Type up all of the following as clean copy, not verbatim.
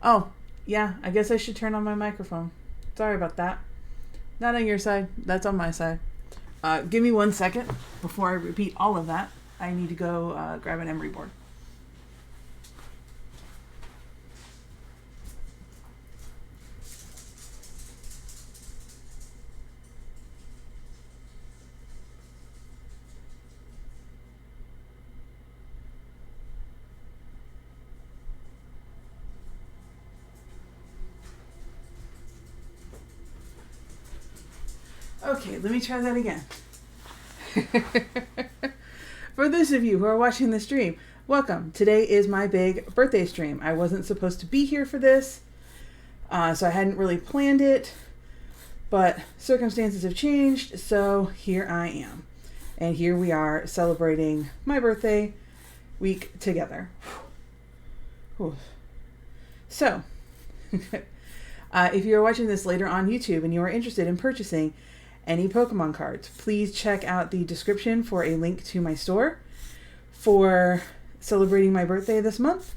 Oh, yeah, I guess I should turn on my microphone. Sorry about that. Not on your side, that's on my side. Give me 1 second before I repeat all of that. I need to go grab an emery board. Okay, let me try that again. For those of you who are watching the stream, welcome. Today is my big birthday stream. I wasn't supposed to be here for this, so I hadn't really planned it, but circumstances have changed, so here I am. And here we are celebrating my birthday week together. Whew. So, if you're watching this later on YouTube and you are interested in purchasing any Pokemon cards, please check out the description for a link to my store. For celebrating my birthday this month,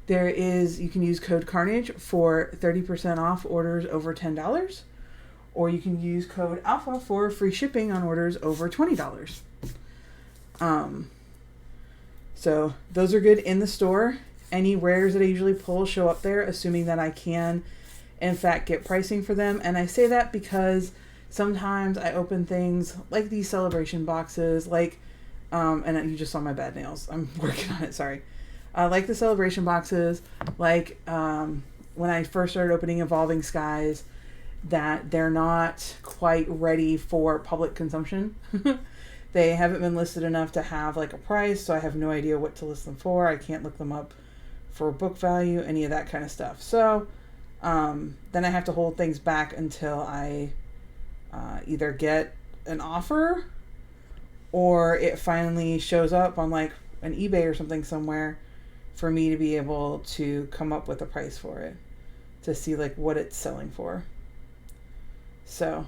you can use code Carnage for 30% off orders over $10, or you can use code Alpha for free shipping on orders over $20. So those are good in the store. Any rares that I usually pull show up there, assuming that I can in fact get pricing for them. And I say that because sometimes I open things like these celebration boxes, and you just saw my bad nails. I'm working on it, sorry. Like the celebration boxes, when I first started opening Evolving Skies, that they're not quite ready for public consumption. They haven't been listed enough to have like a price, so I have no idea what to list them for. I can't look them up for book value, any of that kind of stuff. So then I have to hold things back until I either get an offer or it finally shows up on like an eBay or something somewhere for me to be able to come up with a price for it, to see like what it's selling for. So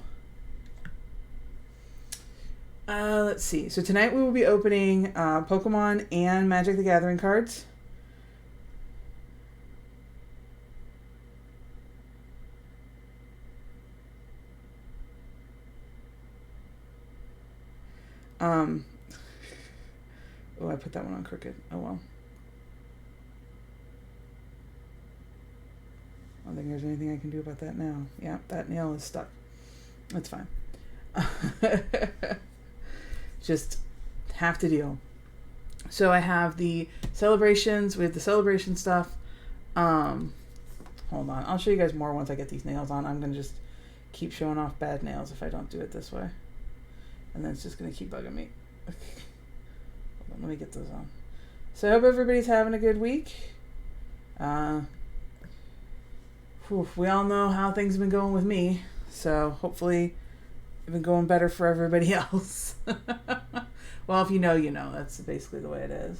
let's see. So tonight we will be opening Pokemon and Magic the Gathering cards. Oh, I put that one on crooked. Oh well. I don't think there's anything I can do about that now. Yeah, that nail is stuck. That's fine. Just have to deal. So I have the celebrations. We have the celebration stuff. Hold on. I'll show you guys more once I get these nails on. I'm going to just keep showing off bad nails if I don't do it this way. And then it's just going to keep bugging me. Hold on, let me get those on. So I hope everybody's having a good week. We all know how things have been going with me. So hopefully it's been going better for everybody else. Well, if you know, you know. That's basically the way it is.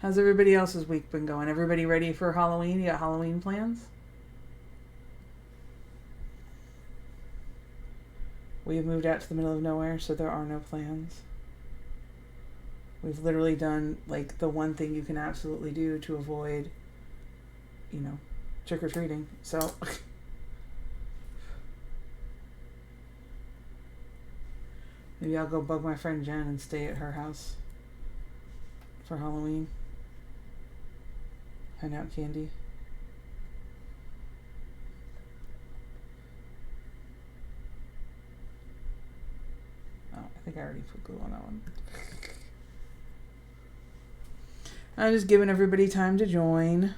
How's everybody else's week been going? Everybody ready for Halloween? You got Halloween plans? We have moved out to the middle of nowhere, so there are no plans. We've literally done like the one thing you can absolutely do to avoid, trick-or-treating. So maybe I'll go bug my friend Jen and stay at her house for Halloween. Hand out candy. Oh, I think I already put glue on that one. I'm just giving everybody time to join.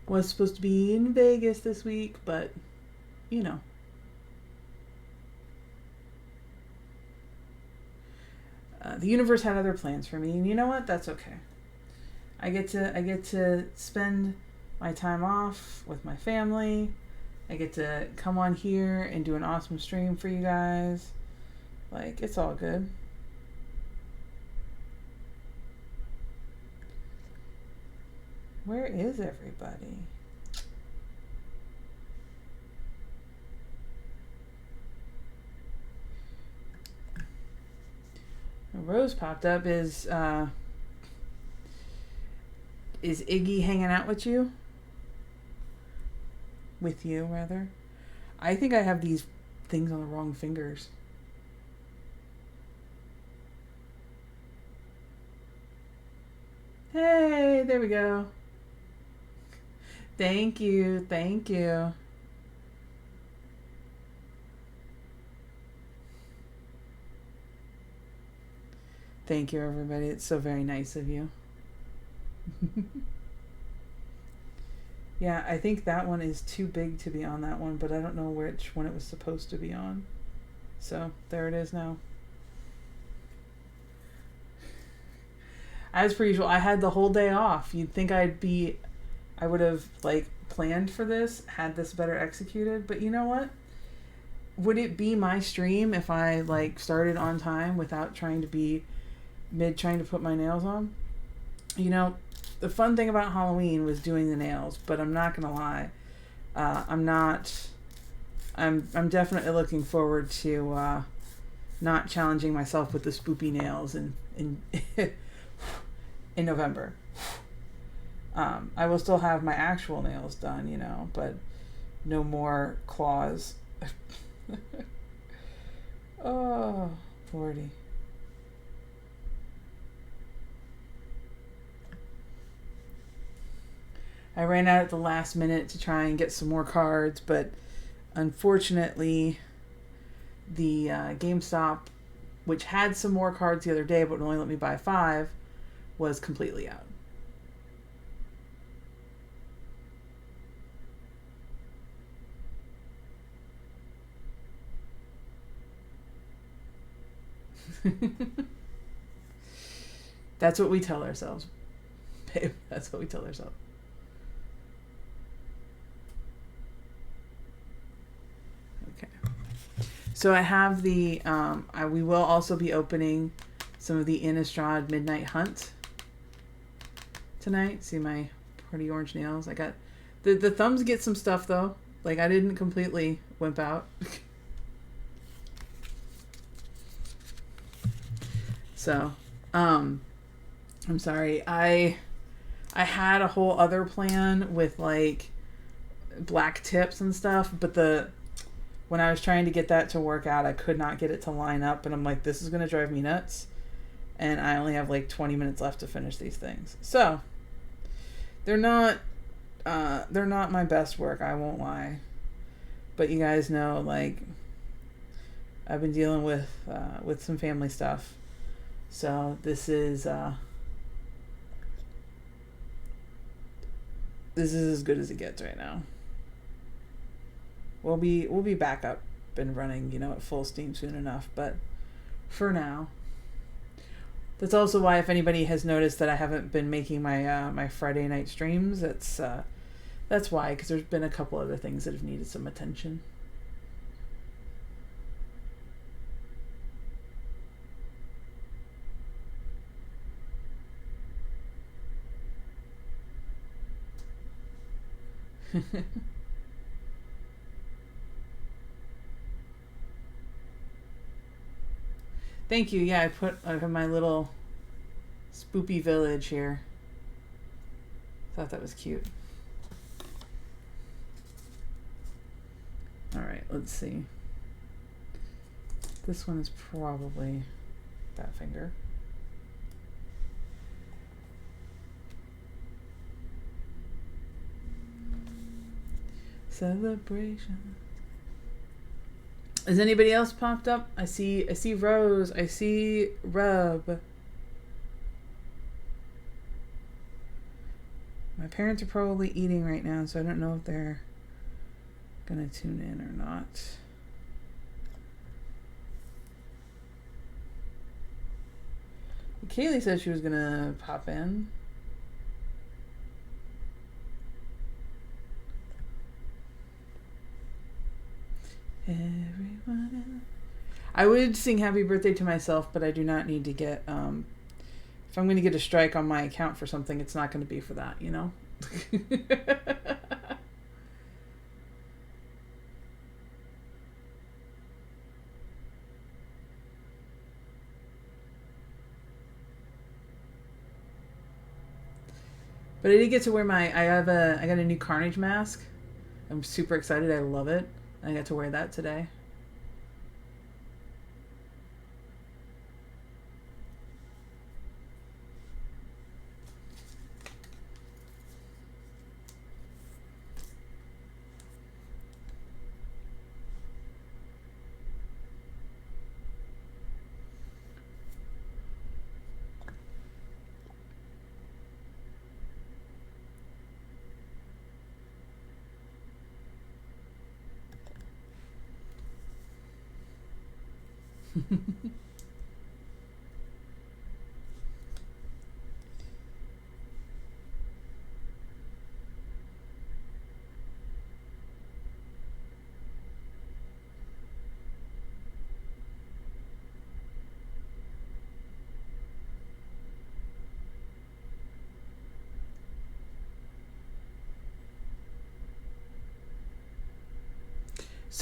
Was supposed to be in Vegas this week, but the universe had other plans for me, and you know what? That's okay. I get to spend my time off with my family I get to come on here and do an awesome stream for you guys. Like, it's all good. Where is everybody? A Rose popped up. Is Iggy hanging out with you? With you, rather. I think I have these things on the wrong fingers. Hey, there we go. Thank you. Thank you. Thank you, everybody. It's so very nice of you. Yeah, I think that one is too big to be on that one, but I don't know which one it was supposed to be on. So, there it is now. As per usual, I had the whole day off. You'd think I would have, like, planned for this, had this better executed, but you know what? Would it be my stream if I, like, started on time without trying to put my nails on? You know, the fun thing about Halloween was doing the nails, but I'm not gonna lie. I'm definitely looking forward to not challenging myself with the spoopy nails in in November. I will still have my actual nails done, you know, but no more claws. Oh, Lordy. I ran out at the last minute to try and get some more cards, but unfortunately, the GameStop, which had some more cards the other day but would only let me buy 5, was completely out. That's what we tell ourselves, babe. That's what we tell ourselves. Okay. So I have the, we will also be opening some of the Innistrad Midnight Hunt tonight. See my pretty orange nails? I got, the thumbs get some stuff though. Like, I didn't completely wimp out. So, I'm sorry. I had a whole other plan with, like, black tips and stuff, but when I was trying to get that to work out, I could not get it to line up, and I'm like, this is going to drive me nuts, and I only have, like, 20 minutes left to finish these things. So, they're not my best work, I won't lie. But you guys know, like, I've been dealing with some family stuff. So this is as good as it gets right now. We'll be back up and running, you know, at full steam soon enough, but for now. That's also why, if anybody has noticed that I haven't been making my my Friday night streams, that's why, because there's been a couple other things that have needed some attention. Thank you. Yeah, I have my little spoopy village here. Thought that was cute. All right, let's see. This one is probably that finger. Celebration. Has anybody else popped up? I see Rose. I see Rub. My parents are probably eating right now, so I don't know if they're gonna tune in or not. Kaylee said she was gonna pop in. Everyone else. I would sing happy birthday to myself, but I do not need to get, if I'm going to get a strike on my account for something, it's not going to be for that, you know? But I did get to wear I got a new Carnage mask. I'm super excited. I love it. I got to wear that today.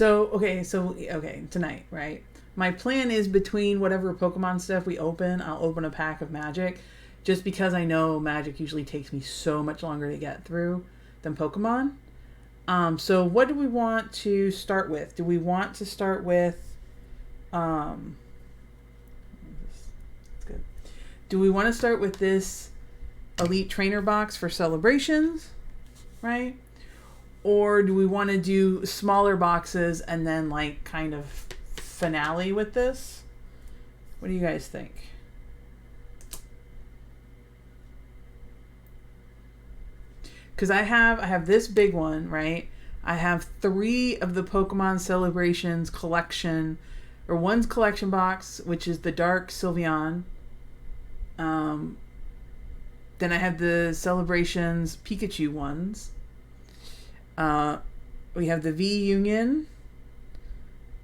Okay, tonight, right? My plan is between whatever Pokemon stuff we open, I'll open a pack of Magic, just because I know Magic usually takes me so much longer to get through than Pokemon. So what do we want to start with? Do we want to start with, that's good. Do we want to start with this Elite Trainer box for celebrations, right? Or do we want to do smaller boxes and then like kind of finale with this? What do you guys think? Because I have this big one, right? I have 3 of the Pokemon Celebrations collection, or one's collection box, which is the Dark Sylveon. Then I have the Celebrations Pikachu ones. We have the V Union,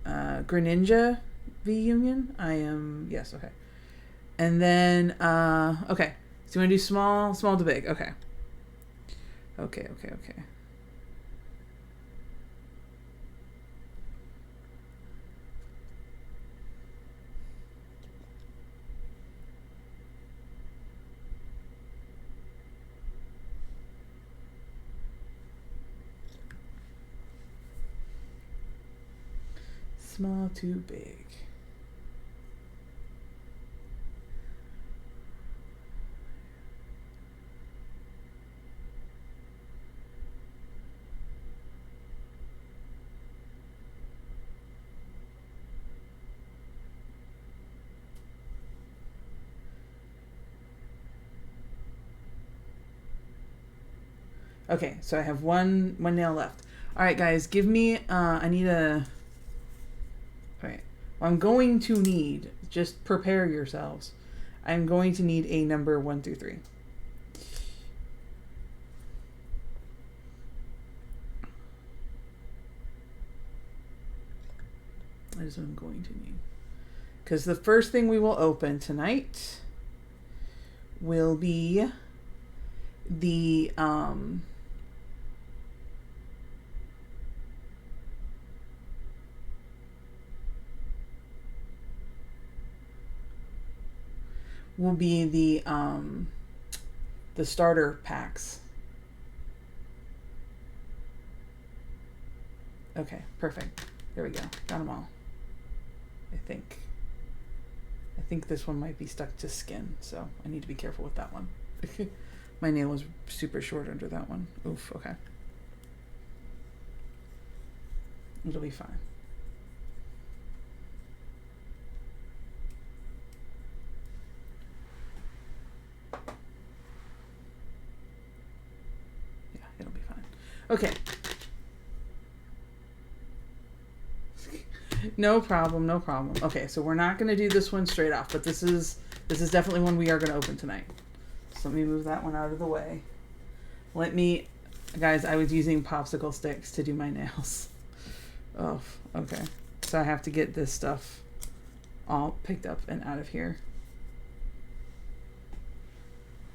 Greninja V Union. Yes, okay. And then, okay. So you want to do small to big. Okay. Okay. Small to big. Okay, so I have one nail left. All right, guys, give me. I need a. Okay, I'm going to need. Just prepare yourselves. I'm going to need a number 1 through 3. That is what I'm going to need. Because the first thing we will open tonight will be the starter packs. Okay, perfect. There we go. Got them all. I think this one might be stuck to skin, so I need to be careful with that one. My nail was super short under that one. Oof, okay. It'll be fine. Yeah, it'll be fine. Okay. No problem, no problem. Okay, so we're not going to do this one straight off, but this is definitely one we are going to open tonight. So let me move that one out of the way. Guys, I was using popsicle sticks to do my nails Oh, okay. So I have to get this stuff all picked up and out of here.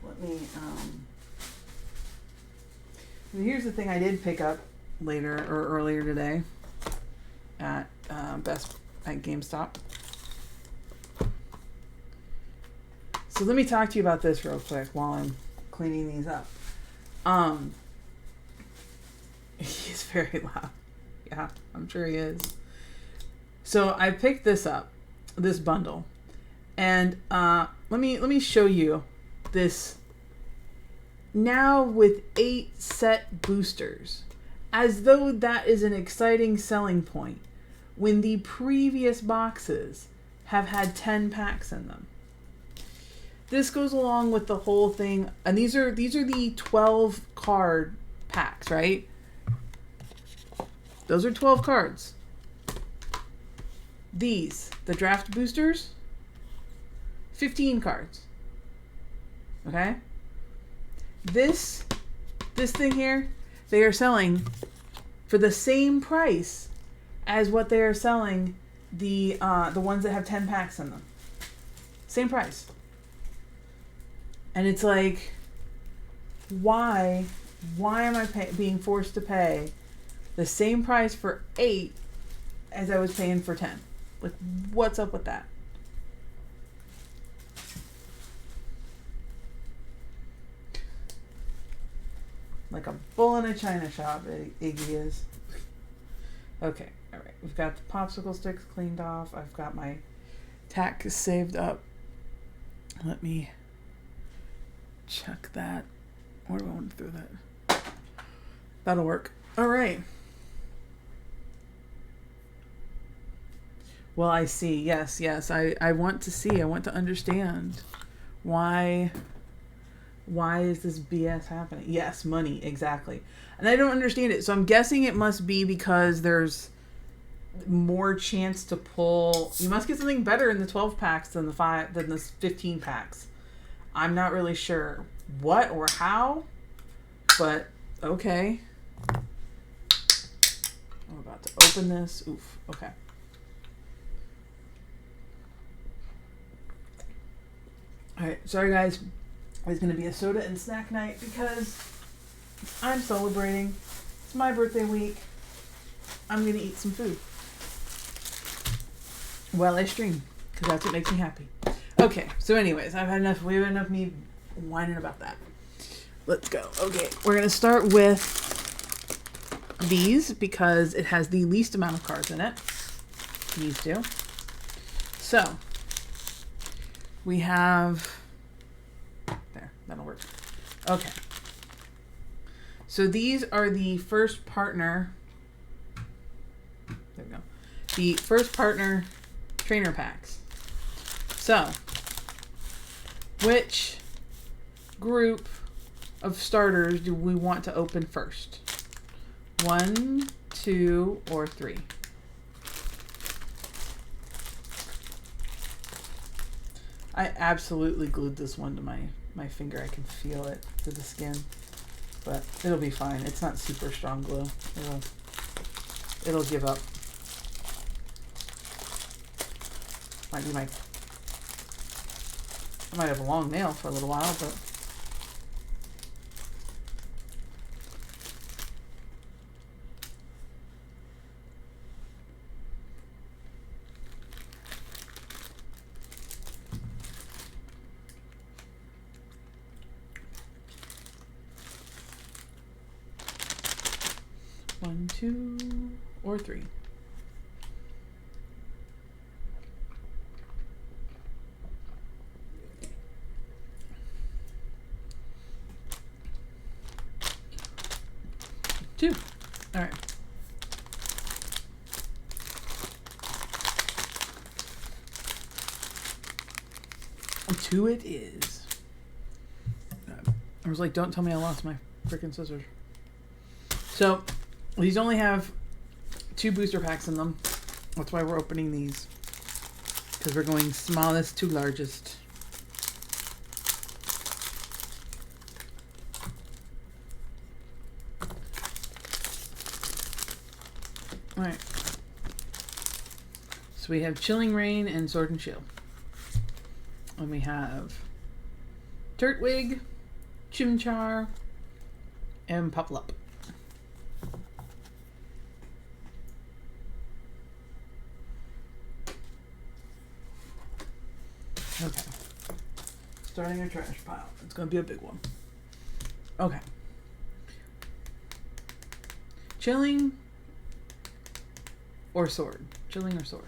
Let me, here's the thing I did pick up later or earlier today at at GameStop. So let me talk to you about this real quick while I'm cleaning these up. He's very loud. Yeah, I'm sure he is. So I picked this up, this bundle, and let me show you this now with 8 set boosters, as though that is an exciting selling point when the previous boxes have had 10 packs in them. This goes along with the whole thing, and these are the 12 card packs, right? Those are 12 cards. These, the draft boosters, 15 cards. Okay? This thing here, they are selling for the same price as what they are selling the ones that have 10 packs in them. Same price. And it's like, why am I being forced to pay the same price for 8 as I was paying for 10? Like, what's up with that? Like a bull in a china shop, Iggy is. Okay, alright. We've got the popsicle sticks cleaned off. I've got my tack saved up. Let me check that. Where do I want to throw that? That'll work. Alright. Well, I see. Yes. I want to see. I want to understand why is this BS happening? Yes, money, exactly. And I don't understand it. So I'm guessing it must be because there's more chance to pull. You must get something better in the 12 packs than the 15 packs. I'm not really sure what or how, but okay. I'm about to open this. Oof. Okay. Alright, sorry guys. It's going to be a soda and snack night because I'm celebrating. It's my birthday week. I'm going to eat some food while I stream because that's what makes me happy. Okay, so anyways, I've had enough. We have enough me whining about that. Let's go. Okay, we're going to start with these because it has the least amount of cards in it. These two. So, we have... There, that'll work. Okay. So these are the first partner... There we go. The first partner trainer packs. So, which group of starters do we want to open first? 1, 2, or 3? I absolutely glued this one to my finger. I can feel it to the skin, but it'll be fine. It's not super strong glue. It'll give up. I might have a long nail for a little while, but one, 2, or 3. Two. All right. Two it is. I was like, don't tell me I lost my freaking scissors. So, these only have 2 booster packs in them. That's why we're opening these. Because we're going smallest to largest. Alright. we have Chilling Rain and Sword and Shield. And we have Turtwig, Chimchar, and Puplup. Okay. Starting a trash pile. It's going to be a big one. Okay. Chilling or Sword? Chilling or Sword?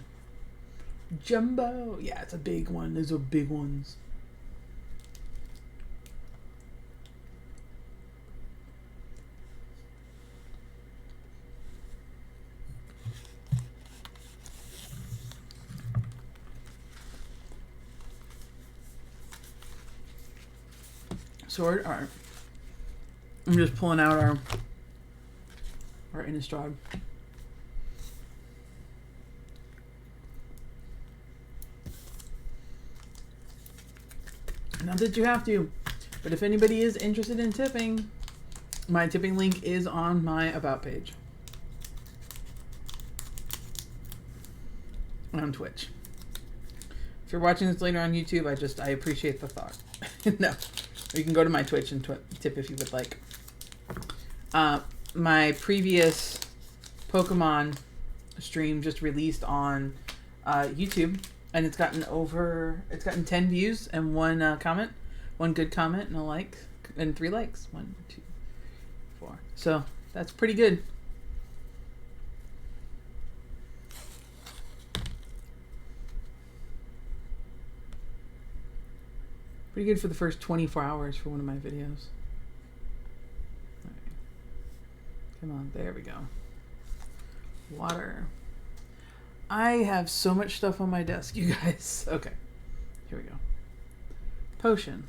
Jumbo. Yeah, it's a big one. Those are big ones. Sword. All right. I'm just pulling out our Innistrad. Not that you have to, but if anybody is interested in tipping, my tipping link is on my About page on Twitch. If you're watching this later on YouTube, I appreciate the thought. No, you can go to my Twitch and tip if you would like. My previous Pokemon stream just released on YouTube, and it's gotten 10 views and one comment, one good comment and a like, and 3 likes. 1, 2, 4. So that's pretty good. Pretty good for the first 24 hours for one of my videos. All right. Come on, there we go. Water. I have so much stuff on my desk, you guys. Okay, here we go. Potion.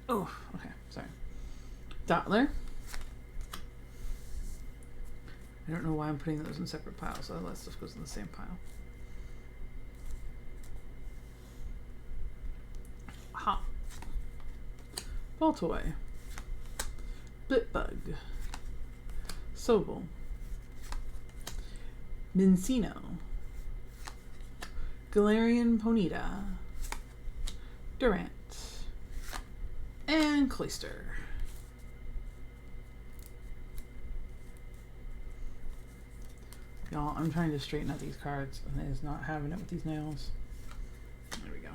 Oh, okay, sorry. Dottler. I don't know why I'm putting those in separate piles, so that stuff goes in the same pile. Hop. Baltoy. Blipbug. Sobel. Mincino. Galarian Ponyta. Durant. And Cloyster. Y'all, I'm trying to straighten out these cards, and it is not having it with these nails. There we go.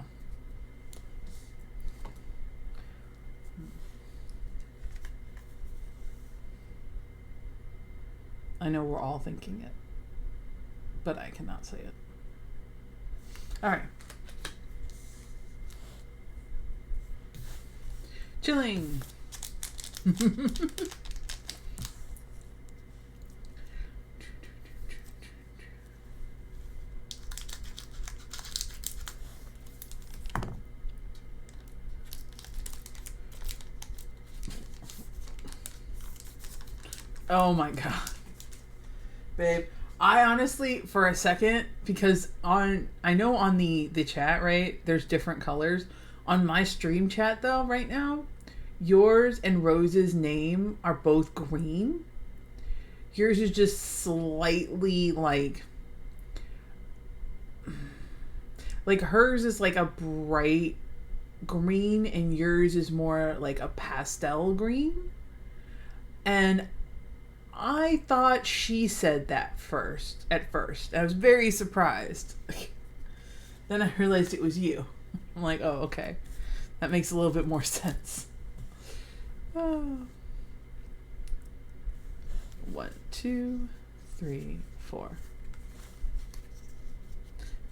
I know we're all thinking it, but I cannot say it. All right. Chilling. Oh my god. Babe, I honestly, for a second, because I know on the chat, right, there's different colors. On my stream chat, though, right now, yours and Rose's name are both green. Yours is just slightly, like hers is like a bright green, and yours is more like a pastel green. And I thought she said that at first. I was very surprised. Then I realized it was you. I'm like, oh, okay. That makes a little bit more sense. Oh. 1, 2, 3, 4.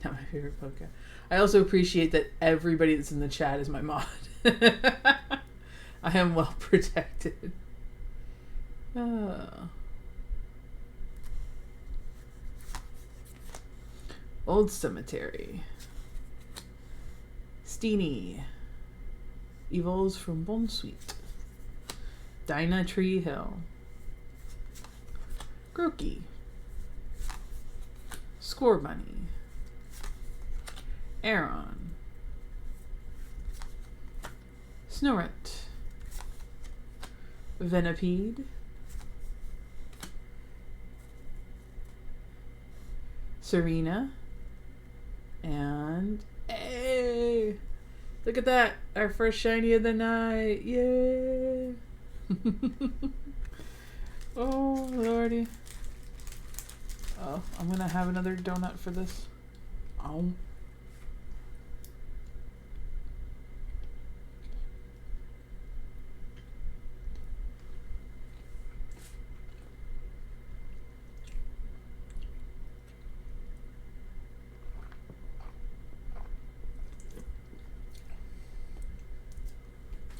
Not my favorite Pokemon. I also appreciate that everybody that's in the chat is my mod. I am well protected. Old Cemetery. Steenie. Evolves from Bonsweet. Dyna Tree Hill. Grookey. Scorbunny. Aeron. Snorunt. Venipede. Serena. And hey, look at that. Our first shiny of the night. Yay. Oh, lordy. Oh, I'm going to have another donut for this. Oh.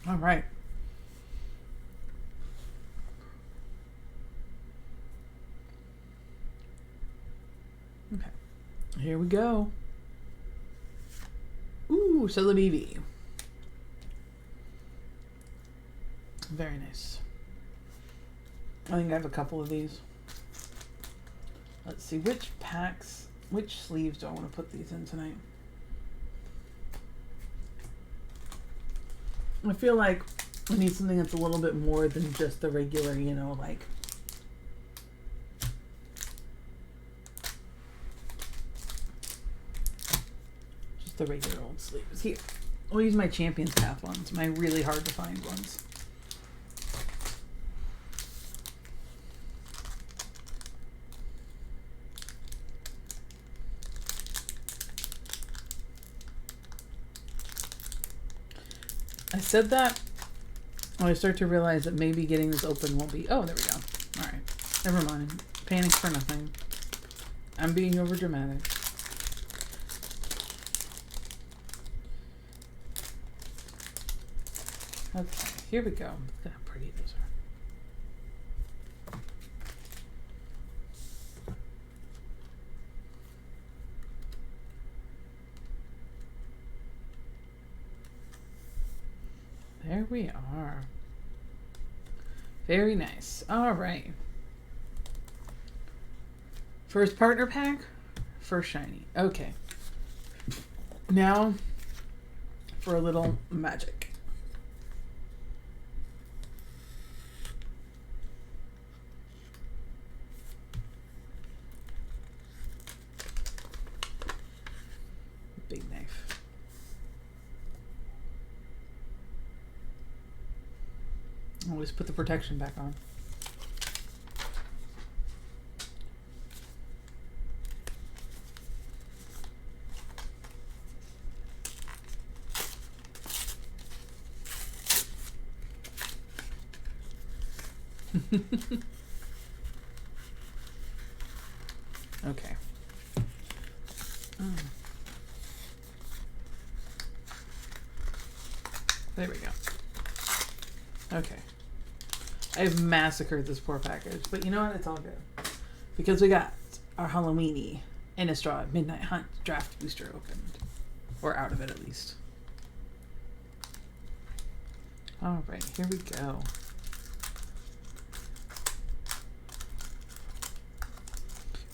All right. Okay. Here we go. Ooh, Eevee. Very nice. I think I have a couple of these. Let's see, which sleeves do I want to put these in tonight? I feel like I need something that's a little bit more than just the regular, you know, like just the regular old sleeves. Here, I'll use my Champions Path ones, my really hard to find ones. I said that when I start to realize that maybe getting this open won't be... Oh, there we go. All right. Never mind. Panic for nothing. I'm being over dramatic. Okay, here we go. Look at how pretty those are. There we are. Very nice. All right. First partner pack, first shiny. Okay. Now for a little magic. Big knife. I'll just put the protection back on. Okay. There we go. Okay. I've massacred this poor package, but you know what? It's all good. Because we got our Halloweeny Innistrad Midnight Hunt Draft Booster opened. Or out of it, at least. Alright, here we go.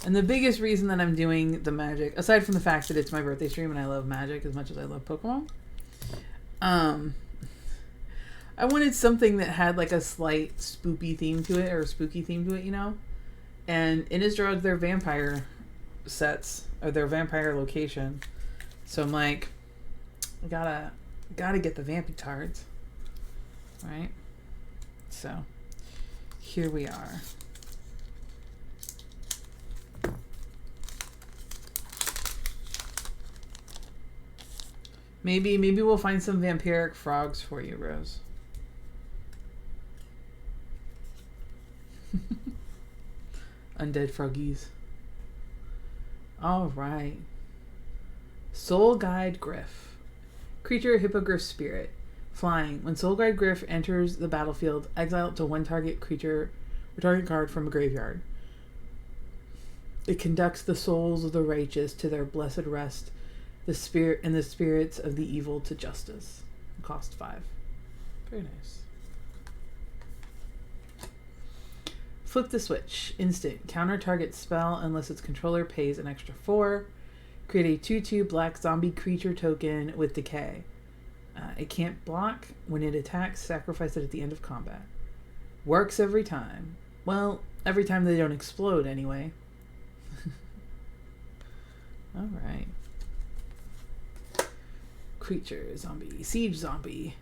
And the biggest reason that I'm doing the magic, aside from the fact that it's my birthday stream and I love magic as much as I love Pokemon, I wanted something that had like a slight spoopy theme to it, or a spooky theme to it, you know? And Innistrad, their vampire sets, or their vampire location. So I'm like, I gotta get the Vampitards, right? So, here we are. Maybe we'll find some vampiric frogs for you, Rose. Undead froggies. All right. Soul Guide Griff. Creature Hippogriff Spirit. Flying. When Soul Guide Griff enters the battlefield, exile up to one target creature or target card from a graveyard. It conducts the souls of the righteous to their blessed rest, the spirit and the spirits of the evil to justice. Cost 5. Very nice. Flip the switch. Instant. Counter target spell unless its controller pays an extra 4. Create a 2/2 black zombie creature token with decay. It can't block. When it attacks, sacrifice it at the end of combat. Works every time. Well, every time they don't explode anyway. All right. Creature, zombie, siege zombie.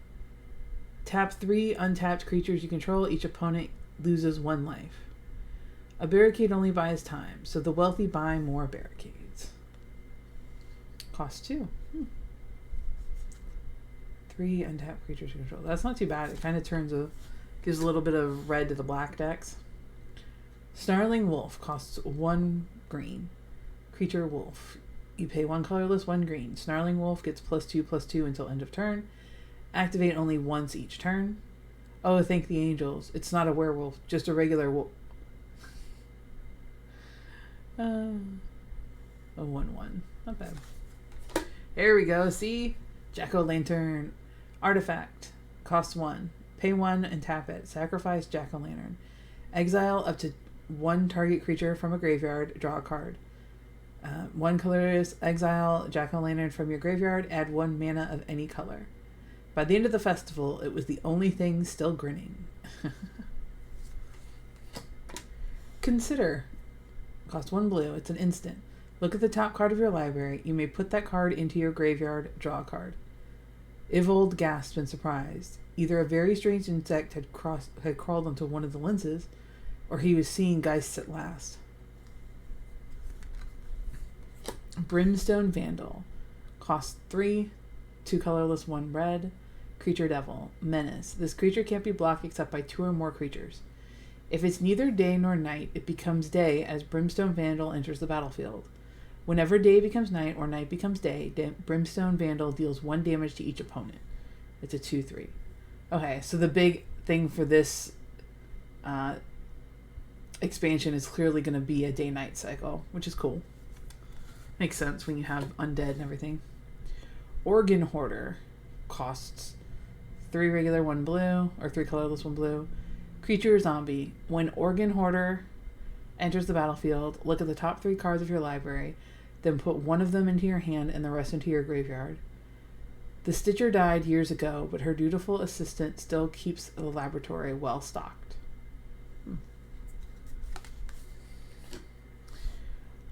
Tap 3 untapped creatures you control. Each opponent loses 1 life. A barricade only buys time, so the wealthy buy more barricades. Cost 2. 3 untapped creatures you control. That's not too bad. It kind of gives a little bit of red to the black decks. Snarling Wolf costs 1 green. Creature Wolf. You pay 1 colorless, 1 green. Snarling Wolf gets +2/+2 until end of turn. Activate only once each turn. Oh, thank the angels. It's not a werewolf, just a regular wolf. A 1/1. Not bad. There we go. See? Jack-o'-lantern. Artifact. Costs 1. Pay 1 and tap it. Sacrifice Jack-o'-lantern. Exile up to 1 target creature from a graveyard. Draw a card. 1 colorless. Exile Jack-o'-lantern from your graveyard. Add 1 mana of any color. By the end of the festival, it was the only thing still grinning. Consider. Cost 1 blue. It's an instant. Look at the top card of your library. You may put that card into your graveyard. Draw a card. Ivold gasped in surprise. Either a very strange insect had crawled onto one of the lenses, or he was seeing geists at last. Brimstone Vandal. Cost 3. 2 colorless, 1 red. Creature Devil. Menace. This creature can't be blocked except by 2 or more creatures. If it's neither day nor night, it becomes day as Brimstone Vandal enters the battlefield. Whenever day becomes night or night becomes day, Brimstone Vandal deals 1 damage to each opponent. It's a 2/3. Okay, so the big thing for this expansion is clearly going to be a day-night cycle, which is cool. Makes sense when you have undead and everything. Organ Hoarder costs 3 regular, 1 blue, or 3 colorless, 1 blue. Creature zombie. When Organ Hoarder enters the battlefield, look at the top 3 cards of your library, then put 1 of them into your hand and the rest into your graveyard. The Stitcher died years ago, but her dutiful assistant still keeps the laboratory well stocked.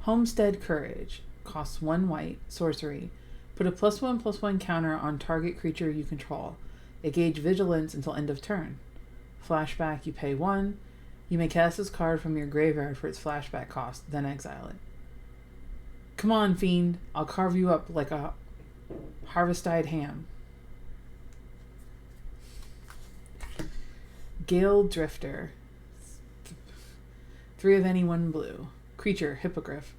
Homestead Courage. Costs 1 white. Sorcery. Put a +1/+1 counter on target creature you control. It gauge vigilance until end of turn. Flashback, you pay 1. You may cast this card from your graveyard for its flashback cost, then exile it. Come on, fiend. I'll carve you up like a harvest-eyed ham. Gale Drifter. 3 of any, 1 blue. Creature, Hippogriff.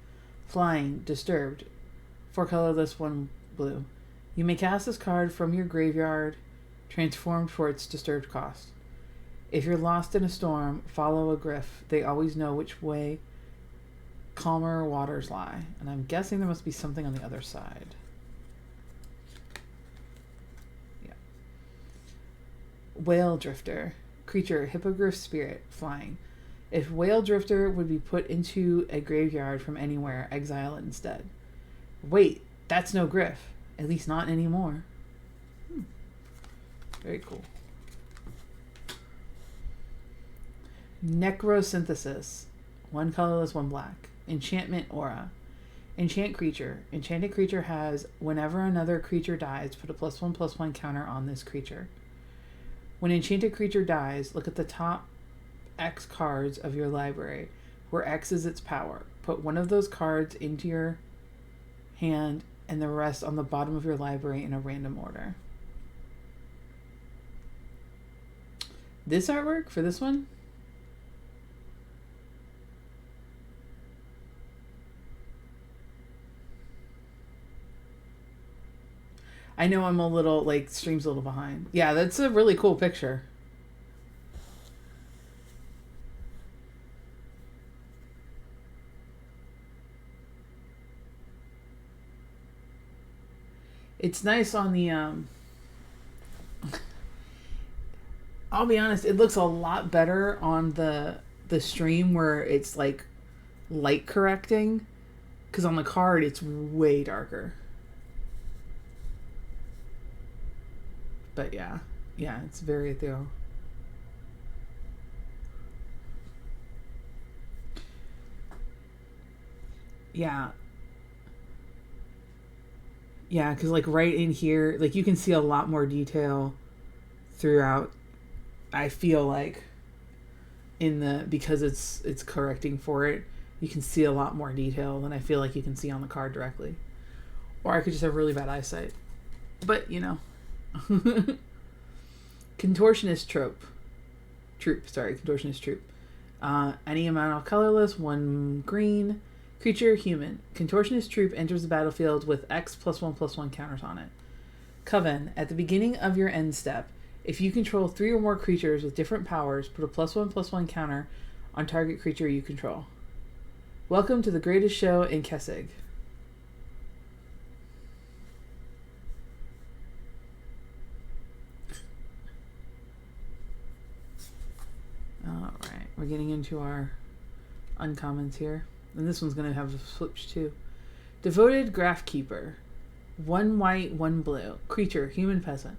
Flying, Disturbed. 4 colorless, 1 blue. You may cast this card from your graveyard, transformed for its disturbed cost. If you're lost in a storm, follow a griff. They always know which way calmer waters lie. And I'm guessing there must be something on the other side. Yeah. Whale Drifter. Creature, Hippogriff Spirit. Flying. If Whale Drifter would be put into a graveyard from anywhere, exile it instead. Wait, that's no griff. At least not anymore. Very cool. Necrosynthesis. 1 colorless, 1 black. Enchantment Aura. Enchant creature. Enchanted creature has, whenever another creature dies, put a +1/+1 counter on this creature. When enchanted creature dies, look at the top X cards of your library, where X is its power. Put 1 of those cards into your hand and the rest on the bottom of your library in a random order. This artwork for this one? I know I'm a little, like, stream's a little behind. Yeah, that's a really cool picture. It's nice on the, I'll be honest, it looks a lot better on the stream where it's, like, light correcting. Because on the card, it's way darker. But yeah, it's very ethereal. Yeah. Yeah, because like right in here, like you can see a lot more detail throughout. I feel like in the, because it's correcting for it, you can see a lot more detail than I feel like you can see on the card directly. Or I could just have really bad eyesight. But, you know. Contortionist Contortionist troop. Any amount of colorless, 1 green. Creature, human. Contortionist troop enters the battlefield with X +1/+1 counters on it. Coven. At the beginning of your end step, if you control 3 or more creatures with different powers, put a +1/+1 counter on target creature you control. Welcome to the greatest show in Kessig. Alright, we're getting into our uncommons here. And this one's going to have a switch too. Devoted Graphkeeper. 1 white, 1 blue. Creature, human peasant.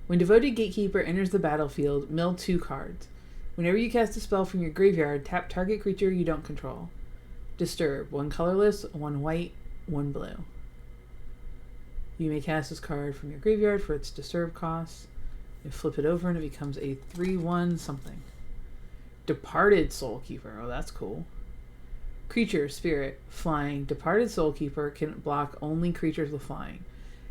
When Devoted Gatekeeper enters the battlefield, mill 2 cards. Whenever you cast a spell from your graveyard, tap target creature you don't control. Disturb. 1 colorless, 1 white, 1 blue. You may cast this card from your graveyard for its disturb cost. You flip it over and it becomes a 3/1 something. Departed Soulkeeper. Oh, that's cool. Creature, spirit, flying. Departed Soulkeeper can block only creatures with flying.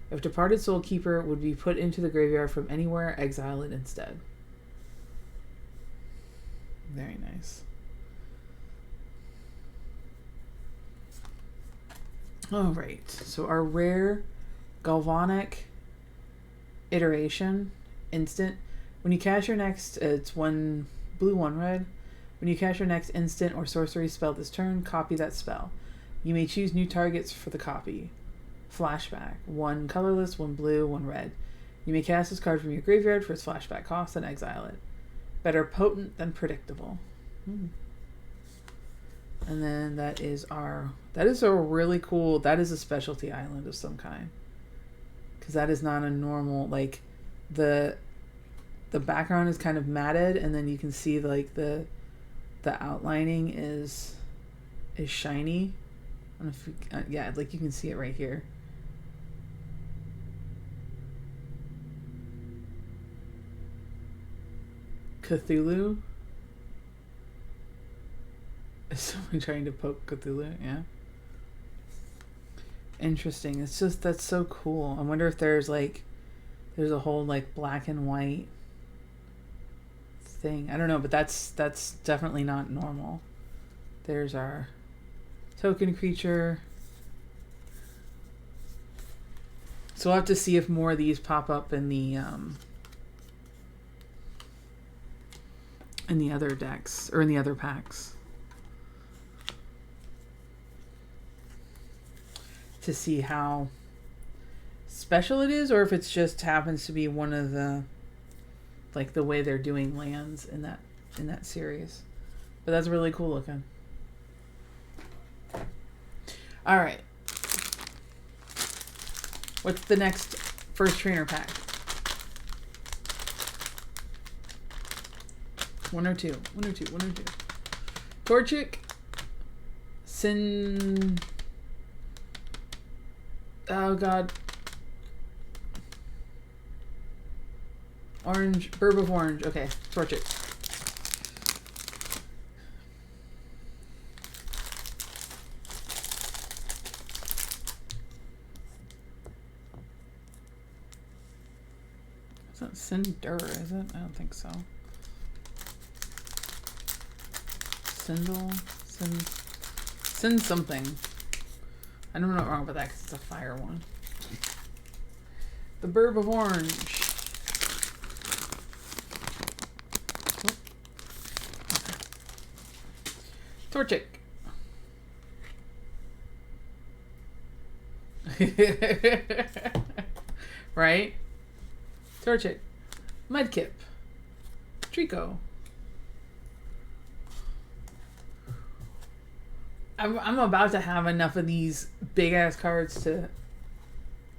If Departed Soulkeeper would be put into the graveyard from anywhere, exile it instead. Very nice. Alright, so our rare Galvanic Iteration, instant. When you cast your next, it's 1 blue, 1 red. When you cast your next instant or sorcery spell this turn, copy that spell. You may choose new targets for the copy. Flashback. 1 colorless, 1 blue, 1 red. You may cast this card from your graveyard for its flashback cost and exile it. Better potent than predictable. And then that is a really cool, that is a specialty island of some kind. Because that is not a normal, like, the background is kind of matted, and then you can see like the outlining is shiny. I don't know if you, yeah, like you can see it right here. Cthulhu. Is someone trying to poke Cthulhu? Yeah. Interesting. It's just, that's so cool. I wonder if there's a whole like black and white thing. I don't know, but that's definitely not normal. There's our token creature. So we'll have to see if more of these pop up in the other decks or in the other packs, to see how special it is, or if it's just happens to be one of the, like, the way they're doing lands in that series. But that's really cool looking. All right. What's the next first trainer pack? 1 or 2. 1 or 2. 1 or 2. Torchic. Oh god. Orange. Burb of Orange. Okay. Torchic. It's not Cinder, is it? I don't think so. Send something. I don't know what's wrong with that because it's a fire one. The Burb of Orange. Torchic. Right? Torchic. Mudkip. Trico. I'm about to have enough of these big ass cards to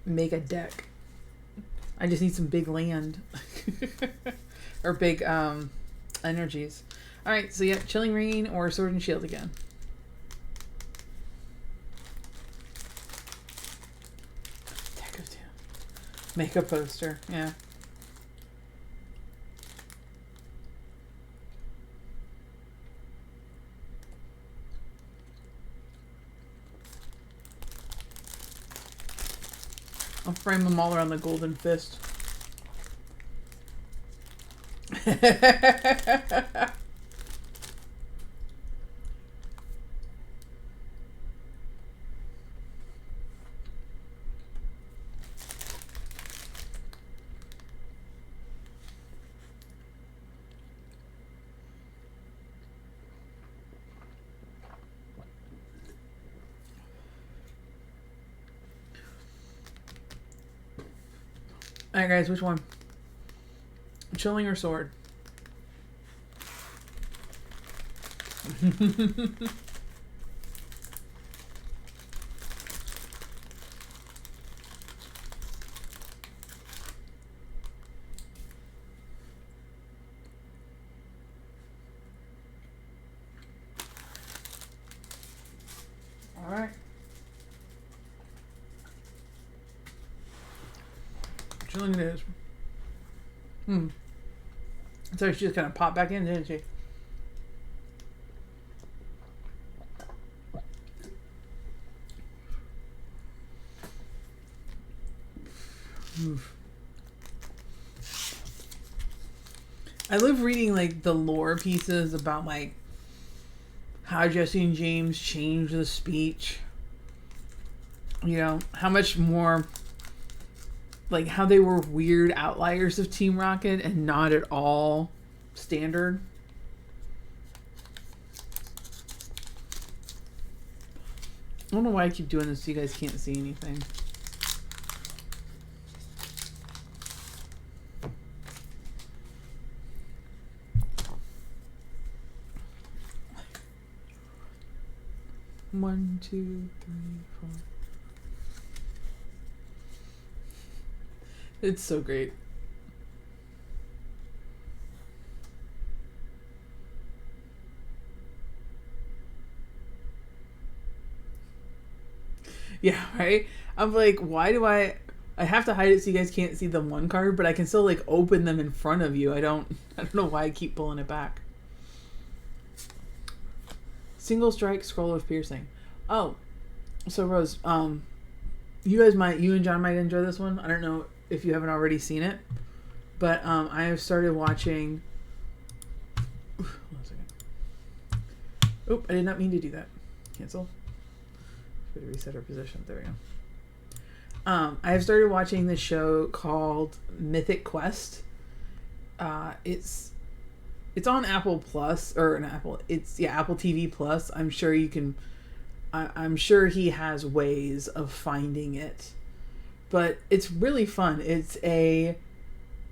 make a deck. I just need some big land. Or big energies. Alright, so yeah, Chilling Reign or Sword and Shield again. Deck Make a poster, yeah. I'll frame them all around the golden fist. Alright guys, which one? Chilling or sword? Alright. Chilling it is. So she just kind of popped back in, didn't she? I love reading like the lore pieces about like how Jesse and James changed the speech. You know, how much more like how they were weird outliers of Team Rocket and not at all standard. I don't know why I keep doing this so you guys can't see anything. One, two, three, four. It's so great. Yeah, right? I'm like, why do I have to hide it so you guys can't see the one card, but I can still like open them in front of you. I don't know why I keep pulling it back. Single strike, scroll of piercing. Oh, so Rose, you and John might enjoy this one. I don't know if you haven't already seen it, but I have started watching. Hold on a second. Oop, I did not mean to do that. Cancel. To reset our position. There we go. I have started watching this show called Mythic Quest. It's on Apple Plus or an Apple. Apple TV Plus. I'm sure you can. I'm sure he has ways of finding it, but it's really fun. It's a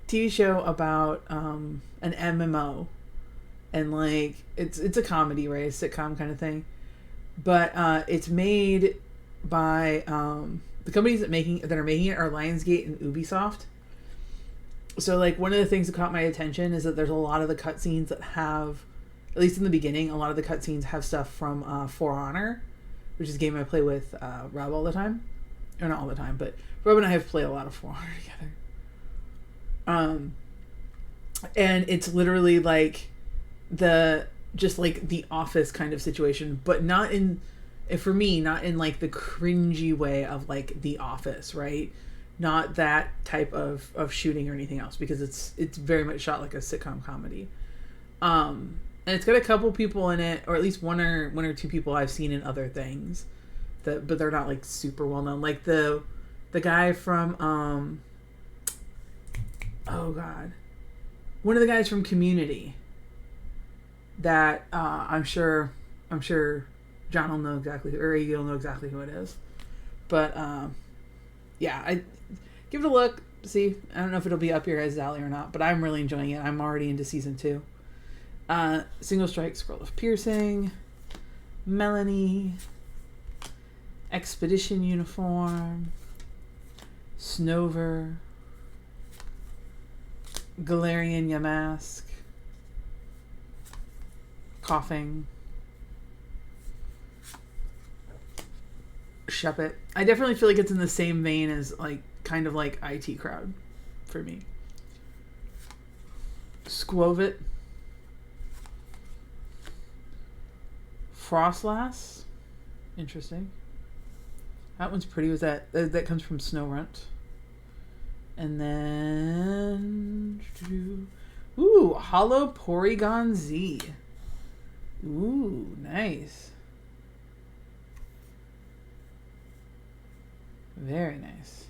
TV show about an MMO, and like it's a comedy, right? A sitcom kind of thing. But it's made by the companies that are making it are Lionsgate and Ubisoft. So like one of the things that caught my attention is that there's a lot of the cutscenes that have, at least in the beginning, a lot of the cutscenes have stuff from For Honor, which is a game I play with Rob all the time. Or not all the time, but Rob and I have played a lot of For Honor together. And it's literally like the Office kind of situation, but not in like the cringy way of like The Office, right? Not that type of shooting or anything else, because it's very much shot like a sitcom comedy. And it's got a couple people in it, or at least one or two people I've seen in other things, but they're not like super well known. Like the guy from oh god, one of the guys from Community. That I'm sure John will know exactly, or you'll know exactly who it is. But yeah, I give it a look. See, I don't know if it'll be up your guys' alley or not, but I'm really enjoying it. I'm already into season 2. Single strike, scroll of piercing, Melanie, expedition uniform, Snover, Galarian Yamask, coughing, Shuppet. I definitely feel like it's in the same vein as like kind of like IT crowd for me. Squovit. Frostlass. Interesting. That one's pretty. Was that comes from Snowrunt. And then, ooh, Hollow Porygon Z. Ooh, nice. Very nice.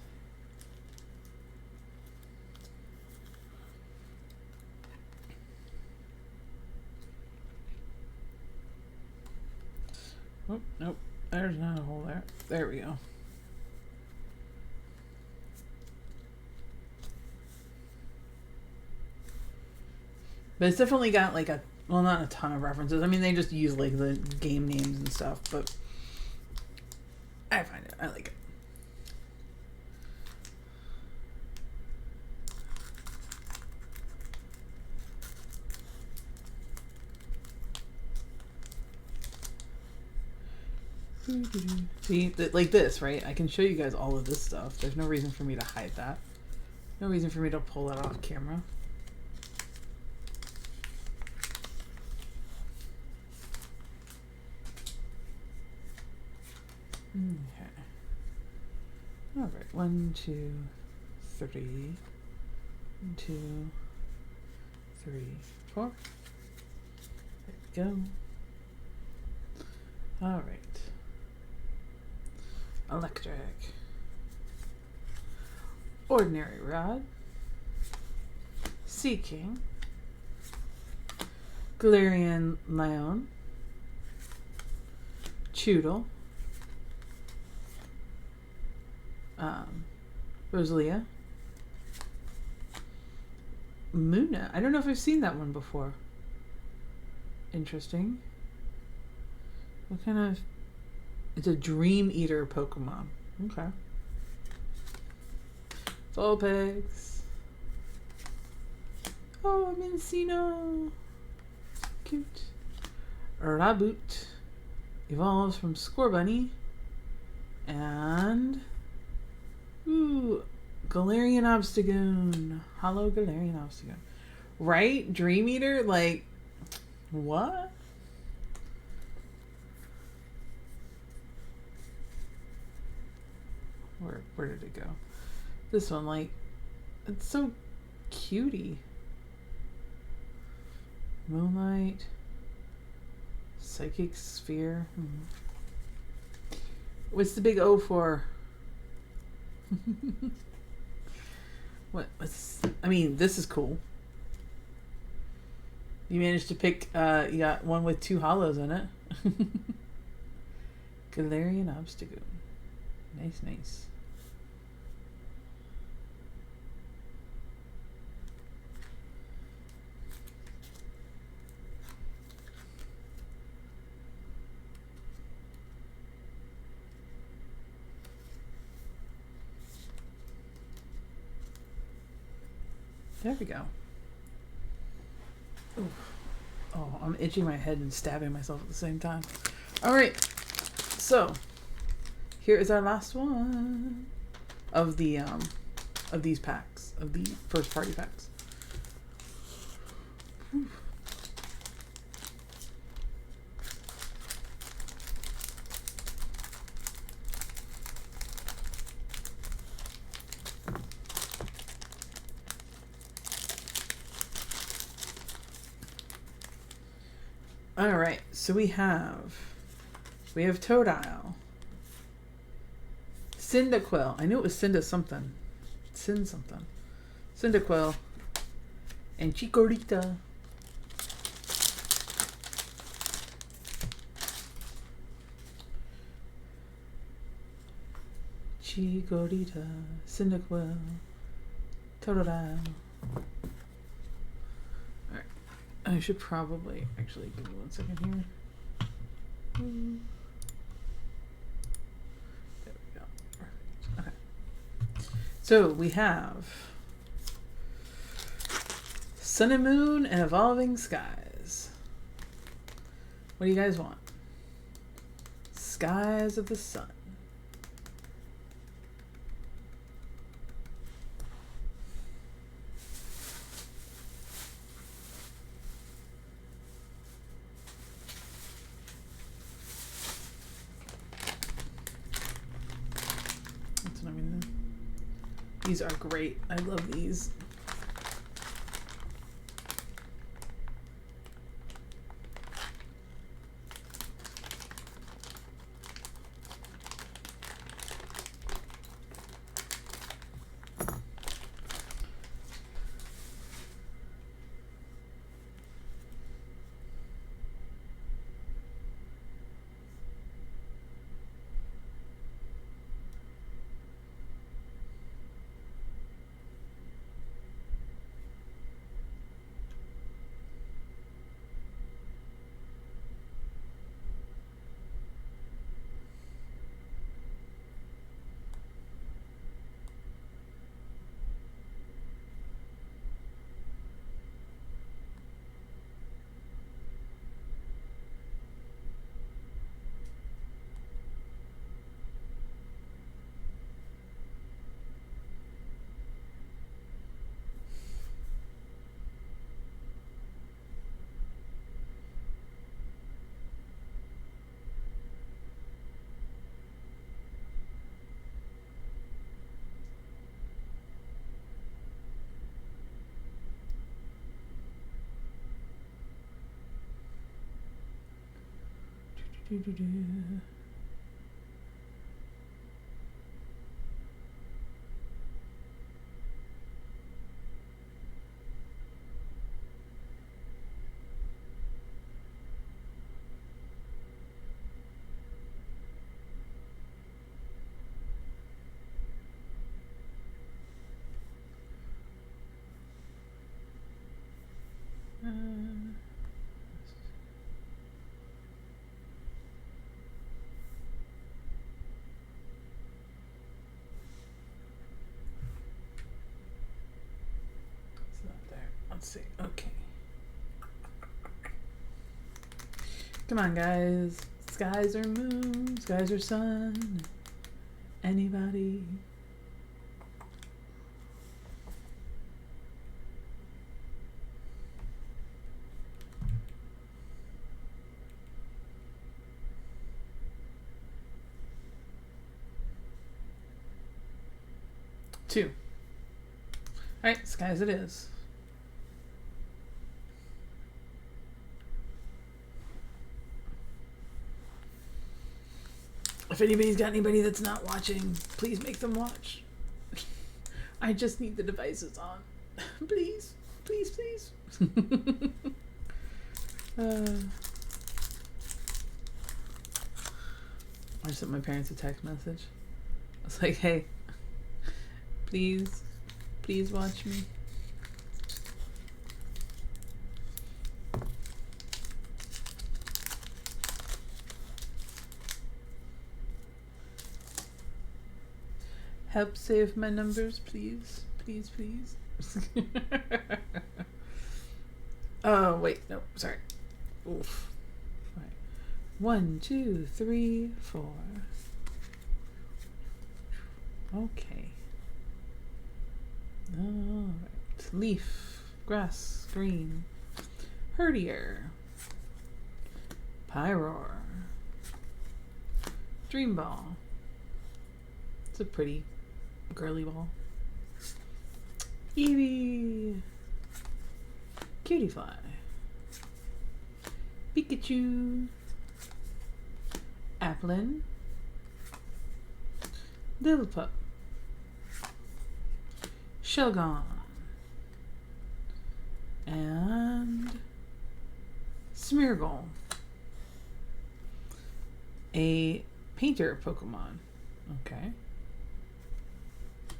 Oh, nope. There's not a hole there. There we go. But it's definitely got like a, well, not a ton of references. I mean, they just use like the game names and stuff, but I find it. I like it. See, like this, right? I can show you guys all of this stuff. There's no reason for me to hide that. No reason for me to pull that off camera. Okay. All right. 1, 2, 3. 1, 2, 3, 4. There we go. All right. Electric. Ordinary Rod. Seeking. Galarian Lion. Choodle. Rosalia. Muna. I don't know if I've seen that one before. Interesting. What kind of... It's a Dream Eater Pokemon. Okay. Vulpix. Oh, Mincino. Cute. Raboot. Evolves from Scorbunny. And... ooh, Galarian Obstagoon. Hollow Galarian Obstagoon. Right? Dream Eater? Like, what? Where did it go? This one, like, it's so cutie. Moonlight. Psychic Sphere. What's the big O for? What's... I mean, this is cool. You managed to pick, you got one with 2 hollows in it. Galarian Obstagoon. Nice, nice. There we go. Oof. Oh, I'm itching my head and stabbing myself at the same time. All right. So, here is our last one of the of these packs, of the first party packs. Whew. All right, so we have Totodile, Cyndaquil. I knew it was Cinda something, Cyndaquil, and Chikorita. Chikorita, Cyndaquil, Totodile. I should probably actually give me 1 second here. There we go. Okay. So we have Sun and Moon and Evolving Skies. What do you guys want? Skies of the Sun. These are great. I love these. It's not there. Let's see. Okay. Come on, guys. Skies or moon, skies or sun. Anybody? Two. Alright, skies it is. If anybody's got anybody that's not watching, please make them watch. I just need the devices on. Please. Please, please. I sent my parents a text message. I was like, hey, please watch me. Help save my numbers, please. Please, please. Oh, wait. No, sorry. Oof. All right. 1, 2, 3, 4. Okay. All right. Leaf, grass, green. Herdier. Pyroar. Dream Ball. It's a pretty girly ball. Eevee. Cutie Fly. Pikachu. Applin. Lillipup. Shelgon. And Smeargle. A painter Pokemon. Okay.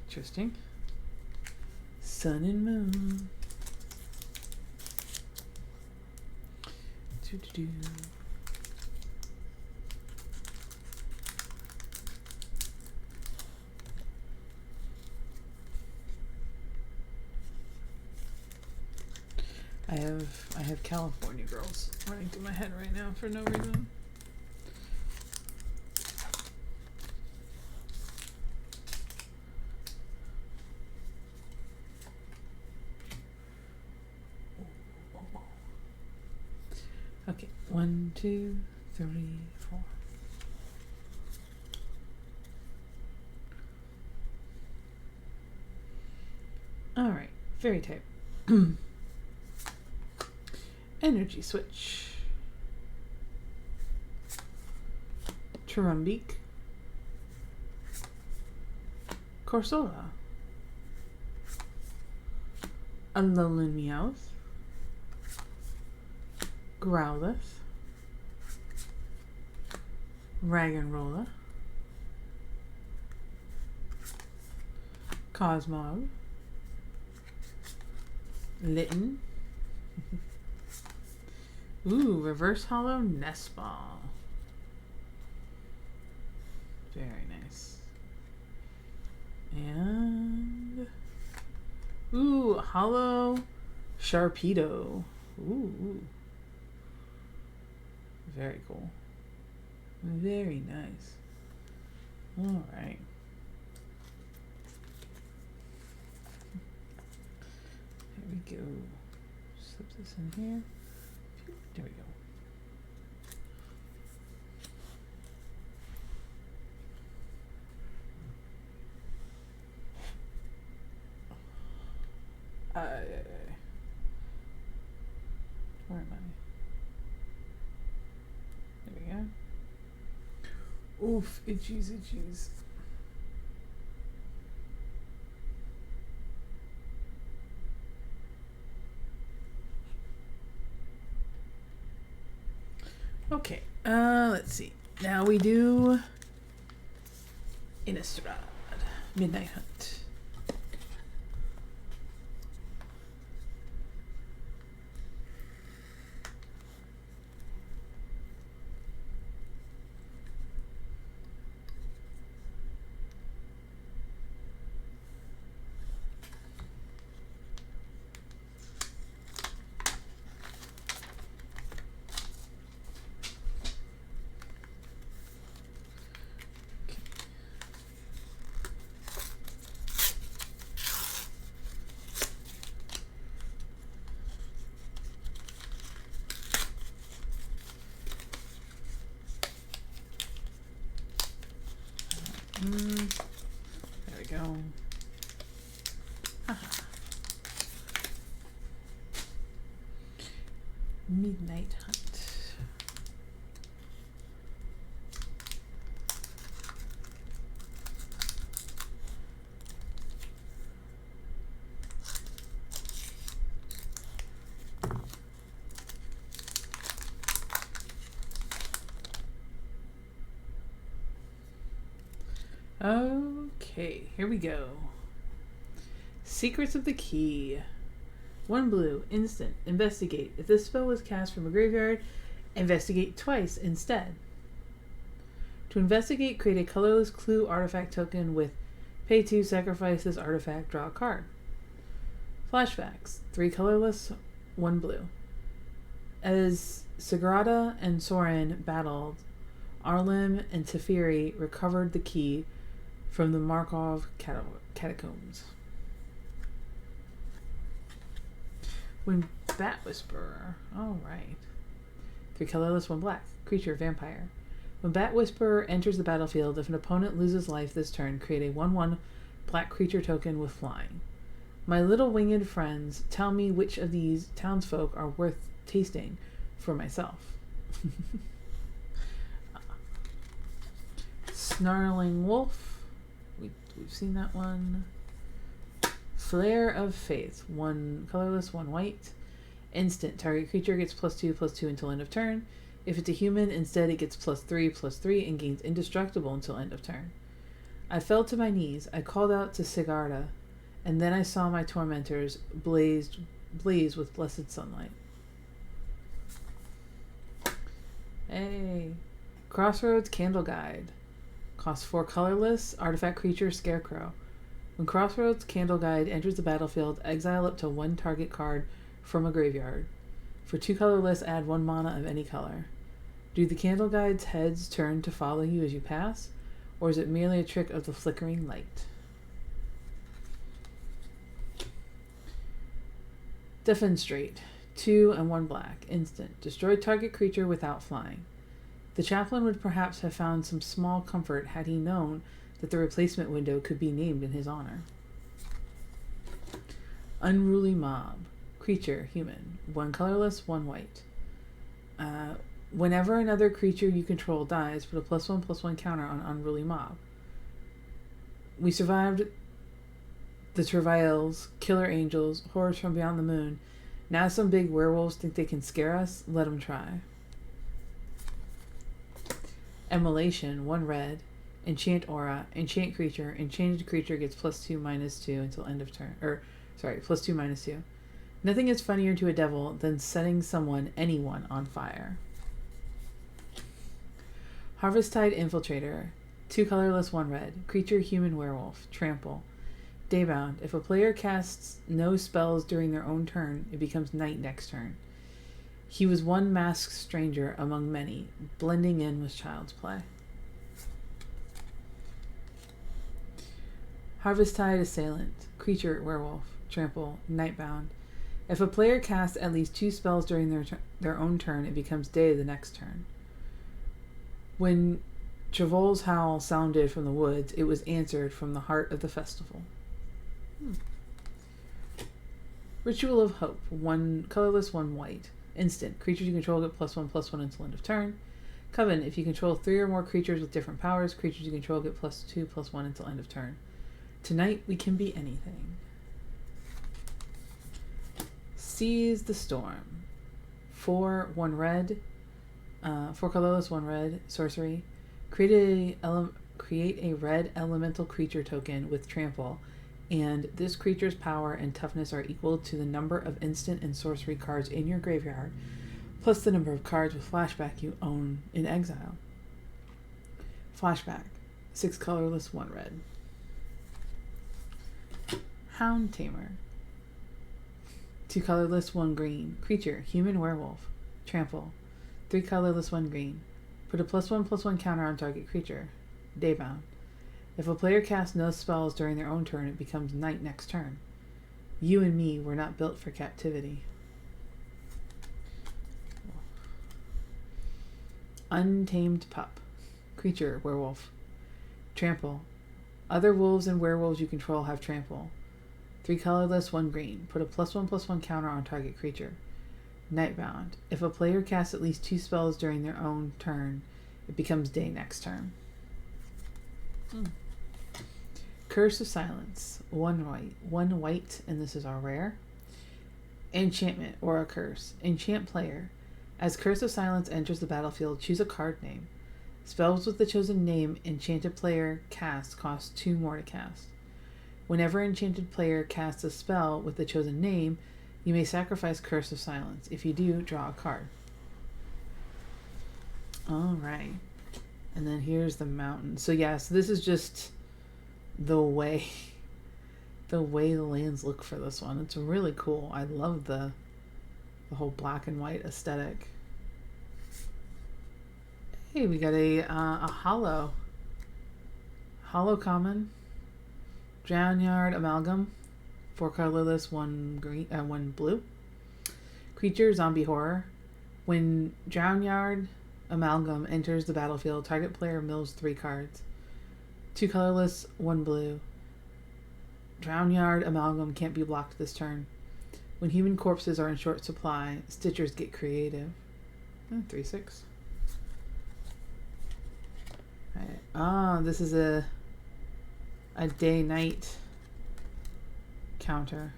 Interesting. Sun and Moon. Doo-doo-doo. I have California Girls running through my head right now for no reason. Okay, 1, 2, 3, 4. Alright, fairy type. Energy switch. Trumbeak. Corsola. Alolan Meowth. Growlithe. Raggenrola. Cosmog. Litten. Ooh, reverse hollow nest ball. Very nice. And ooh, hollow Sharpedo. Ooh. Very cool. Very nice. All right. There we go. Slip this in here. There we go. Where am I? There we go. Oof, itchies, itchies. Okay, let's see. Now we do Innistrad, Midnight Hunt. There we go. Midnight Hunt. Okay, here we go. Secrets of the Key. 1 blue, instant, investigate. If this spell was cast from a graveyard, investigate twice instead. To investigate, create a colorless clue artifact token with pay 2, sacrifice this artifact, draw a card. Flashbacks. 3 colorless, 1 blue. As Sagrada and Soren battled, Arlim and Teferi recovered the key from the Markov catacombs. When Bat Whisperer. Alright. 3 colorless, 1 black. Creature, vampire. When Bat Whisperer enters the battlefield, if an opponent loses life this turn, create a 1/1 black creature token with flying. My little winged friends, tell me which of these townsfolk are worth tasting for myself. Snarling Wolf. We've seen that one. Flare of Faith. 1 colorless, 1 white. Instant. Target creature gets +2/+2 until end of turn. If it's a human, instead it gets +3/+3 and gains indestructible until end of turn. I fell to my knees. I called out to Sigarda, and then I saw my tormentors blaze with blessed sunlight. Hey. Crossroads Candle Guide. Costs 4 colorless, artifact creature, Scarecrow. When Crossroads Candle Guide enters the battlefield, exile up to 1 target card from a graveyard. For 2 colorless, add 1 mana of any color. Do the Candle Guide's heads turn to follow you as you pass, or is it merely a trick of the flickering light? Defenstrate. 2 and 1 black. Instant. Destroy target creature without flying. The chaplain would perhaps have found some small comfort had he known that the replacement window could be named in his honor. Unruly Mob. Creature, human. 1 colorless, 1 white. Whenever another creature you control dies, put a +1/+1 counter on Unruly Mob. We survived the travails, killer angels, horrors from beyond the moon. Now some big werewolves think they can scare us. Let them try. Immolation, 1 red. Enchant aura. Enchant creature. Enchanted creature gets +2/-2 until end of turn. +2/-2. Nothing is funnier to a devil than setting anyone on fire. Harvesttide Infiltrator. 2 colorless, 1 red. Creature, human, werewolf. Trample. Daybound. If a player casts no spells during their own turn, it becomes night next turn. He was one masked stranger among many. Blending in was child's play. Harvesttide Assailant. Creature, werewolf. Trample. Nightbound. If a player casts at least 2 spells during their own turn, it becomes day the next turn. When Travol's howl sounded from the woods, it was answered from the heart of the festival. Ritual of Hope. 1 colorless, 1 white. Instant. Creatures you control get +1/+1 until end of turn. Coven. If you control 3 or more creatures with different powers, creatures you control get +2/+1 until end of turn. Tonight we can be anything. Seize the Storm. 4, 1 red. 4 colorless, 1 red. Sorcery. Create a red elemental creature token with trample, and this creature's power and toughness are equal to the number of instant and sorcery cards in your graveyard, plus the number of cards with flashback you own in exile. Flashback. 6 colorless, 1 red. Hound Tamer. 2 colorless, 1 green. Creature, human, werewolf. Trample. 3 colorless, 1 green. Put a +1/+1 counter on target creature. Daybound. If a player casts no spells during their own turn, it becomes night next turn. You and me were not built for captivity. Untamed Pup. Creature, werewolf. Trample. Other wolves and werewolves you control have trample. 3 colorless, 1 green. Put a +1/+1 counter on target creature. Nightbound. If a player casts at least 2 spells during their own turn, it becomes day next turn. Curse of Silence. 1 white, and this is our rare. Enchantment or a curse. Enchant player. As Curse of Silence enters the battlefield, choose a card name. Spells with the chosen name enchanted player casts cost 2 more to cast. Whenever enchanted player casts a spell with the chosen name, you may sacrifice Curse of Silence. If you do, draw a card. Alright. And then here's the mountain. So yes, this is just the way the lands look for this one. It's really cool. I love the whole black and white aesthetic. Hey, we got a hollow common. Drownyard Amalgam. 4 colorless, 1 green, 1 blue. Creature, zombie horror. When Drownyard Amalgam enters the battlefield, target player mills 3 cards. 2 colorless, 1 blue. Drownyard Amalgam can't be blocked this turn. When human corpses are in short supply, Stitchers get creative. 3/6. Alright. This is a day-night counter.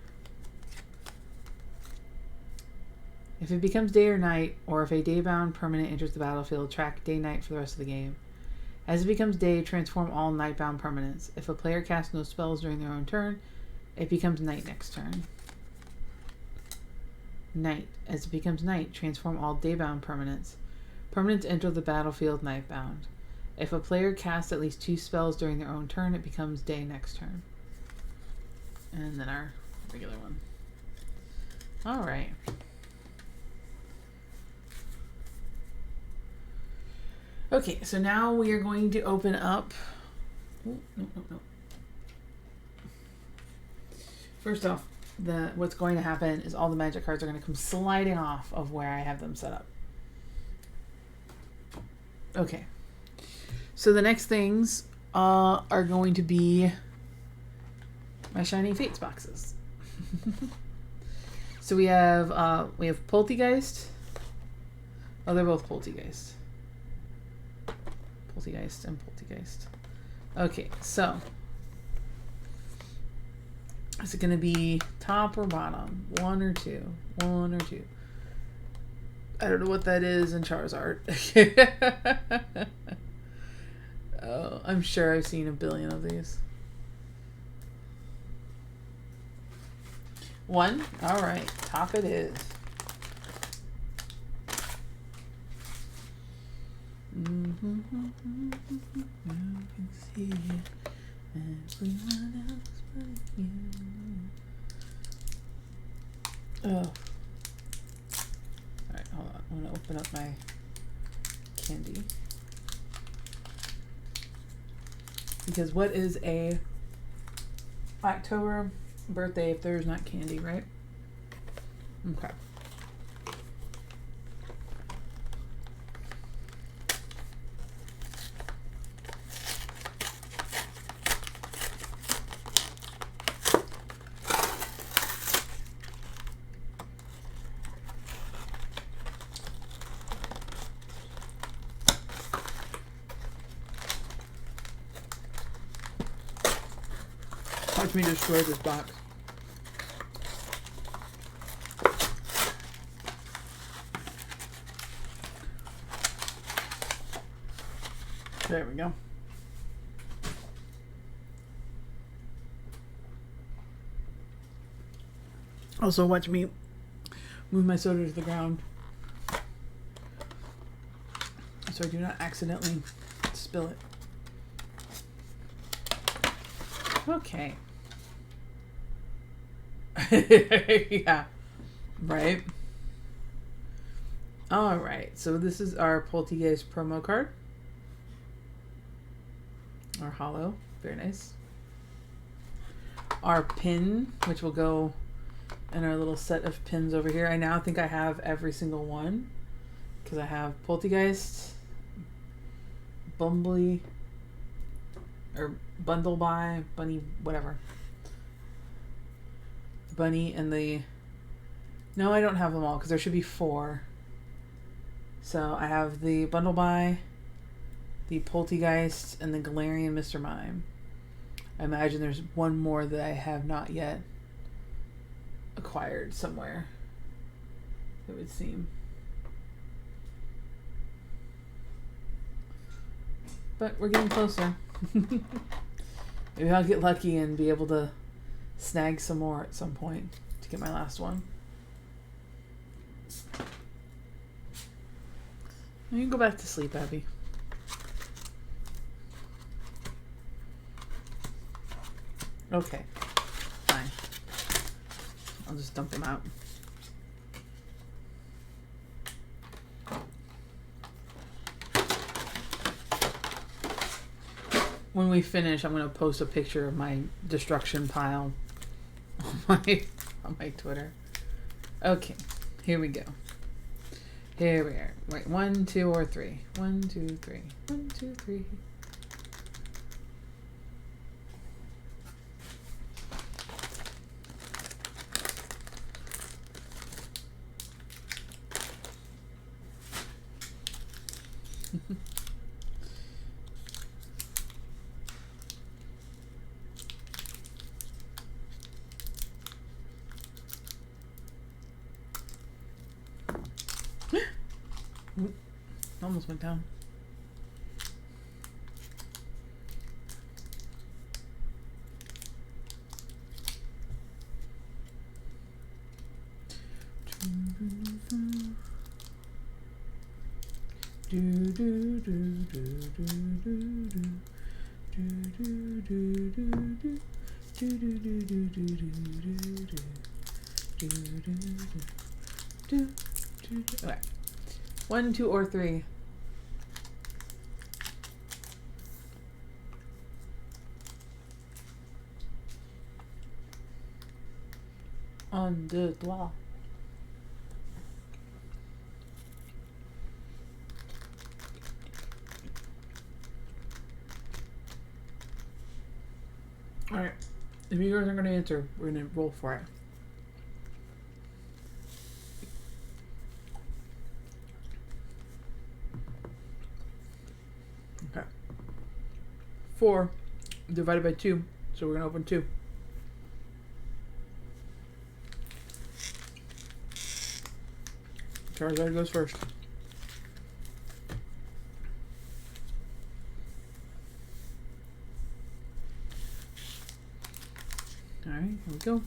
If it becomes day or night, or if a day-bound permanent enters the battlefield, track day-night for the rest of the game. As it becomes day, transform all night-bound permanents. If a player casts no spells during their own turn, it becomes night next turn. Night. As it becomes night, transform all day-bound permanents. Permanents enter the battlefield night-bound. If a player casts at least 2 spells during their own turn, it becomes day next turn. And then our regular one. Alright. Okay, so now we are going to open up... Oh, no. First off, what's going to happen is all the magic cards are going to come sliding off of where I have them set up. Okay. So the next things are going to be my Shining Fates boxes. So we have Poltegeist. Oh, they're both Poltegeist. Poltegeist and Poltegeist. Okay, so is it gonna be top or bottom? One or two? One or two? I don't know what that is in Charizard. Oh, I'm sure I've seen a billion of these. One? Alright, top it is. You can see everyone else but you. Oh. Alright, hold on. I'm gonna open up my candy. Because what is a October birthday if there's not candy, right? Okay. Watch me destroy this box. There we go. Also, watch me move my soda to the ground so I do not accidentally spill it. Okay. Yeah. Right. Alright, so this is our Poltegeist promo card. Our holo. Very nice. Our pin, which will go in our little set of pins over here. I now think I have every single one. Because I have Poltegeist, Bumbly, or Bundleby, Bunny, whatever. Bunny and the... No, I don't have them all because there should be 4. So I have the Bundleby, the Poltegeist, and the Galarian Mr. Mime. I imagine there's one more that I have not yet acquired somewhere, it would seem. But we're getting closer. Maybe I'll get lucky and be able to snag some more at some point to get my last one. You can go back to sleep, Abby. Okay, fine. I'll just dump them out. When we finish, I'm going to post a picture of my destruction pile on my Twitter. Okay, here we go. Here we are. Wait, 1, 2, or 3. 1, 2, 3. 1, 2, 3. Almost went down. Okay. 1, 2, or 3. Un, deux, trois. Alright. If you guys are going to answer, we're going to roll for it. 4 divided by 2. So we're going to open 2. Charizard goes first. Alright, here we go.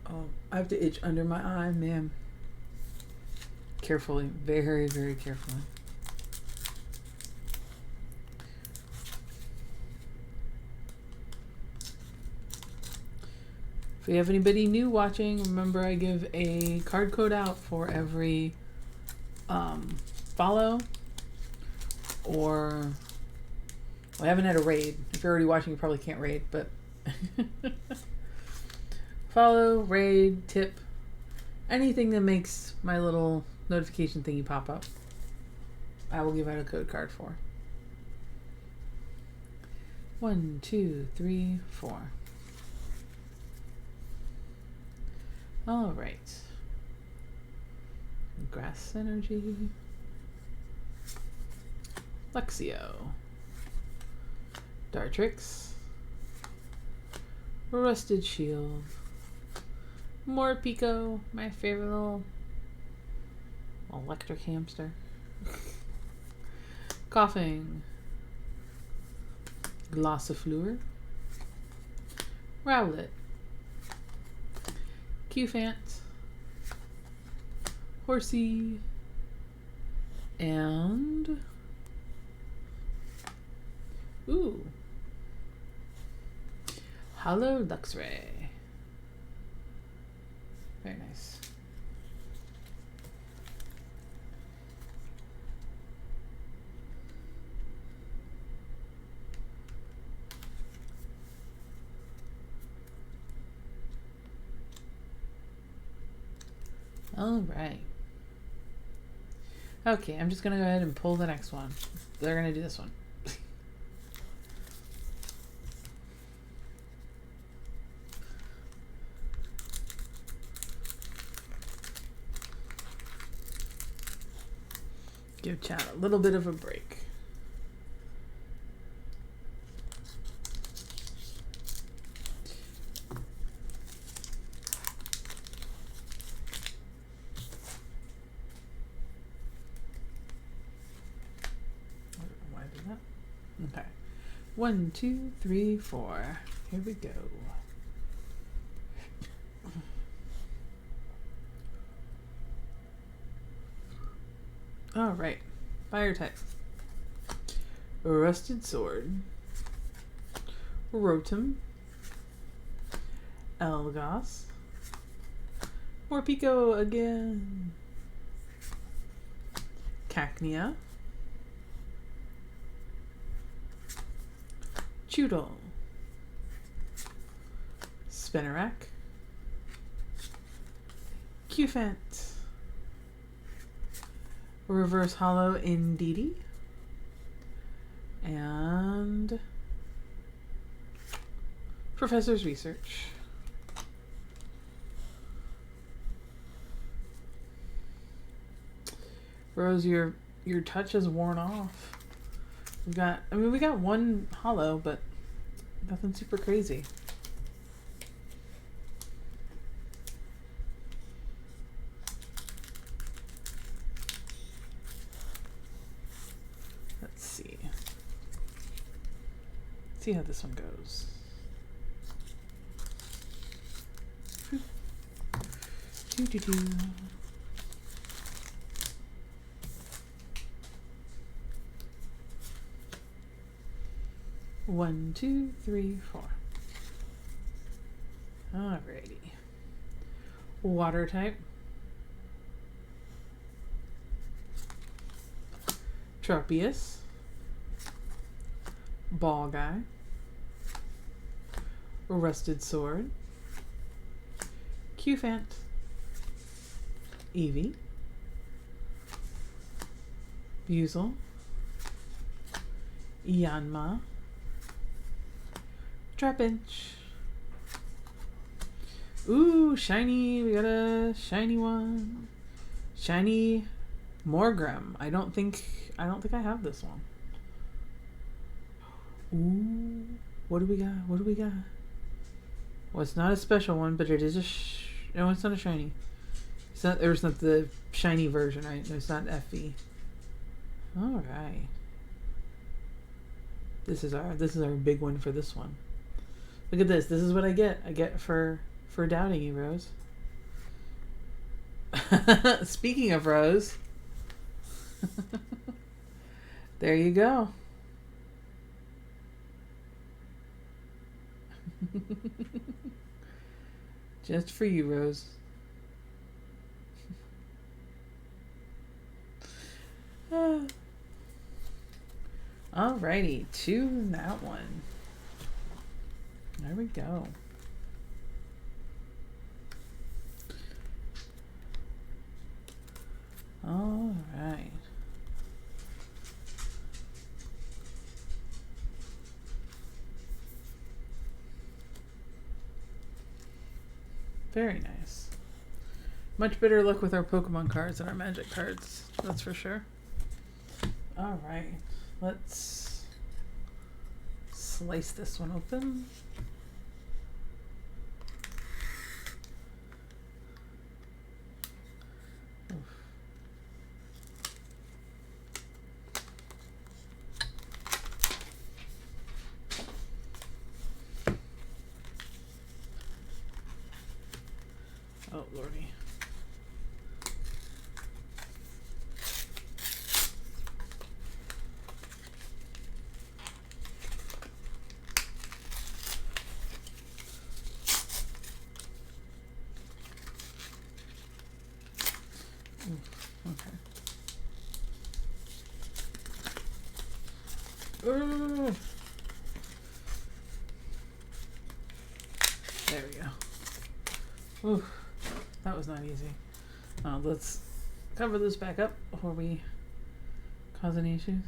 Oh, I have to itch under my eye, man. Carefully, very, very carefully. If we have anybody new watching, remember I give a card code out for every follow or... Well, I haven't had a raid. If you're already watching, you probably can't raid, but... follow, raid, tip, anything that makes my little notification thingy pop up, I will give out a code card for. 1, 2, 3, 4. All right. Grass Energy. Luxio. Dartrix. Rusted Shield. More Pico, my favorite little electric hamster. Coughing. Glossifleur. Rowlet. Qfant. Horsey. And... Ooh. Hollow Luxray. Very nice. All right. Okay, I'm just going to go ahead and pull the next one. They're going to do this one. Give chat a little bit of a break. Why did that? Okay. 1, 2, 3, 4. Here we go. All right, fire type. Rusted Sword. Rotom. Elgos. Morpeko again. Cacnea. Choodle. Spinarak. Qfant. Reverse Hollow Indeedee. And Professor's Research. Rose, your touch is worn off. We got one hollow, but nothing super crazy. See how this one goes. One, 2, 3, 4. Alrighty. Water type. Tropius. Ball Guy. Rusted Sword. Qfant. Eevee. Buizel. Yanma. Trapinch. Ooh, shiny. We got a shiny one. Shiny Morgrim. I don't think I have this one. Ooh. What do we got? What do we got? Well, it's not a special one, but it is a no, it's not a shiny. It's not, there's not the shiny version, right? No, it's not FE. Alright. This is our big one for this one. Look at this. This is what I get. I get for doubting you, Rose. Speaking of Rose. There you go. Just for you, Rose. Alrighty, to that one. There we go. Alright. Very nice. Much better luck with our Pokemon cards than our Magic cards, that's for sure. Alright, let's slice this one open. Oh, lordy. Okay. There we go. Ooh, that was not easy. Let's cover this back up before we cause any issues.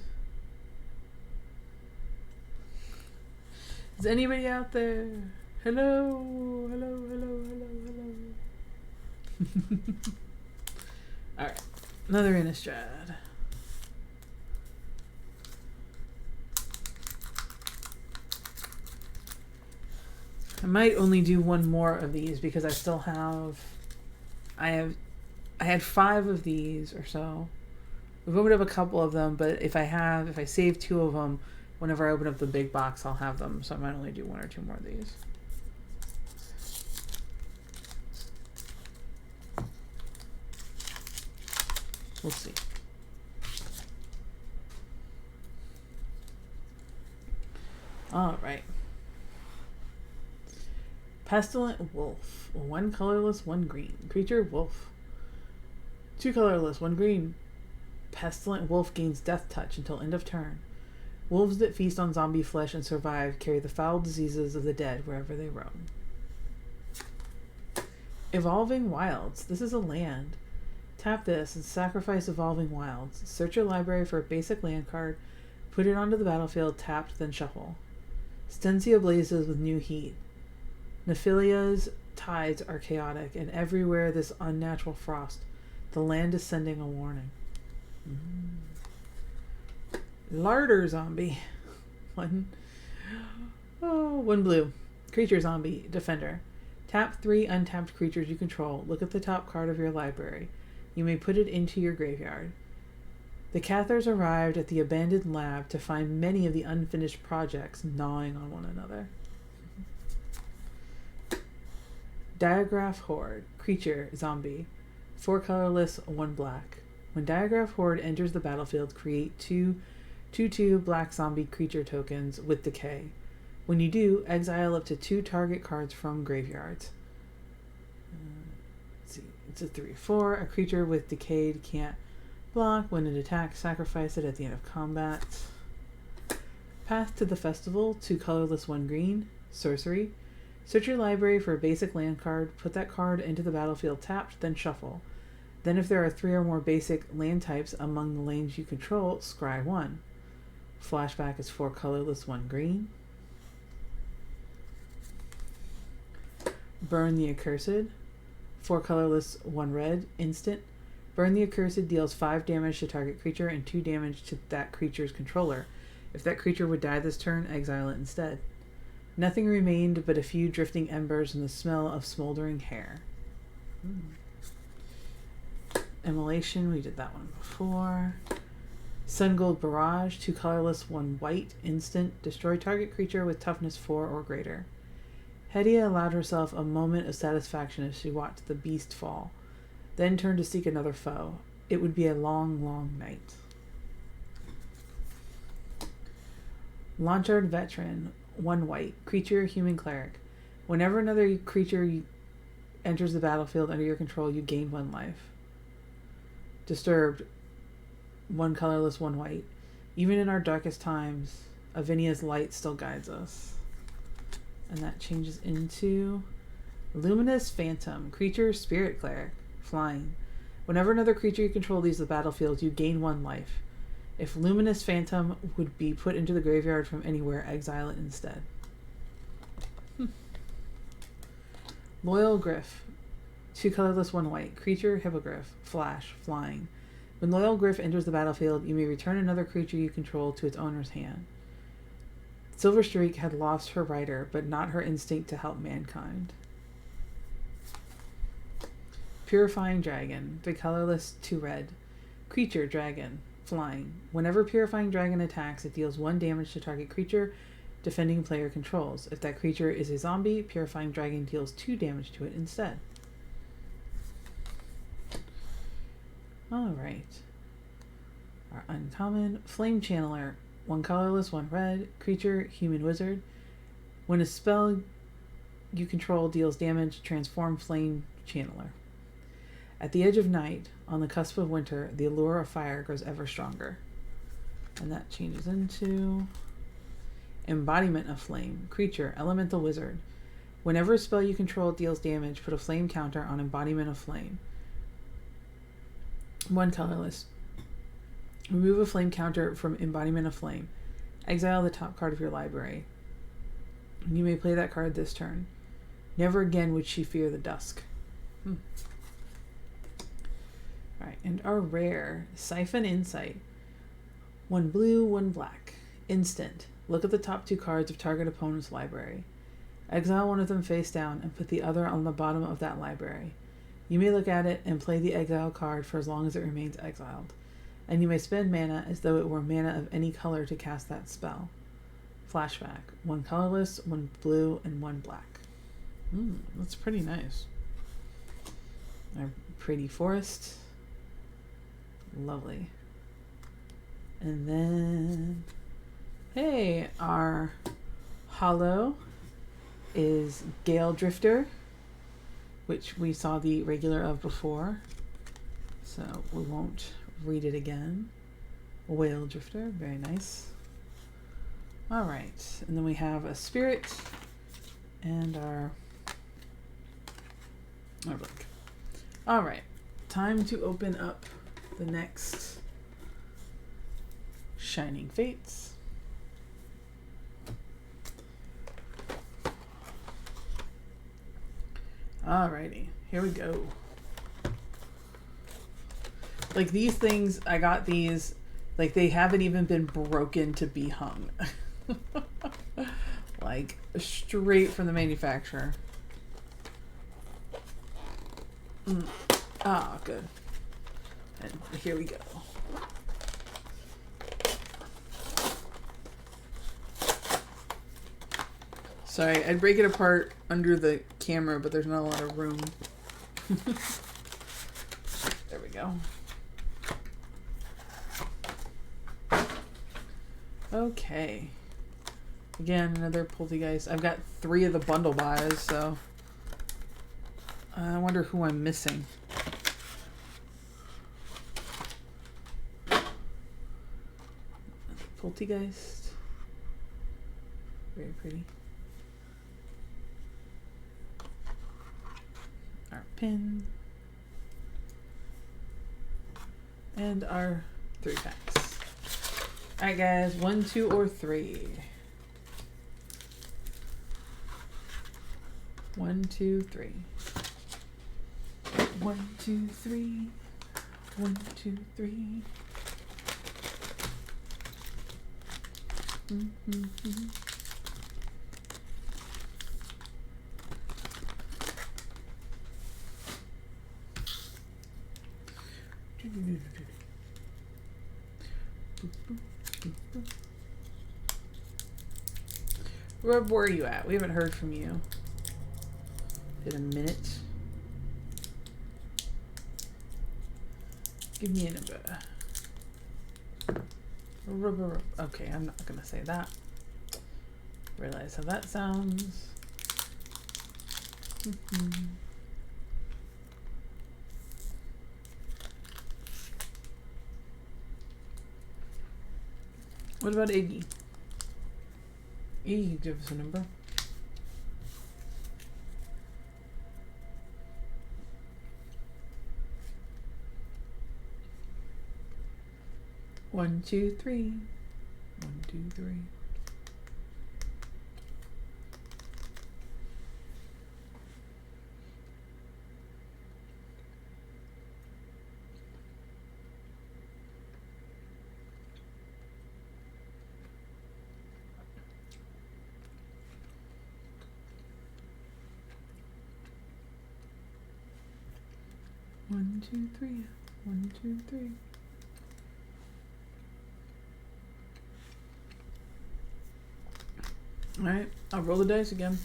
Is anybody out there? Hello, hello, hello, hello, hello. Alright, another Innistrad. I might only do one more of these because I still have, I had 5 of these or so. We've opened up a couple of them, but if I save 2 of them, whenever I open up the big box, I'll have them. So I might only do 1 or 2 more of these. We'll see. All right. Pestilent Wolf. 1 colorless, 1 green. Creature, wolf. 2 colorless, 1 green. Pestilent Wolf gains Death Touch until end of turn. Wolves that feast on zombie flesh and survive carry the foul diseases of the dead wherever they roam. Evolving Wilds. This is a land. Tap this and sacrifice Evolving Wilds. Search your library for a basic land card, put it onto the battlefield, tapped, then shuffle. Stensia blazes with new heat. Nephilia's tides are chaotic, and everywhere this unnatural frost, the land is sending a warning. Larder Zombie. 1 blue. Creature Zombie. Defender. Tap 3 untapped creatures you control. Look at the top card of your library. You may put it into your graveyard. The Cathars arrived at the abandoned lab to find many of the unfinished projects gnawing on one another. Diagraph Horde. Creature Zombie. 4 colorless, 1 black. When Diagraph Horde enters the battlefield, create 2/2 black zombie creature tokens with decay. When you do, exile up to 2 target cards from graveyards. Let's see. It's a 3/4. A creature with decayed can't block. When it attacks, sacrifice it at the end of combat. Path to the Festival. 2 colorless, 1 green. Sorcery. Search your library for a basic land card. Put that card into the battlefield tapped, then shuffle. Then if there are 3 or more basic land types among the lanes you control, scry 1. Flashback is 4 colorless, 1 green. Burn the Accursed. 4 colorless, 1 red. Instant. Burn the Accursed deals 5 damage to target creature and 2 damage to that creature's controller. If that creature would die this turn, exile it instead. Nothing remained but a few drifting embers and the smell of smoldering hair. Immolation, we did that one before. Sun Gold Barrage, 2 colorless, 1 white, instant, destroy target creature with toughness 4 or greater. Hedia allowed herself a moment of satisfaction as she watched the beast fall, then turned to seek another foe. It would be a long, long night. Launchard Veteran, 1 white, creature, human cleric. Whenever another creature enters the battlefield under your control, you gain 1 life. Disturbed, 1 colorless, 1 white. Even in our darkest times, Avinia's light still guides us. And that changes into Luminous Phantom, creature, spirit cleric, flying. Whenever another creature you control leaves the battlefield, you gain 1 life. If Luminous Phantom would be put into the graveyard from anywhere, exile it instead. Loyal Griff, 2 colorless, 1 white, creature, hippogriff, flash, flying. When Loyal Griff enters the battlefield, you may return another creature you control to its owner's hand. Silver Streak had lost her rider, but not her instinct to help mankind. Purifying Dragon, 3 colorless, 2 red. Creature, dragon, flying. Whenever Purifying Dragon attacks, it deals 1 damage to target creature defending player controls. If that creature is a zombie, Purifying Dragon deals 2 damage to it instead. Alright. Our uncommon, Flame Channeler, 1 colorless, 1 red, creature, human wizard. When a spell you control deals damage, transform Flame Channeler. At the edge of night, on the cusp of winter, the allure of fire grows ever stronger. And that changes into Embodiment of Flame, creature, elemental wizard. Whenever a spell you control deals damage, put a flame counter on Embodiment of Flame. 1 colorless. Remove a flame counter from Embodiment of Flame. Exile the top card of your library. You may play that card this turn. Never again would she fear the dusk. Alright, and our rare, Siphon Insight. 1 blue, 1 black. Instant. Look at the top 2 cards of target opponent's library. Exile one of them face down and put the other on the bottom of that library. You may look at it and play the exile card for as long as it remains exiled. And you may spend mana as though it were mana of any color to cast that spell. Flashback. 1 colorless, 1 blue, and 1 black. That's pretty nice. Our pretty forest. Lovely. And then, hey, our holo is Gale Drifter, which we saw the regular of before, so we won't read it again. Whale Drifter, very nice. All right, and then we have a spirit and our blank. All right, time to open up the next Shining Fates. Alrighty, here we go. Like these things, I got these, like they haven't even been broken to be hung. Like straight from the manufacturer. Ah, good. And here we go. Sorry, I'd break it apart under the camera, but there's not a lot of room. There we go. Okay. Again, another Poltergeist. I've got 3 of the bundle buys, so I wonder who I'm missing. Poltergeist. Very pretty. Our pin. And our 3 packs. Alright guys, 1, 2, or 3. 1, 2, 3. 1, 2, 3. 1, 2, 3. Rub, where are you at? We haven't heard from you. In a minute. Give me a number. Rub. Okay, I'm not gonna say that. Realize how that sounds. What about Iggy? Iggy, give us a number. One, two, three. 1, 2, 3. One, two, three. 1, 2, 3. All right, I'll roll the dice again.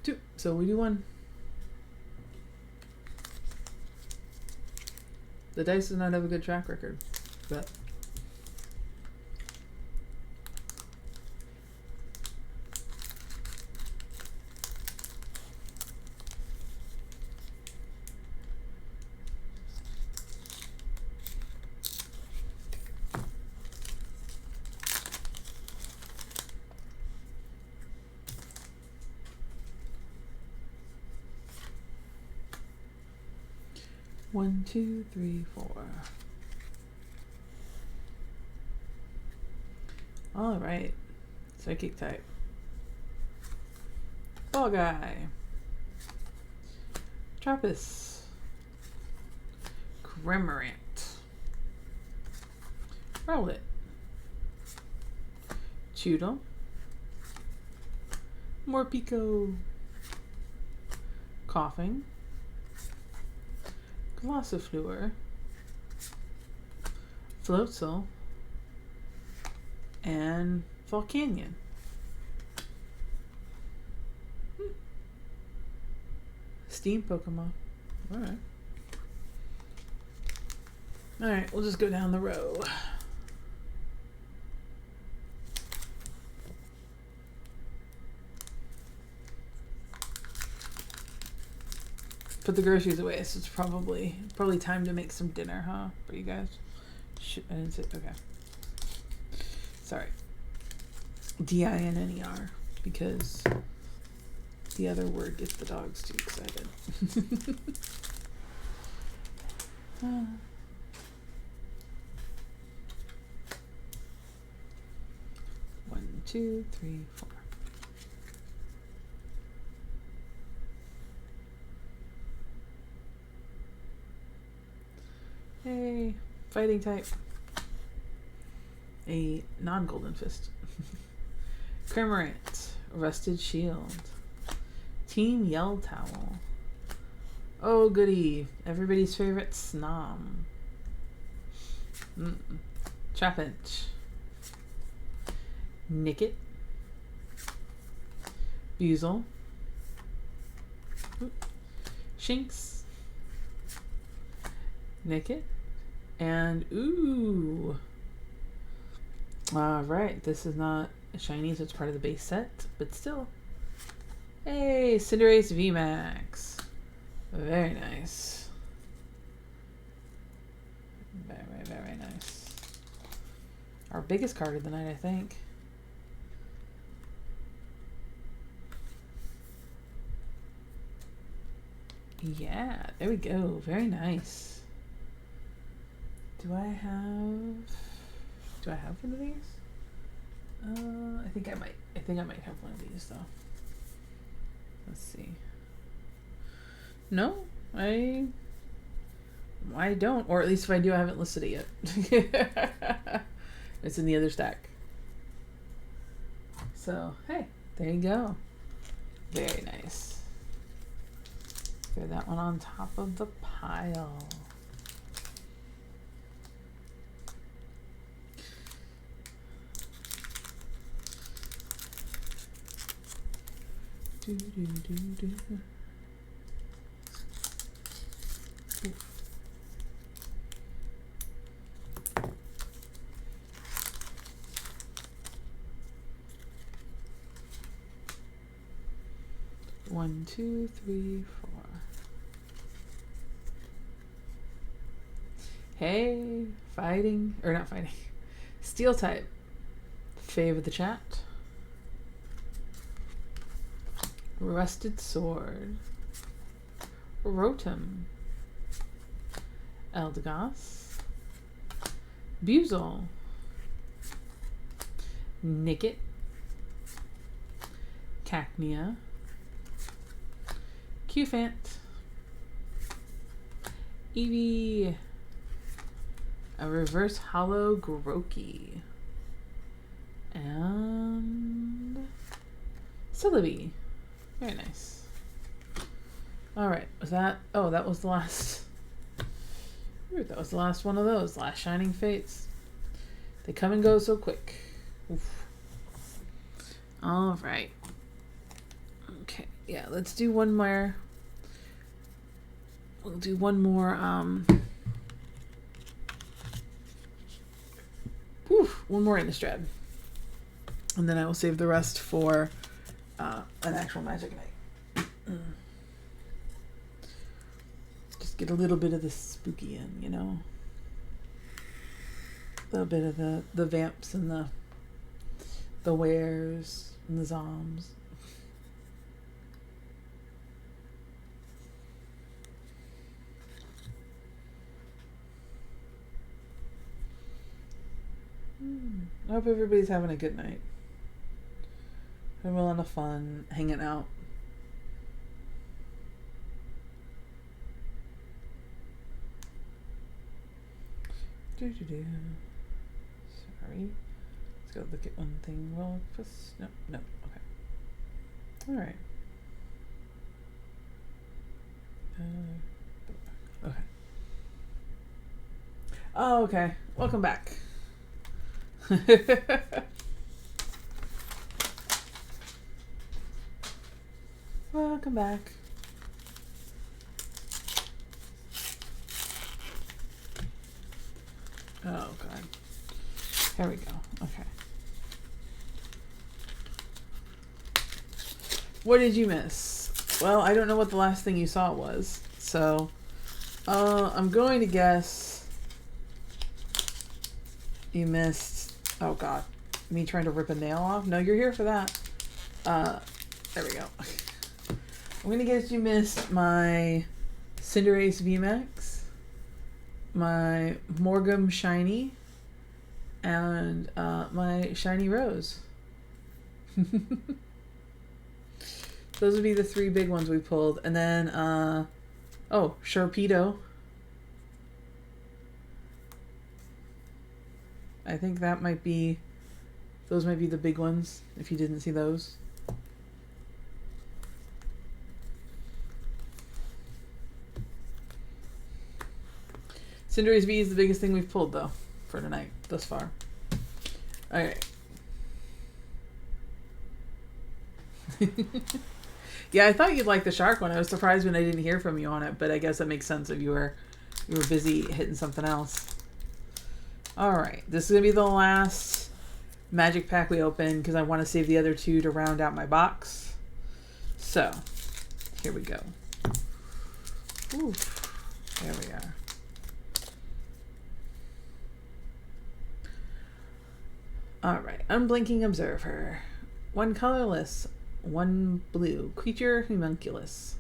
Two. So we do 1. The dice does not have a good track record, but. One, two, three, 4. All right. Psychic type. Ball guy. Trappist. Cramorant. Rowlet. Choodle. Morpeko. Coughing. Glossifleur, Floatzel, and Volcanion. Steam Pokemon. Alright. Alright, we'll just go down the row. Put the groceries away, so it's probably time to make some dinner, huh? For you guys. Shit, I didn't say. Okay. Sorry. DINNER, because the other word gets the dogs too excited. 1, 2, 3, 4. Hey, fighting type. A non-golden fist. Cramorant, Rusted Shield. Team Yell Towel. Oh goody, everybody's favorite Snom. Trapinch. Nickit. Buzel. Shinx. Nickit. And ooh. Alright, this is not a shiny, so it's part of the base set, but still. Hey, Cinderace VMAX. Very nice. Very, very nice. Our biggest card of the night, I think. Yeah, there we go. Very nice. Do I have one of these? I think I might have one of these though. Let's see. No, I don't, or at least if I do, I haven't listed it yet. It's in the other stack. So, hey, there you go. Very nice. Throw that one on top of the pile. Do, do, do, do. Oof. One, two, three, four. Hey, fighting, or not fighting, steel type. Fave of the chat. Rusted sword. Rotom. Eldegoss. Buzel. Nickit. Cacnea. Qfant. Eevee. A reverse hollow Grookey. And Sylveon. Very nice. Alright, was that... Oh, that was the last... Ooh, that was the last one of those. Last Shining Fates. They come and go so quick. Oof. Alright. Okay, yeah, let's do one more. We'll do one more, one more Innistrad. And then I will save the rest for an actual Magic Night. Just get a little bit of the spooky in, you know? A little bit of the vamps and the wares and the zombs. I hope everybody's having a good night. Having a lot of fun, hanging out. Sorry. Let's go look at one thing real fast. No. Okay. Alright. Okay. Oh, okay. Welcome back. Welcome back. Oh, God. Here we go. Okay. What did you miss? Well, I don't know what the last thing you saw was. So, I'm going to guess you missed... Oh, God. Me trying to rip a nail off? No, you're here for that. There we go. I'm going to guess you missed my Cinderace VMAX, my Morgum Shiny, and my Shiny Rose. Those would be the three big ones we pulled. And then, oh, Sharpedo. I think that might be, those might be the big ones, if you didn't see those. Cinderace V is the biggest thing we've pulled, though, for tonight, thus far. Alright. Yeah, I thought you'd like the shark one. I was surprised when I didn't hear from you on it, but I guess that makes sense if you were busy hitting something else. Alright, this is going to be the last magic pack we open because I want to save the other two to round out my box. So, here we go. Ooh, there we are. Alright, Unblinking Observer. One colorless, one blue. Creature Homunculus.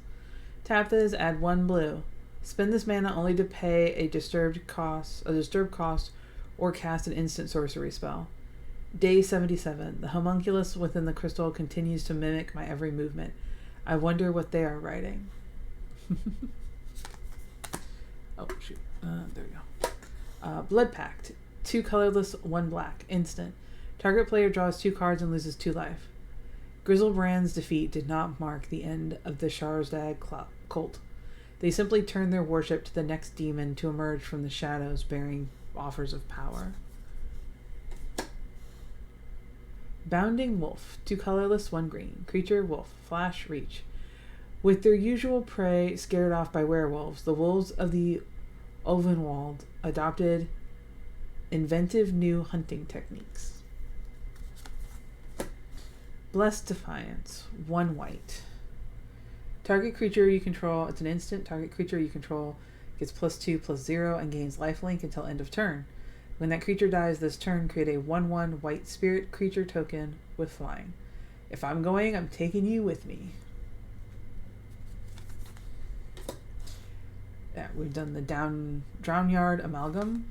Tap this, add one blue. Spend this mana only to pay a disturbed cost, or cast an instant sorcery spell. Day 77. The homunculus within the crystal continues to mimic my every movement. I wonder what they are writing. Oh, shoot. There we go. Blood Pact. 2 colorless, 1 black. Instant. Target player draws 2 cards and loses 2 life. Grizzlebrand's defeat did not mark the end of the Sharzad cult. They simply turned their worship to the next demon to emerge from the shadows bearing offers of power. Bounding Wolf. 2 colorless, 1 green. Creature, wolf. Flash, reach. With their usual prey scared off by werewolves, the wolves of the Ovenwald adopted inventive new hunting techniques. Blessed Defiance. 1 white. Target creature you control, it's an instant. Target creature you control gets +2/+0 and gains lifelink until end of turn. When that creature dies this turn, create a 1/1 white spirit creature token with flying. If I'm going, I'm taking you with me. Yeah, we've done the Drownyard Amalgam.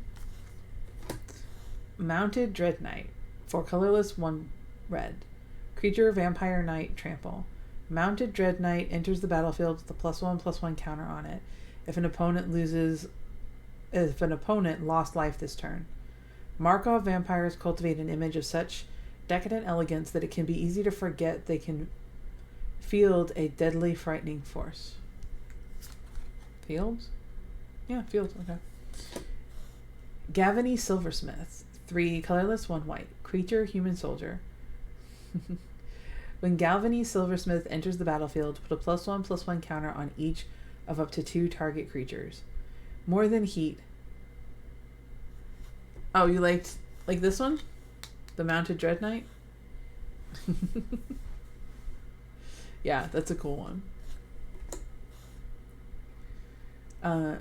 Mounted Dread Knight. 4 colorless, 1 red. Creature, Vampire Knight, Trample. Mounted Dread Knight enters the battlefield with a +1/+1 counter on it. If an opponent lost life this turn. Markov vampires cultivate an image of such decadent elegance that it can be easy to forget they can field a deadly, frightening force. Fields? Yeah, fields, okay. Gavany Silversmith. 3 colorless, 1 white. Creature, human soldier. When Galvany Silversmith enters the battlefield, put a +1/+1 counter on each of up to 2 target creatures. More than heat. Oh, you liked this one? The Mounted Dread Knight? Yeah, that's a cool one.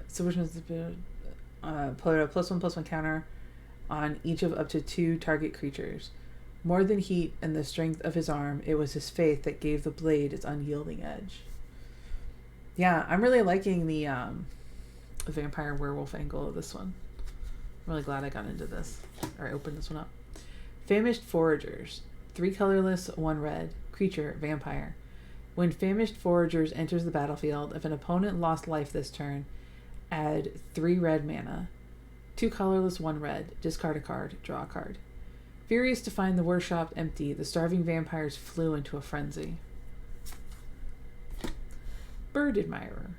Silversmith put a +1/+1 counter on each of up to 2 target creatures. More than heat and the strength of his arm, it was his faith that gave the blade its unyielding edge. Yeah, I'm really liking the vampire werewolf angle of this one. I'm really glad I got into this, or I opened this one up. Famished Foragers. 3 colorless, 1 red. Creature, vampire. When Famished Foragers enters the battlefield, if an opponent lost life this turn, add 3 red mana. 2 colorless, 1 red. Discard a card, draw a card. Furious to find the workshop empty, the starving vampires flew into a frenzy. Bird Admirer.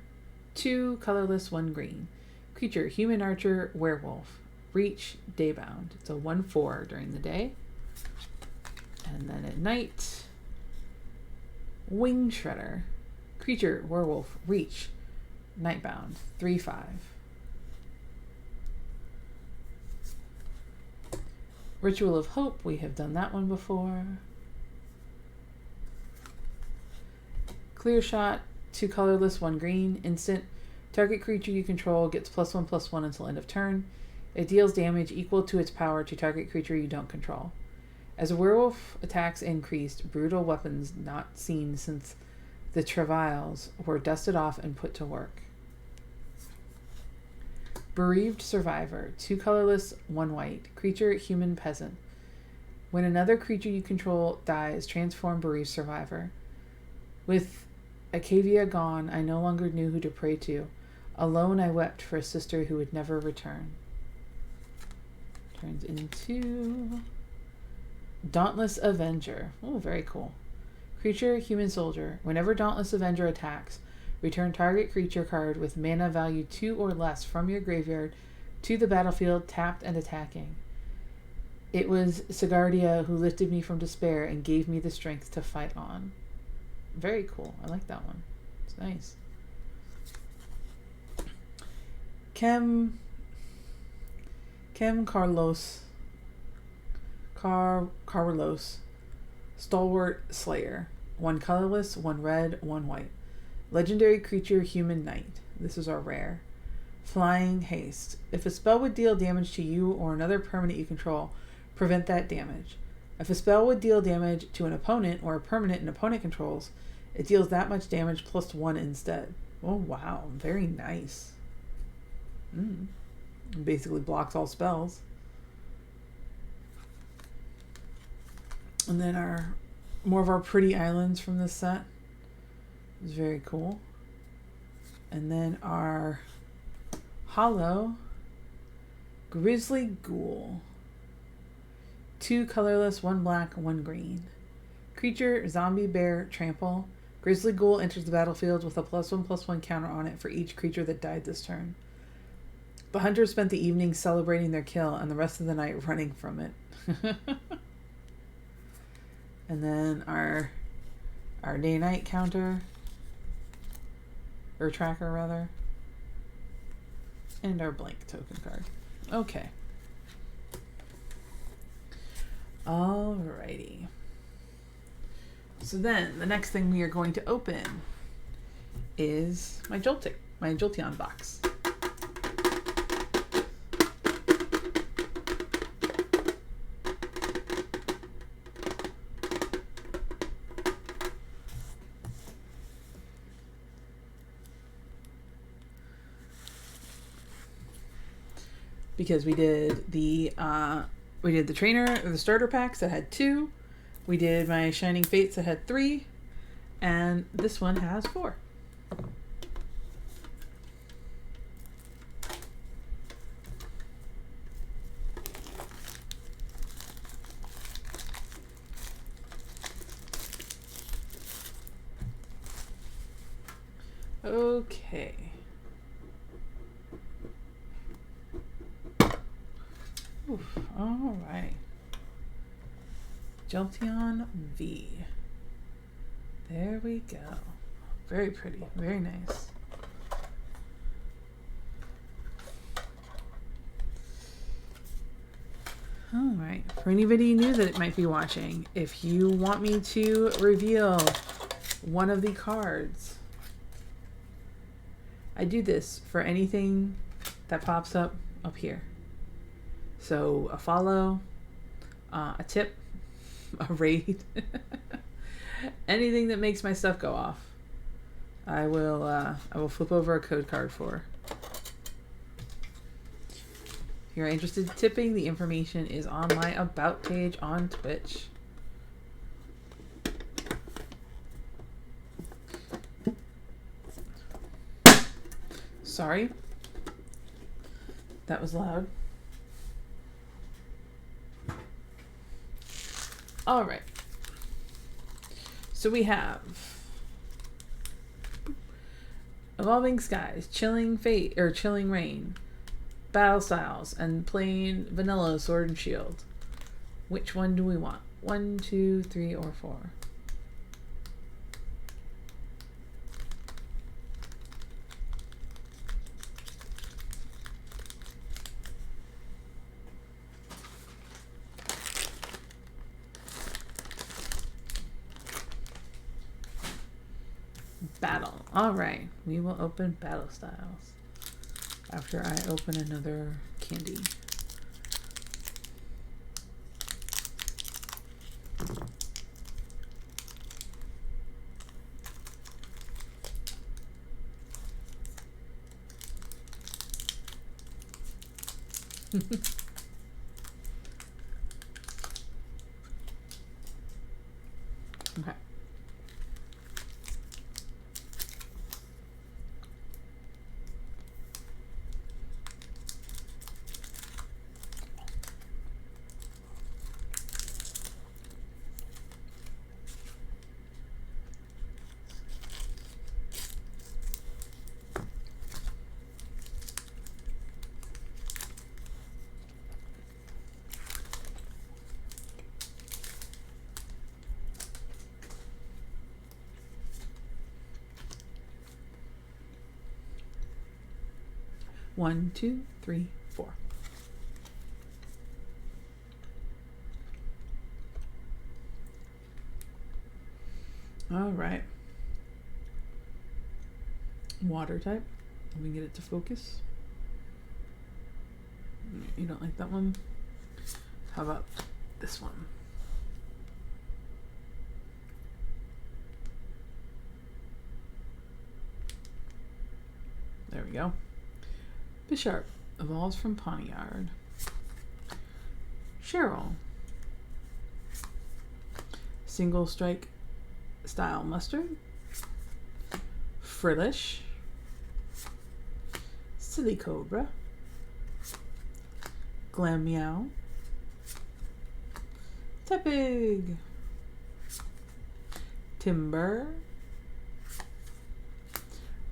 2 colorless, 1 green. Creature, human archer, werewolf. Reach, daybound. It's a 1/4 during the day. And then at night, Wing Shredder. Creature, werewolf, reach, nightbound. 3/5. Ritual of Hope, we have done that one before. Clear Shot, 2 colorless, 1 green. Instant. Target creature you control gets +1/+1 until end of turn. It deals damage equal to its power to target creature you don't control. As a werewolf attacks increased, brutal weapons not seen since the Travails were dusted off and put to work. Bereaved Survivor. 2 colorless, 1 white. Creature, human peasant. When another creature you control dies, transform Bereaved Survivor. With Acavia gone, I no longer knew who to pray to. Alone I wept for a sister who would never return. Turns into Dauntless Avenger. Oh, very cool. Creature, human soldier. Whenever Dauntless Avenger attacks, return target creature card with mana value 2 or less from your graveyard to the battlefield, tapped and attacking. It was Sigardia who lifted me from despair and gave me the strength to fight on. Very cool. I like that one. It's nice. Carlos. Stalwart Slayer. 1 colorless, 1 red, 1 white. Legendary creature, human knight. This is our rare. Flying Haste. If a spell would deal damage to you or another permanent you control, prevent that damage. If a spell would deal damage to an opponent or a permanent an opponent controls, it deals that much damage +1 instead. Oh, wow. Very nice. Basically blocks all spells. And then more of our pretty islands from this set. It's very cool. And then our hollow Grizzly Ghoul. 2 colorless, 1 black, 1 green. Creature, zombie, bear, trample. Grizzly Ghoul enters the battlefield with a +1/+1 counter on it for each creature that died this turn. The hunters spent the evening celebrating their kill and the rest of the night running from it. And then our day-night counter. Or tracker, rather. And our blank token card. Okay. Alrighty. So then, the next thing we are going to open is my Jolteon box. Because we did the trainer or the starter packs that had 2. We did my Shining Fates that had 3, and this one has 4. Okay. Oof, all right. Jolteon V. There we go. Very pretty. Very nice. All right. For anybody new that might be watching, if you want me to reveal one of the cards, I do this for anything that pops up here. So a follow, a tip, a raid, anything that makes my stuff go off, I will flip over a code card for. If you're interested in tipping, the information is on my About page on Twitch. Sorry, that was loud. All right. So we have Evolving Skies, Chilling Fate, or Chilling Rain, Battle Styles, and plain vanilla Sword and Shield. Which one do we want? 1, 2, 3, or 4? Battle. All right, we will open Battle Styles after I open another candy. Okay. One, two, three, 4. All right. Water type. Let me get it to focus. You don't like that one? How about this one? There we go. Bisharp evolves from Pawniard. Cheryl. Single Strike Style Mustard. Frillish. Silly Cobra, Glam Meow, Tepig, Timber,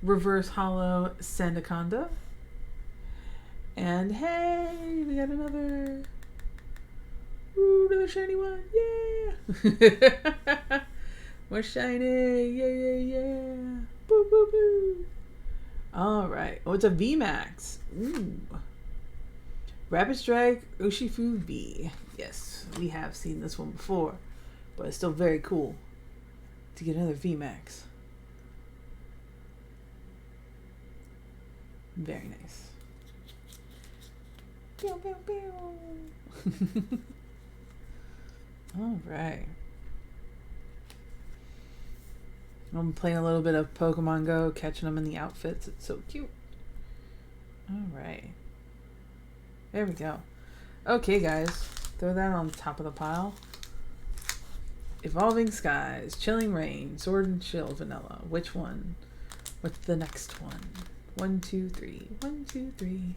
Reverse Hollow Sandaconda, and hey, we got another shiny one, yeah! More shiny, yeah! Boo, boo, boo! Alright, oh, it's a VMAX. Ooh. Rapid Strike Urshifu V. Yes, we have seen this one before, but it's still very cool to get another VMAX. Very nice. Pew, pew, pew. All right. I'm playing a little bit of Pokemon Go, catching them in the outfits. It's so cute. All right. There we go. Okay, guys. Throw that on top of the pile. Evolving Skies, Chilling Rain, Sword and Shield Vanilla. Which one? What's the next one? 1, 2, 3. 1, 2, 3.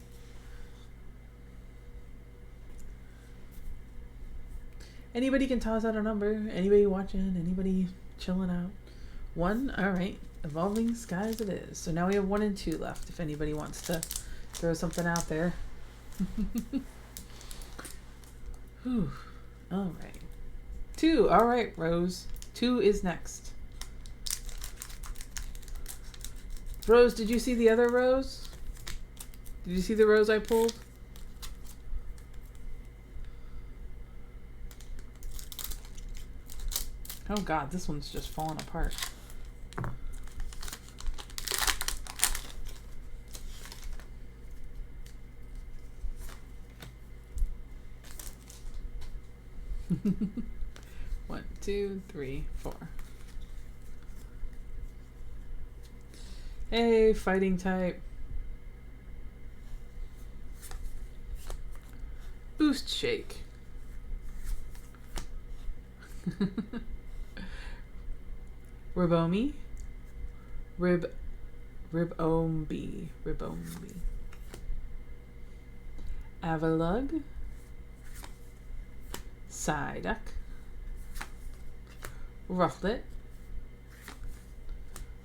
Anybody can toss out a number. Anybody watching? Anybody chilling out? 1? Alright. Evolving Skies it is. So now we have 1 and 2 left if anybody wants to throw something out there. Whew. Alright. 2. Alright, Rose. 2 is next. Rose, did you see the other Rose? Did you see the Rose I pulled? Oh god, this one's just falling apart. One, two, three, 4. Hey, fighting type. Boost Shake. Ribomi. Ribombi. Avalugg. Psyduck. Rufflet.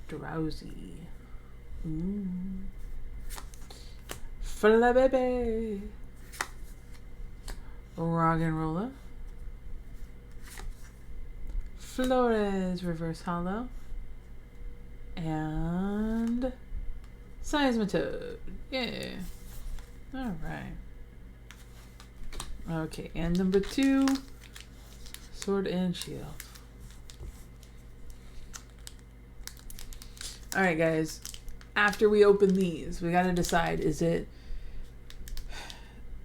Drowsy. Ooh. Flabébé. Roggenrola. Flores Reverse Hollow. And Seismitoad. Yeah. Alright. Okay, and number 2, Sword and Shield. Alright guys, after we open these, we gotta decide, is it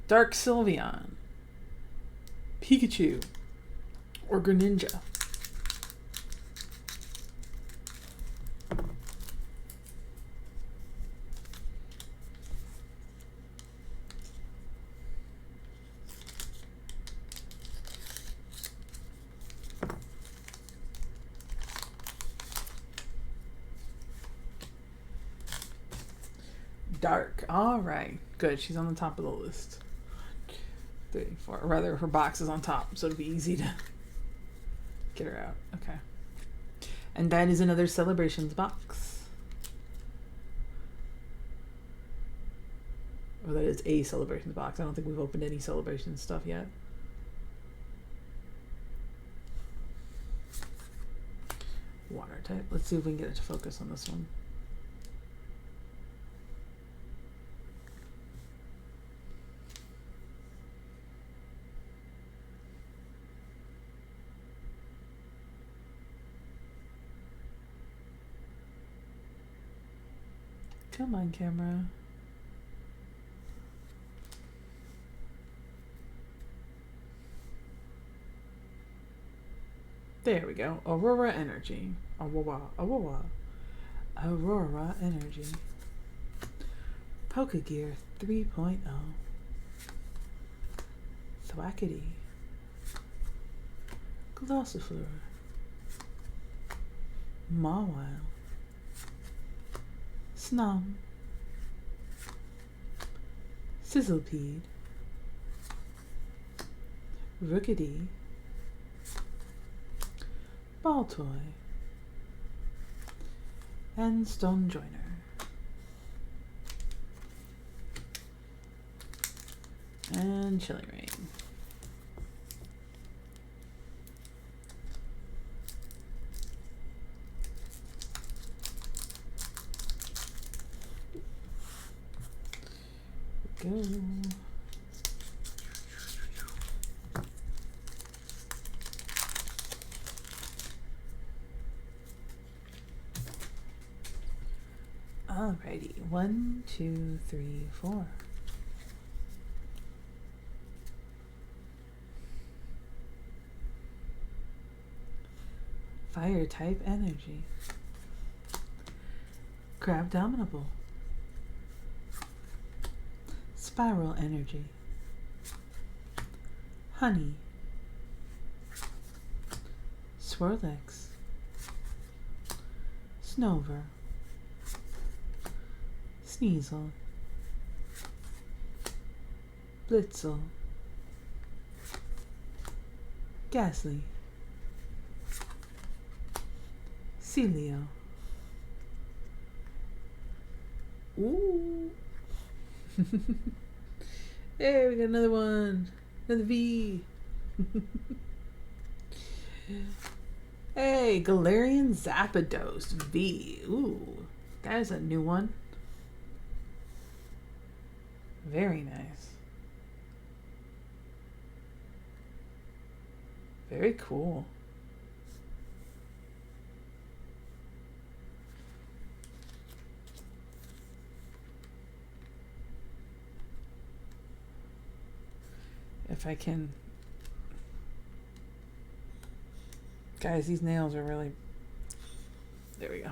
Dark Sylveon, Pikachu, or Greninja? Dark. All right. Good. She's on the top of the list. 3, 4. Or rather, her box is on top, so it'll be easy to get her out. Okay. And that is another Celebrations box. Or that is a Celebrations box. I don't think we've opened any Celebrations stuff yet. Water type. Let's see if we can get it to focus on this one. Come on, camera. There we go. Aurora Energy. Aurora Energy. Pokegear 3.0. Thwackity. Glossifleur. Mawile. Snom. Sizzlepede, Rookity, Baltoy, and Stonejoiner. And Chilling Rain. Go. Alrighty, 1, 2, 3, 4. Fire type energy. Crab Dominable. Spiral energy. Honey. Swirlix. Snover. Sneasel. Blitzel. Ghastly. Celio. Ooh. Hey, we got another one. Another V. Hey, Galarian Zapdos V. Ooh, that is a new one. Very nice. Very cool. If I can... Guys, these nails are really... There we go.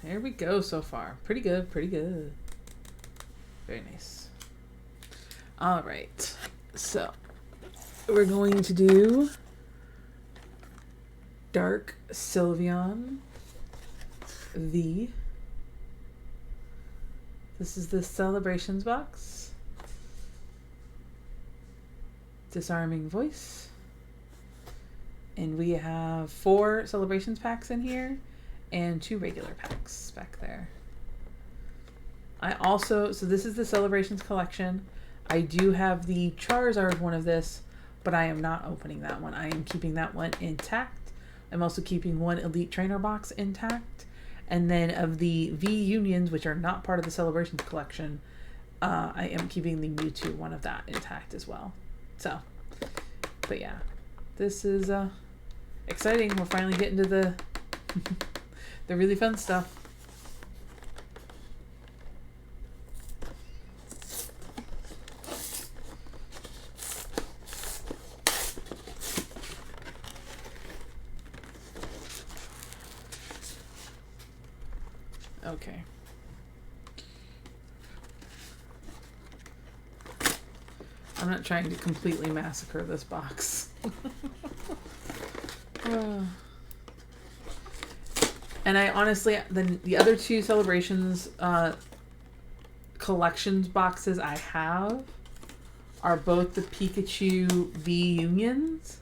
There we go so far. Pretty good, pretty good. Very nice. All right. So, we're going to do Dark Sylveon V. This is the Celebrations box. Disarming Voice. And we have 4 Celebrations packs in here and 2 regular packs back there. So this is the Celebrations collection. I do have the Charizard one of this, but I am not opening that one. I am keeping that one intact. I'm also keeping 1 Elite Trainer box intact. And then of the V Unions, which are not part of the Celebrations collection, I am keeping the Mewtwo one of that intact as well. So, but yeah, this is exciting. We're finally getting to the the really fun stuff. Okay. I'm not trying to completely massacre this box. And I honestly, the other 2 Celebrations collections boxes I have are both the Pikachu V Unions.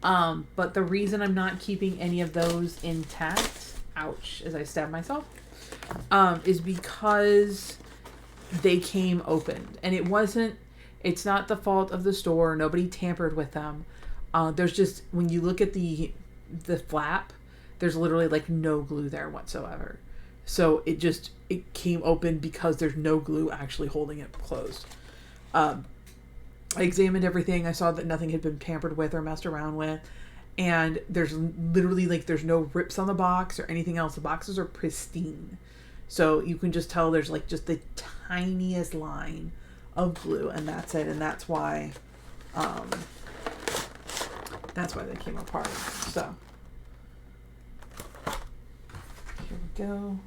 But the reason I'm not keeping any of those intact, ouch, as I stab myself, is because they came opened. And it's not the fault of the store. Nobody tampered with them. There's just, when you look at the flap, there's literally like no glue there whatsoever. So it came open because there's no glue actually holding it closed. I examined everything. I saw that nothing had been tampered with or messed around with. And there's literally there's no rips on the box or anything else. The boxes are pristine. So you can just tell there's just the tiniest line of glue, and that's it. And that's why they came apart. So here we go.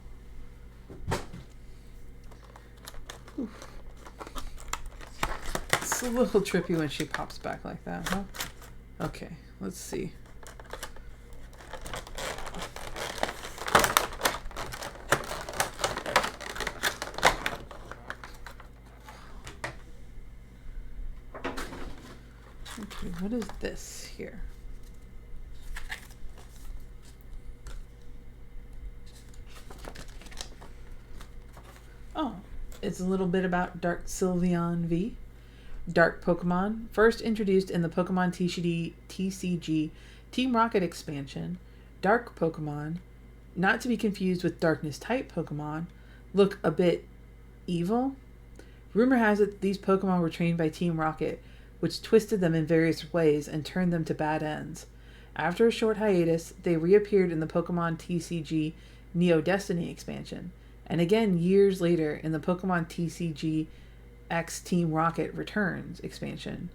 Oof. It's a little trippy when she pops back like that, huh? Okay, let's see. What is this here? Oh, it's a little bit about Dark Sylveon V. Dark Pokemon, first introduced in the Pokemon TCG Team Rocket expansion. Dark Pokemon, not to be confused with Darkness type Pokemon, look a bit evil. Rumor has it these Pokemon were trained by Team Rocket, which twisted them in various ways and turned them to bad ends. After a short hiatus, they reappeared in the Pokemon TCG Neo Destiny expansion, and again years later in the Pokemon TCG X Team Rocket Returns expansion,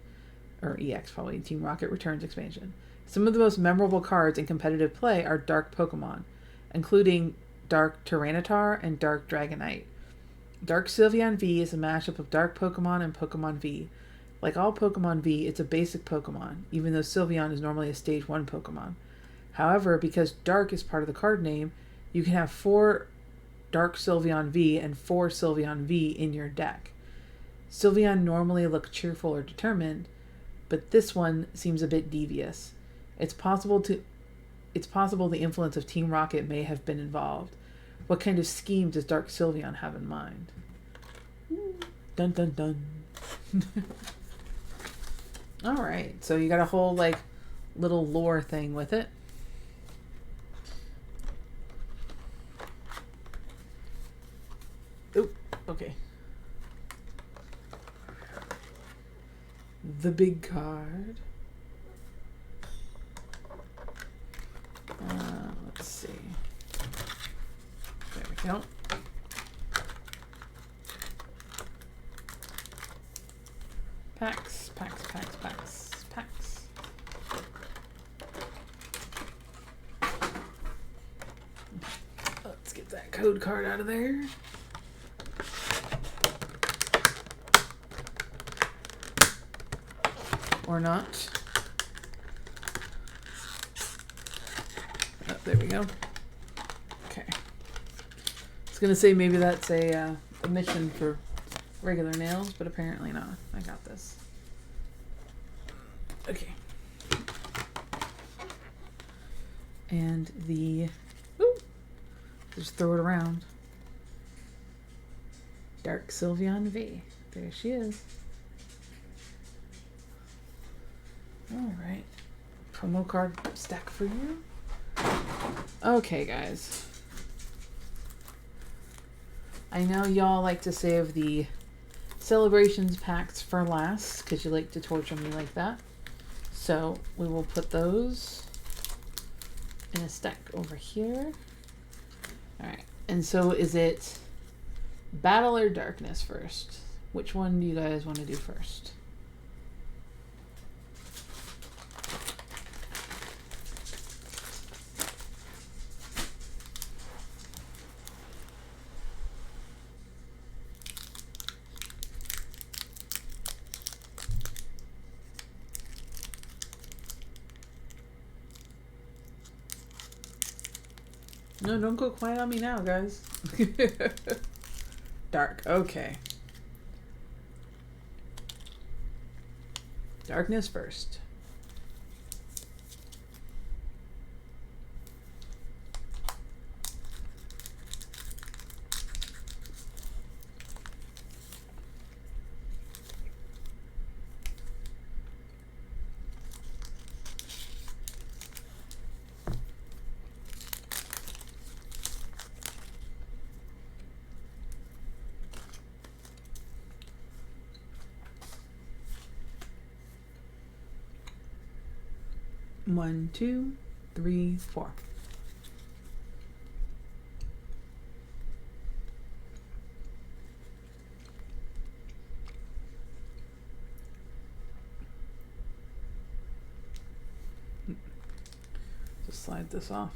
or EX probably, Team Rocket Returns expansion. Some of the most memorable cards in competitive play are Dark Pokemon, including Dark Tyranitar and Dark Dragonite. Dark Sylveon V is a mashup of Dark Pokemon and Pokemon V. Like all Pokemon V, it's a basic Pokemon, even though Sylveon is normally a Stage 1 Pokemon. However, because Dark is part of the card name, you can have 4 Dark Sylveon V and 4 Sylveon V in your deck. Sylveon normally look cheerful or determined, but this one seems a bit devious. It's possible the influence of Team Rocket may have been involved. What kind of scheme does Dark Sylveon have in mind? Dun dun dun. Alright, so you got a whole like little lore thing with it. Oh, okay. The big card. Let's see. There we go. Packs. Let's get that code card out of there. Or not. Oh, there we go. Okay. I was going to say maybe that's a mission for regular nails, but apparently not. I got this. Okay. And the... Ooh, just throw it around. Dark Sylveon V. There she is. Alright. Promo card stack for you. Okay, guys. I know y'all like to save the celebrations packs for last because you like to torture me like that. So we will put those in a stack over here. Alright. And so is it Battle or Darkness first? Which one do you guys want to do first? No, don't go quiet on me now, guys. Dark, okay. Darkness first. One, two, three, four. Just slide this off.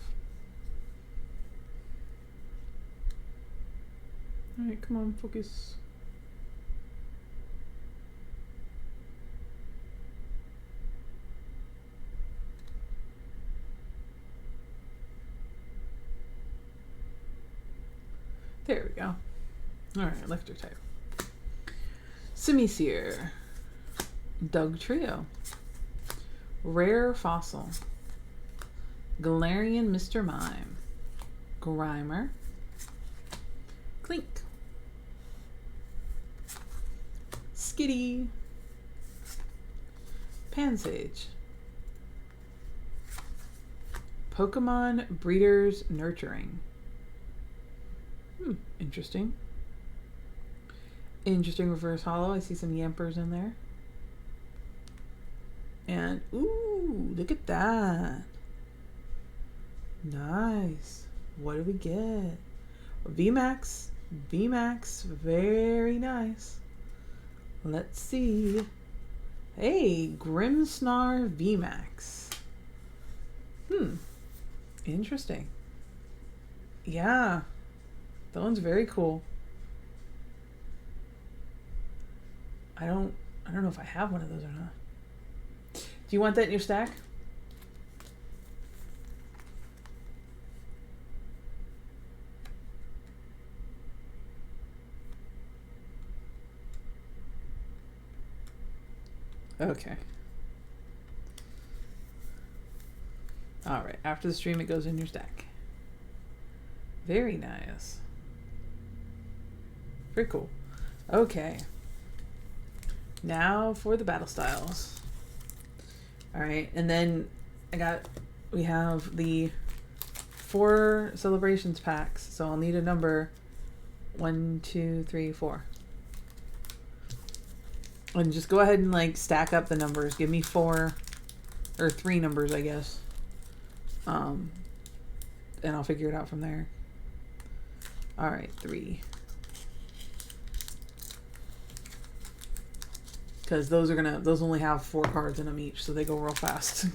All right, come on, focus. There we go. Alright, electric type. Simisear. Doug Trio. Rare Fossil. Galarian Mr. Mime. Grimer. Clink. Skitty. Pansage. Pokemon Breeders Nurturing. Interesting. Interesting reverse holo. I see some Yampers in there. And, ooh, look at that. Nice. What do we get? VMAX. VMAX. Very nice. Let's see. Hey, Grimmsnar VMAX. Interesting. Yeah. That one's very cool. I don't know if I have one of those or not. Do you want that in your stack? Okay. All right. After the stream, it goes in your stack. Very nice. Very cool. Okay. Now for the battle styles. All right, and then we have the 4 celebrations packs, so I'll need a number 1, 2, 3, 4. And just go ahead and like stack up the numbers. Give me 4 or 3 numbers, I guess. And I'll figure it out from there. All right, 3. Because those only have 4 cards in them each, so they go real fast.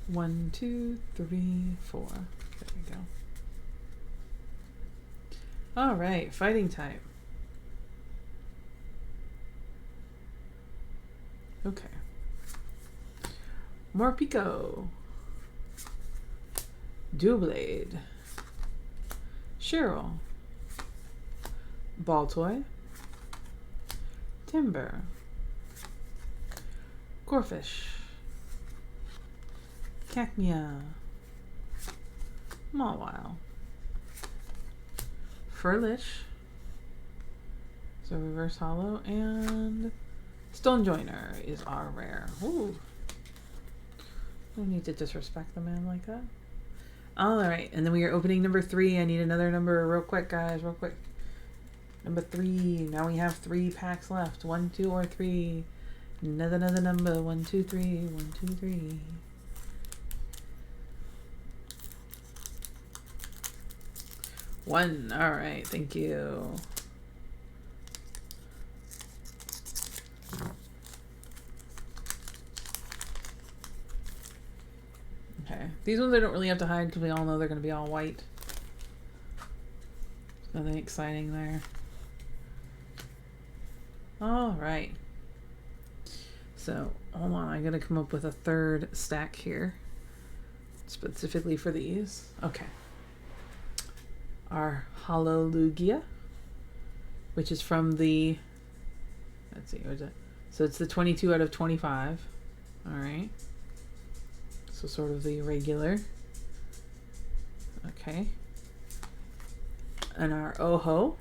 1, 2, 3, 4. There we go. All right, fighting type. Okay. Morpeko. Doublade. Cheryl. Baltoy. Timber. Corfish. Cacnea. Mawile. Furlish. So reverse holo, and Stone Joiner is our rare. Ooh. No need to disrespect the man like that. Alright, and then we are opening number 3. I need another number real quick, guys, real quick. Number 3. Now we have 3 packs left. 1, 2, or 3. Another number. 1, 2, 3. 1, 2, 3. One. Alright, thank you. Okay. These ones I don't really have to hide because we all know they're going to be all white. Nothing exciting there. Alright. So, hold on. I'm going to come up with a 3rd stack here. Specifically for these. Okay. Our Hallelujah, which is from the, let's see, what is it? So it's the 22 out of 25. All right. So sort of the regular. Okay. And our Oho,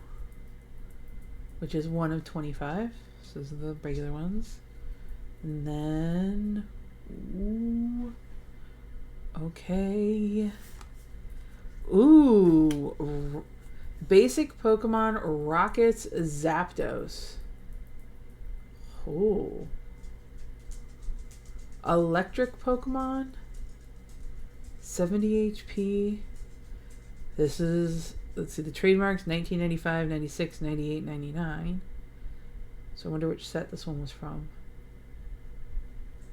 which is 1 of 25. So those are the regular ones. And then, ooh, okay. Ooh, basic Pokemon Rockets Zapdos. Oh. Electric Pokemon. 70 HP. This is, let's see, the trademarks 1995, 96, 98, 99. So I wonder which set this one was from.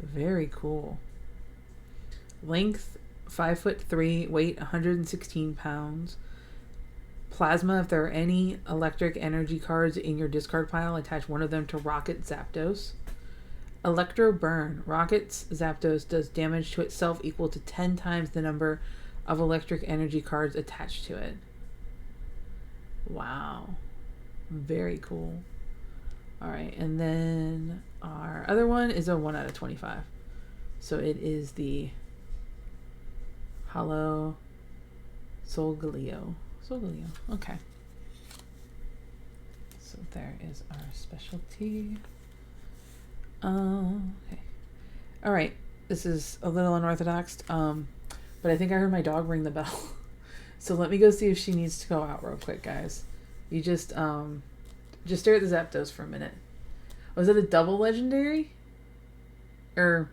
Very cool. Length 5'3", weight 116 pounds. Plasma, if there are any electric energy cards in your discard pile, attach one of them to Rocket Zapdos. Electro Burn. Rocket Zapdos does damage to itself equal to 10 times the number of electric energy cards attached to it. Wow. Very cool. All right, and then our other one is a 1 out of 25. So it is the Hollow Solgaleo. Solgaleo, okay. So there is our specialty. Okay. All right, this is a little unorthodox, but I think I heard my dog ring the bell. So let me go see if she needs to go out real quick, guys. You just stare at the Zapdos for a minute. Was it a double legendary? Or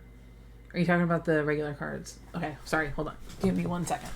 are you talking about the regular cards? Okay, sorry, hold on. Give me 1 second.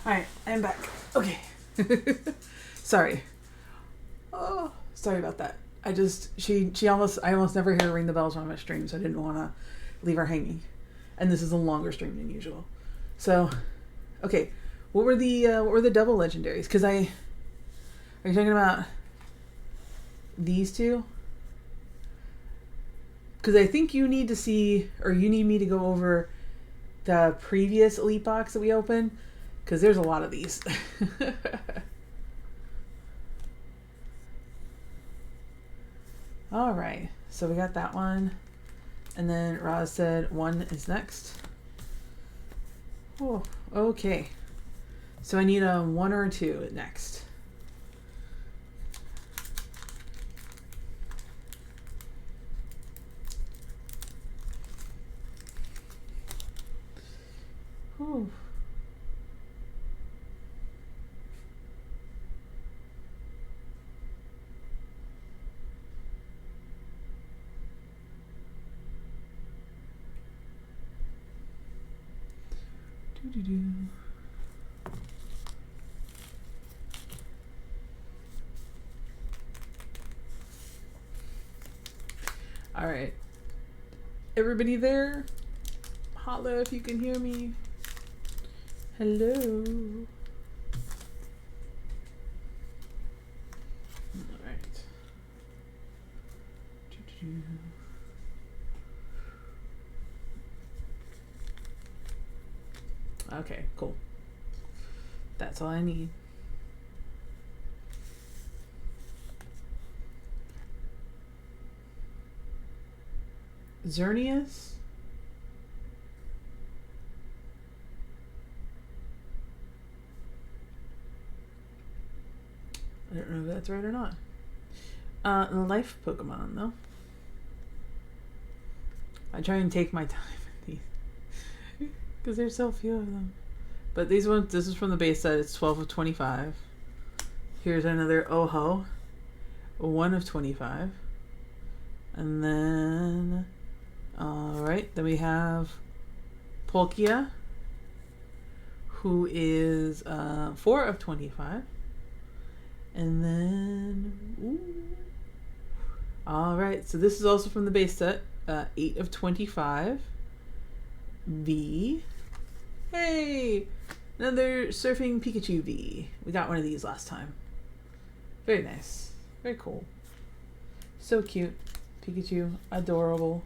All right, I'm back. Okay. Sorry. Oh, sorry about that. I almost never hear her ring the bells on my stream, so I didn't want to leave her hanging. And this is a longer stream than usual. So, okay, what were the double legendaries? Because are you talking about these two? Because I think you need to see, or you need me to go over the previous Elite box that we opened, because there's a lot of these. All right, so we got that one, and then Roz said 1 is next. Oh, okay. So I need a 1 or a 2 next. Whew. Doo-doo-doo. All right. Everybody there? Holla if you can hear me. Hello. All right. Doo-doo-doo. Okay, cool. That's all I need. Xerneas? if that's right or not. Life Pokemon, though. I try and take my time with these because there's so few of them. But these ones, this is from the base set. It's 12 of 25. Here's another Oh-Ho, 1 of 25. And then, alright, then we have Palkia, who is 4 of 25. And then, alright, so this is also from the base set, 8 of 25. V. Hey! Another Surfing Pikachu V. We got one of these last time. Very nice. Very cool. So cute. Pikachu. Adorable.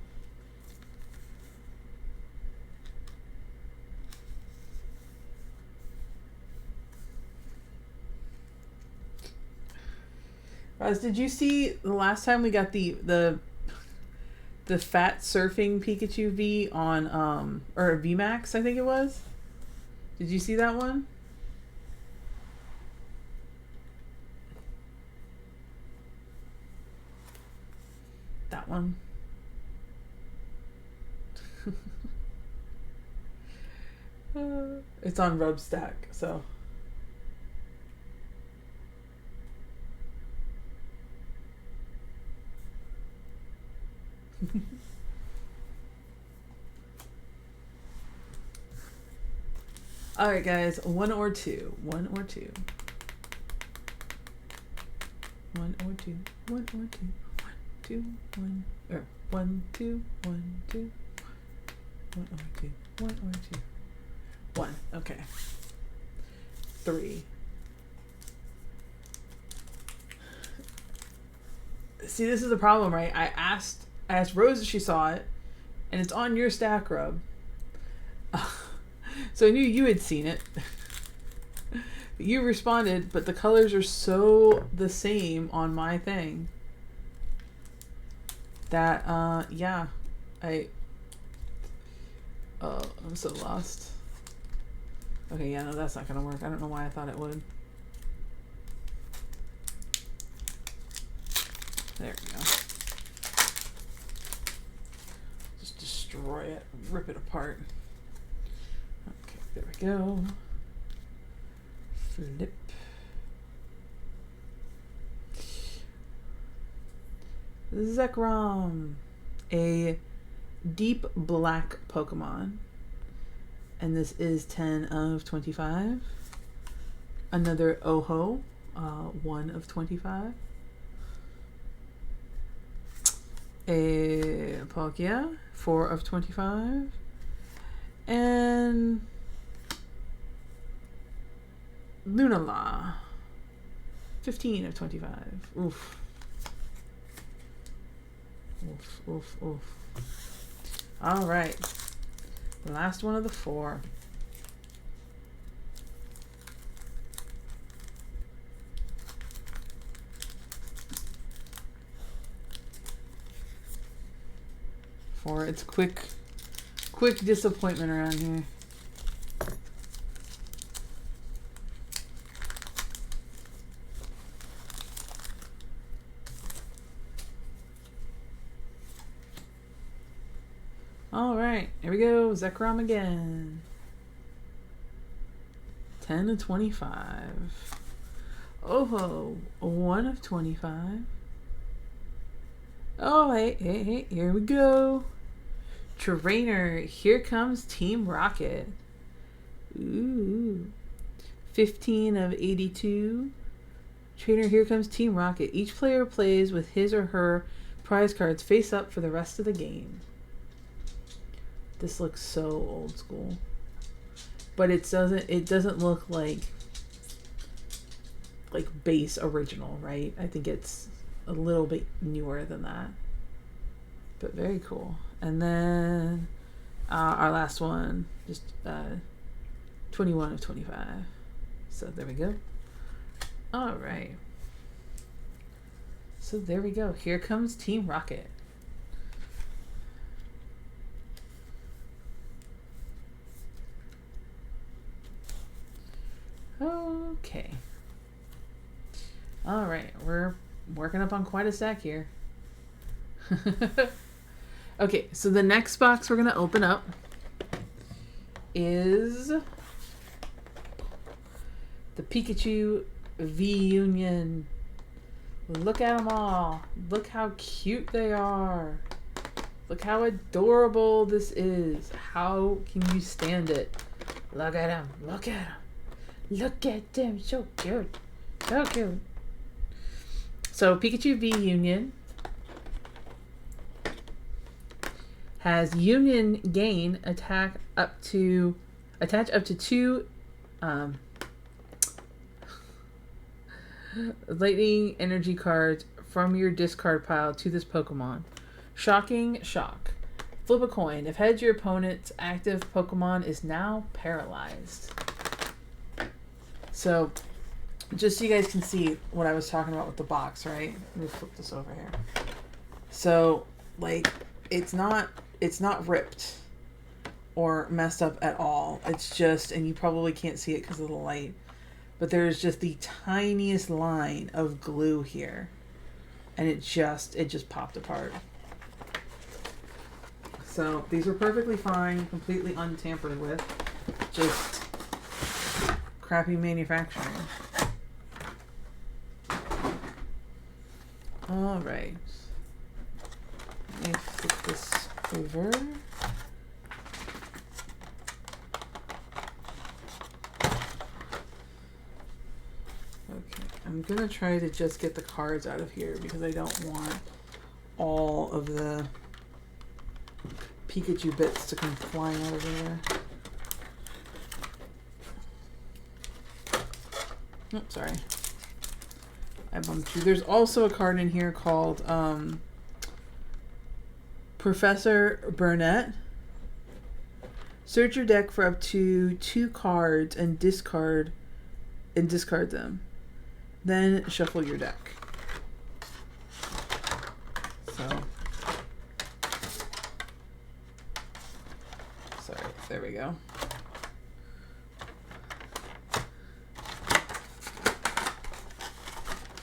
Roz, did you see the last time we got the fat surfing Pikachu V on or VMAX, I think it was? Did you see that one? That one. It's on Rubstack, so. Alright guys, one or two. One or two. One or two. One or two. One, two, one. Or 1, 2, 1, 2. 1 or 2. 1 or 2. 1. Okay. 3. See, this is the problem, right? I asked Rose if she saw it, and it's on your stack rub. So I knew you had seen it. You responded, but the colors are so the same on my thing that, yeah, I'm so lost. Okay, yeah, no, that's not gonna work. I don't know why I thought it would. There we go. Just destroy it, rip it apart. Okay, there we go. Flip. Zekrom, a deep black Pokemon. And this is 10 of 25. Another Oh-Ho, 1 of 25. A Palkia, 4 of 25. And Lunala, 15 of 25. Oof. Oof, oof, oof. All right. The last one of the 4. It's quick disappointment around here. All right, here we go. Zekrom again. 10 of 25. Oh-ho, 1 of 25. Oh, hey, here we go. Trainer, here comes Team Rocket. Ooh. 15 of 82. Trainer, here comes Team Rocket. Each player plays with his or her prize cards face up for the rest of the game. This looks so old school. But it doesn't look like base original, right? I think it's a little bit newer than that. But very cool. And then our last one, just 21 of 25. So there we go. All right. So there we go. Here comes Team Rocket. Okay. All right, we're working up on quite a stack here. Okay, so the next box we're going to open up is the Pikachu V-Union. Look at them all. Look how cute they are. Look how adorable this is. How can you stand it? Look at them. Look at them. Look at them. So cute. So cute. So Pikachu V-Union has Union Gain attach up to 2 lightning energy cards from your discard pile to this Pokemon. Shocking Shock. Flip a coin. If heads, your opponent's active Pokemon is now paralyzed. So, just so you guys can see what I was talking about with the box, right? Let me flip this over here. So, like, it's not ripped or messed up at all. It's just, and you probably can't see it because of the light, but there's just the tiniest line of glue here, and it just popped apart. So these were perfectly fine, completely untampered with, just crappy manufacturing. All right, let me flip this over. Okay, I'm gonna try to just get the cards out of here because I don't want all of the Pikachu bits to come flying out of there. Oh, sorry. I bumped you. There's also a card in here called Professor Burnett. Search your deck for up to 2 cards and discard them. Then shuffle your deck. So, sorry, there we go.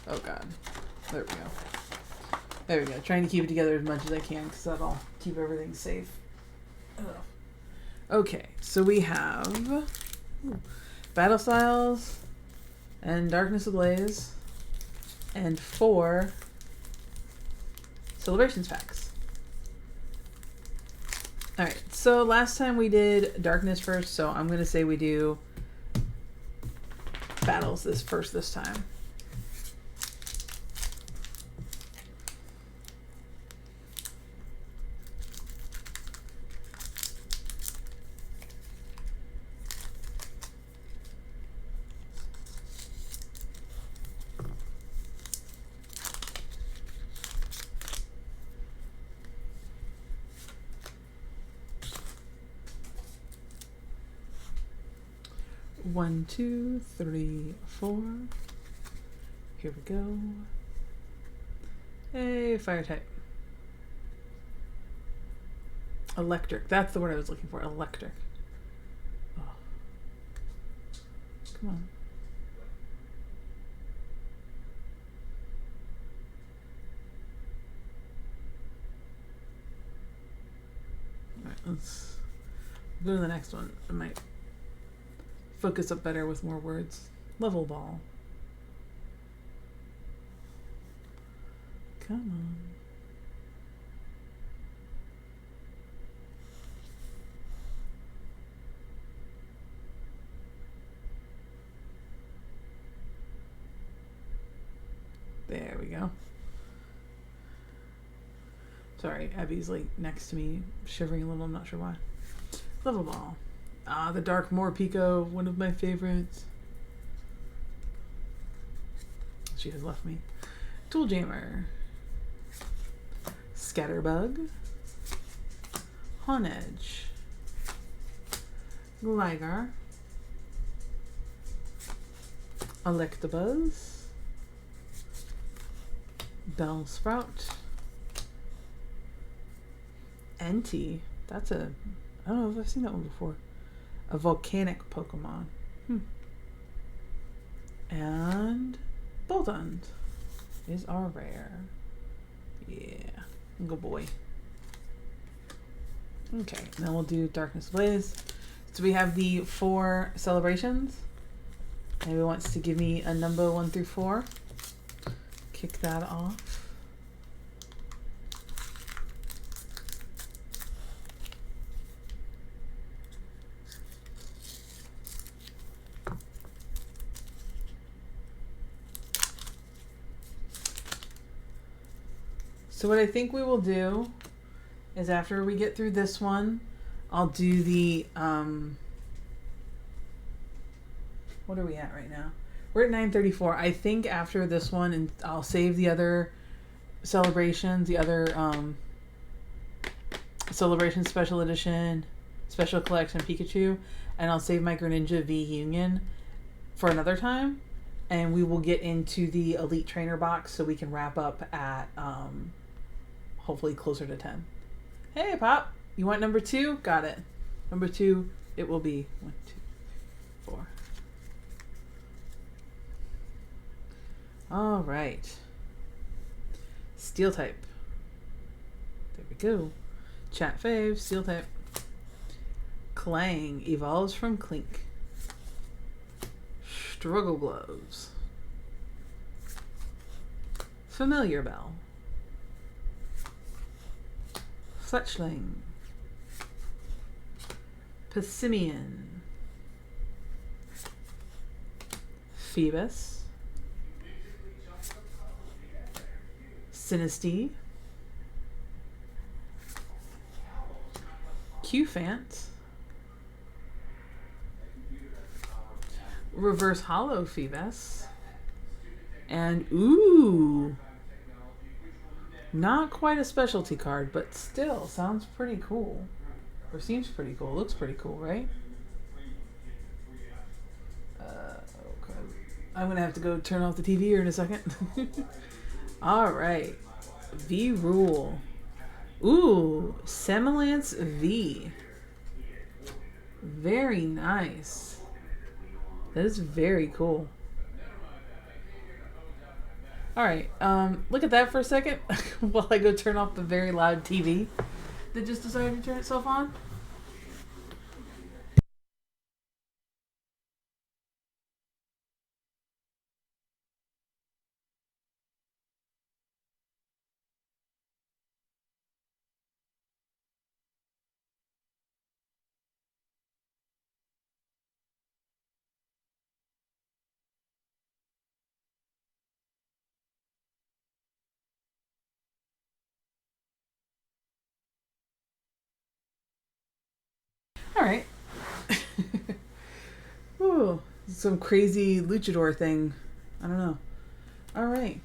Oh God, there we go. There we go. Trying to keep it together as much as I can because that'll keep everything safe. Ugh. Okay, so we have Battle Styles and Darkness Ablaze and 4 Celebrations packs. Alright, so last time we did Darkness first, so I'm going to say we do Battles this time. One, two, three, 4. Here we go. Hey, fire type. Electric. That's the word I was looking for. Electric. Oh. Come on. Alright, let's go to the next one. I might focus up better with more words. Level Ball. Come on. There we go. Sorry, Abby's like next to me, shivering a little, I'm not sure why. Level Ball. Ah, the Dark Morpeko, one of my favorites. She has left me. Tool Jammer. Scatterbug. Honedge. Gligar. Electabuzz. Bellsprout. Entei. That's a... I don't know if I've seen that one before. A volcanic Pokemon. And Boldund. is our rare. Yeah, good boy. Okay, then we'll do Darkness Blaze. So we have the 4 celebrations. Maybe wants to give me a number 1 through 4. Kick that off. So what I think we will do is after we get through this one, I'll do the, what are we at right now? We're at 9:34. I think after this one, and I'll save the other celebrations, the other celebration special edition, special collection Pikachu, and I'll save my Greninja V Union for another time, and we will get into the Elite Trainer box so we can wrap up at hopefully closer to 10. Hey, Pop, you want number 2? Got it. Number 2, it will be 1, 2, 4. All right. Steel type. There we go. Chat fave, steel type. Clang evolves from Clink. Struggle Gloves. Familiar Bell. Fletchling. Passimian. Phoebus. Sinistea. Qfant. Reverse Hollow Phoebus. And ooh, not quite a specialty card, but still sounds pretty cool. Or seems pretty cool. Looks pretty cool, right? Okay. I'm gonna have to go turn off the TV here in a second. All right, V Rule. Ooh, Semilance V. Very nice. That is very cool. All right, look at that for a second while I go turn off the very loud TV that just decided to turn itself on. All right. Ooh, some crazy luchador thing. I don't know. All right.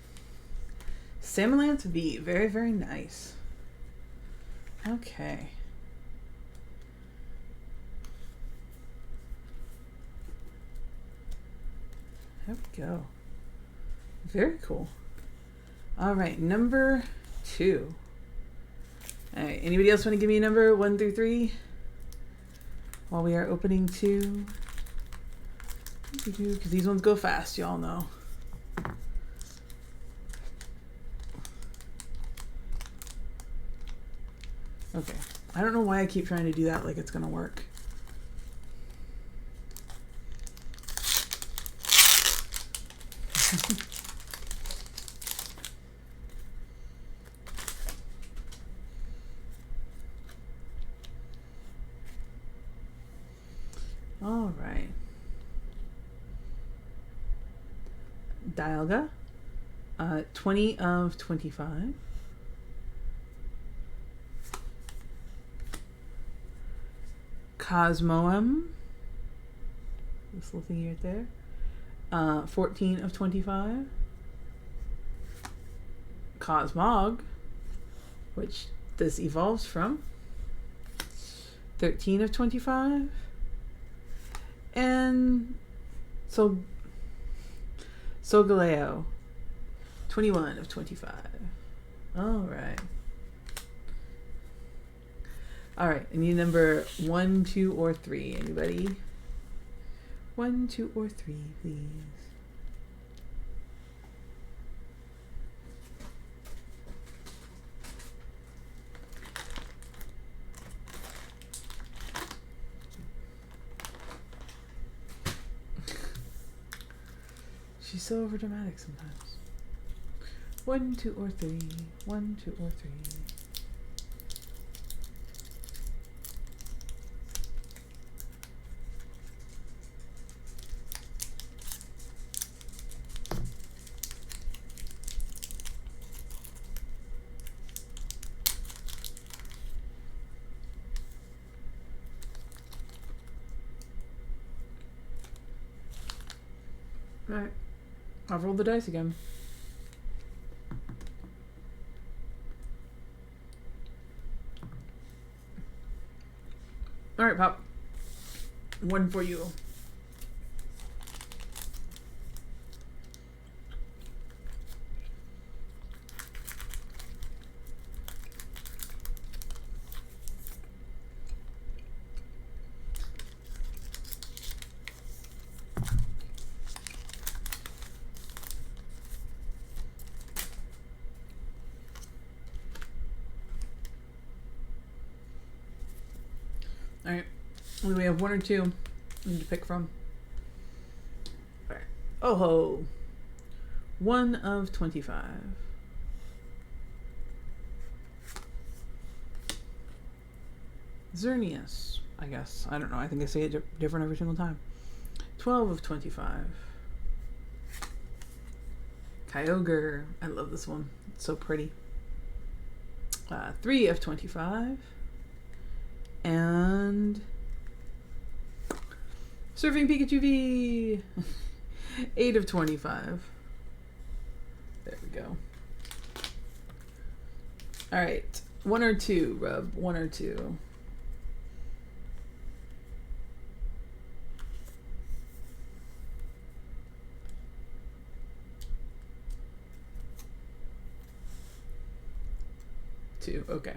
Semilance V. Very, very nice. Okay. There we go. Very cool. All right, number 2. All right, anybody else want to give me a number 1 through 3? While we are opening 2. Because these ones go fast, y'all know. Okay. I don't know why I keep trying to do that like it's going to work. All right. Dialga, 20 of 25. Cosmoem, this little thing right there, 14 of 25. Cosmog, which this evolves from, 13 of 25. And Solgaleo, 21 of 25. All right. All right, I need number 1, 2, or 3. Anybody? 1, 2, or 3, please. She's so overdramatic sometimes. 1, 2, or 3. 1, 2, or 3. Alright. I've rolled the dice again. Alright, Pop. One for you. Alright. We have 1 or 2 we need to pick from. Alright. Oh ho. 1 of 25. Xerneas, I guess. I don't know. I think I say it different every single time. 12 of 25. Kyogre. I love this one. It's so pretty. 3 of 25. And Surfing Pikachu V. 8 of 25. There we go. Alright. 1 or 2, Rub. 1 or 2. Two. Okay.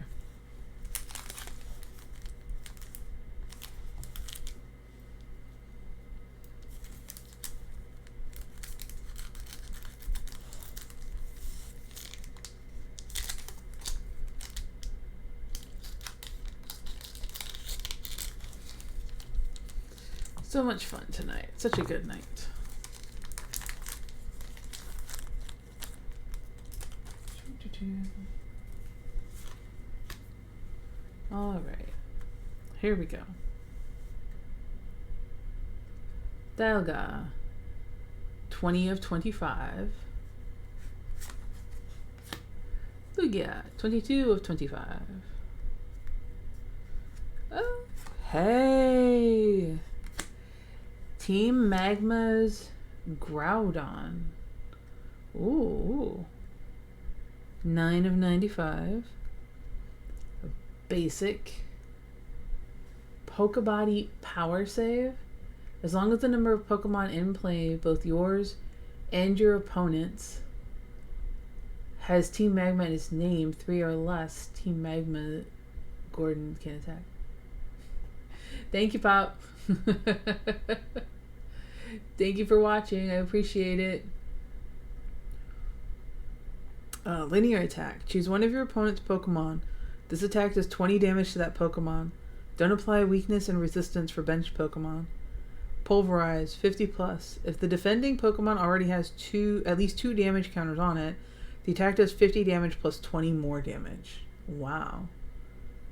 So much fun tonight. Such a good night. All right. Here we go. Dialga. 20 of 25. Lugia. 22 of 25. Oh, hey. Team Magma's Groudon. Ooh. 9 of 95. A basic. Pokebody Power Save. As long as the number of Pokemon in play, both yours and your opponent's, has Team Magma in its name 3 or less, Team Magma Gordon can attack. Thank you, Pop. Thank you for watching. I appreciate it. Linear attack. Choose one of your opponent's Pokemon. This attack does 20 damage to that Pokemon. Don't apply weakness and resistance for bench Pokemon. Pulverize. 50 plus. If the defending Pokemon already has at least 2 damage counters on it, the attack does 50 damage plus 20 more damage. Wow.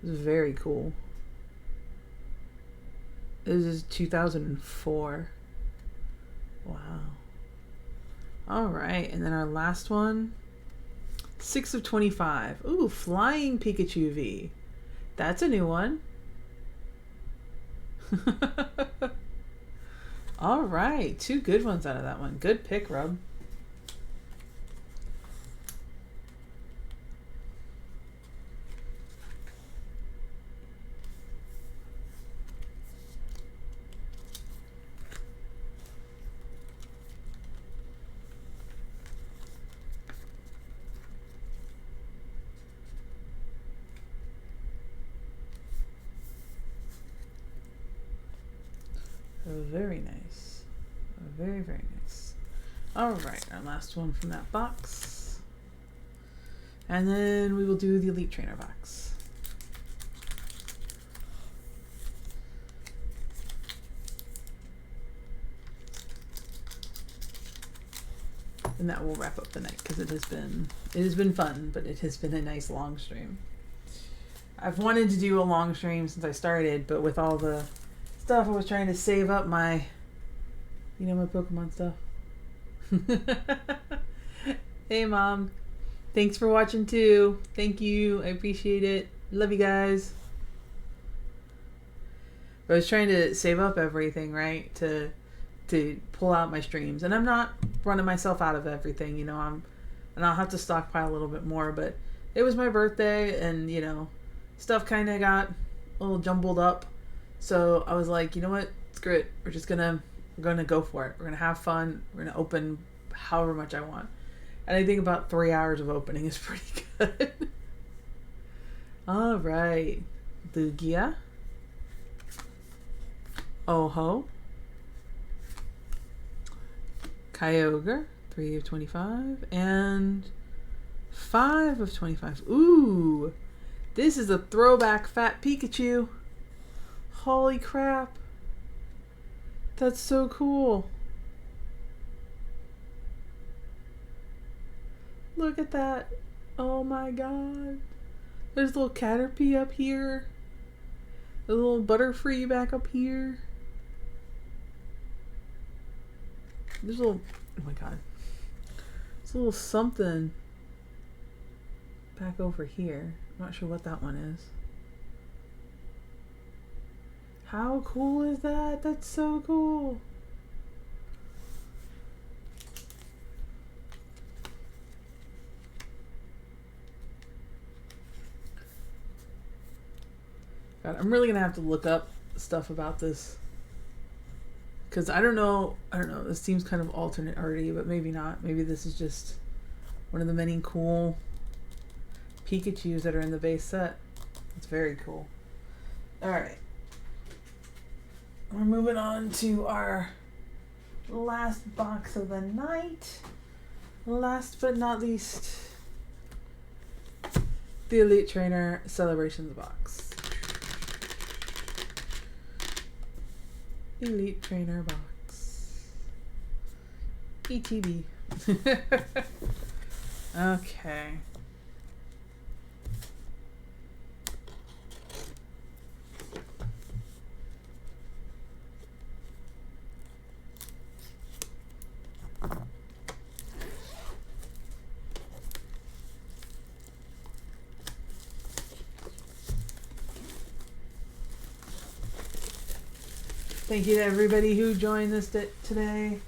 This is very cool. This is 2004. Wow. Alright, and then our last one. 6 of 25. Ooh, Flying Pikachu V. That's a new one. Alright, 2 good ones out of that one. Good pick, Rub. Very nice. Very, very nice. Alright, our last one from that box. And then we will do the Elite Trainer box. And that will wrap up the night because it has been fun, but it has been a nice long stream. I've wanted to do a long stream since I started, but with all the stuff, I was trying to save up my, my Pokemon stuff. Hey, Mom. Thanks for watching, too. Thank you. I appreciate it. Love you guys. But I was trying to save up everything, right, to pull out my streams. And I'm not running myself out of everything, and I'll have to stockpile a little bit more. But it was my birthday, and, stuff kind of got a little jumbled up. So I was like, you know what? Screw it. We're gonna go for it. We're gonna have fun. We're gonna open however much I want. And I think about 3 hours of opening is pretty good. All right. Lugia. Oho. Kyogre. 3 of 25. And 5 of 25. Ooh. This is a throwback fat Pikachu. Holy crap. That's so cool. Look at that. Oh my god. There's a little Caterpie up here. A little Butterfree back up here. There's a little... Oh my god. There's a little something back over here. I'm not sure what that one is. How cool is that? That's so cool. God, I'm really gonna have to look up stuff about this, because I don't know, this seems kind of alternate already, but maybe not. Maybe this is just one of the many cool Pikachus that are in the base set. It's very cool. Alright. We're moving on to our last box of the night. Last but not least, the Elite Trainer Celebrations box. Elite Trainer box. ETB. Okay. Thank you to everybody who joined us today.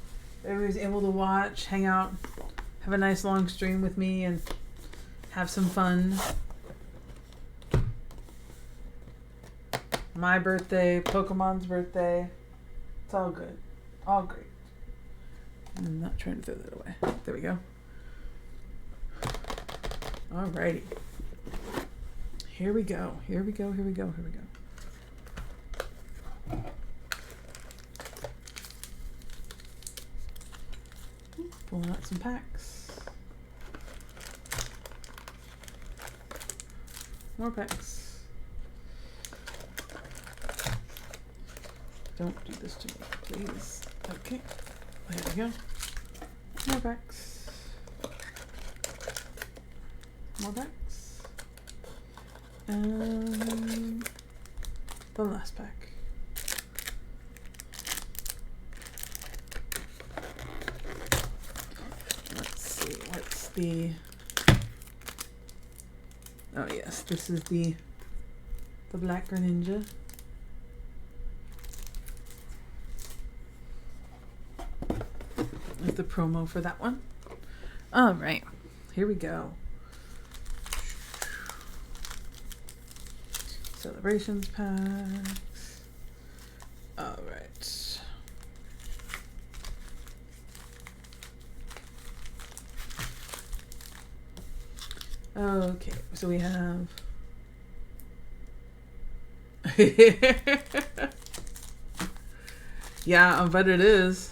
Everybody was able to watch, hang out, have a nice long stream with me, and have some fun. My birthday, Pokemon's birthday. It's all good. All great. I'm not trying to throw that away. There we go. Alrighty. Here we go. Here we go. Here we go. Here we go. Pulling out some packs. More packs. Don't do this to me, please. Okay. There we go. More packs. More packs. And the last pack. Oh yes, this is the Black Greninja. With the promo for that one. All right, here we go. Celebrations packs. All right. Okay, so we have yeah, I bet it is.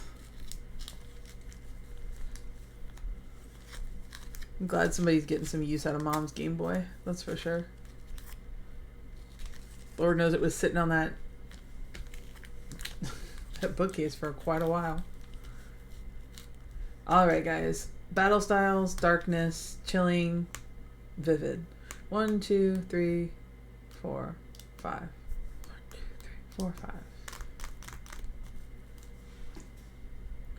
I'm glad somebody's getting some use out of Mom's Game Boy, that's for sure. Lord knows it was sitting on that bookcase for quite a while. Alright guys, Battle styles, darkness, chilling, vivid. 1, 2, 3, 4, 5. 1, 2, 3, 4, 5.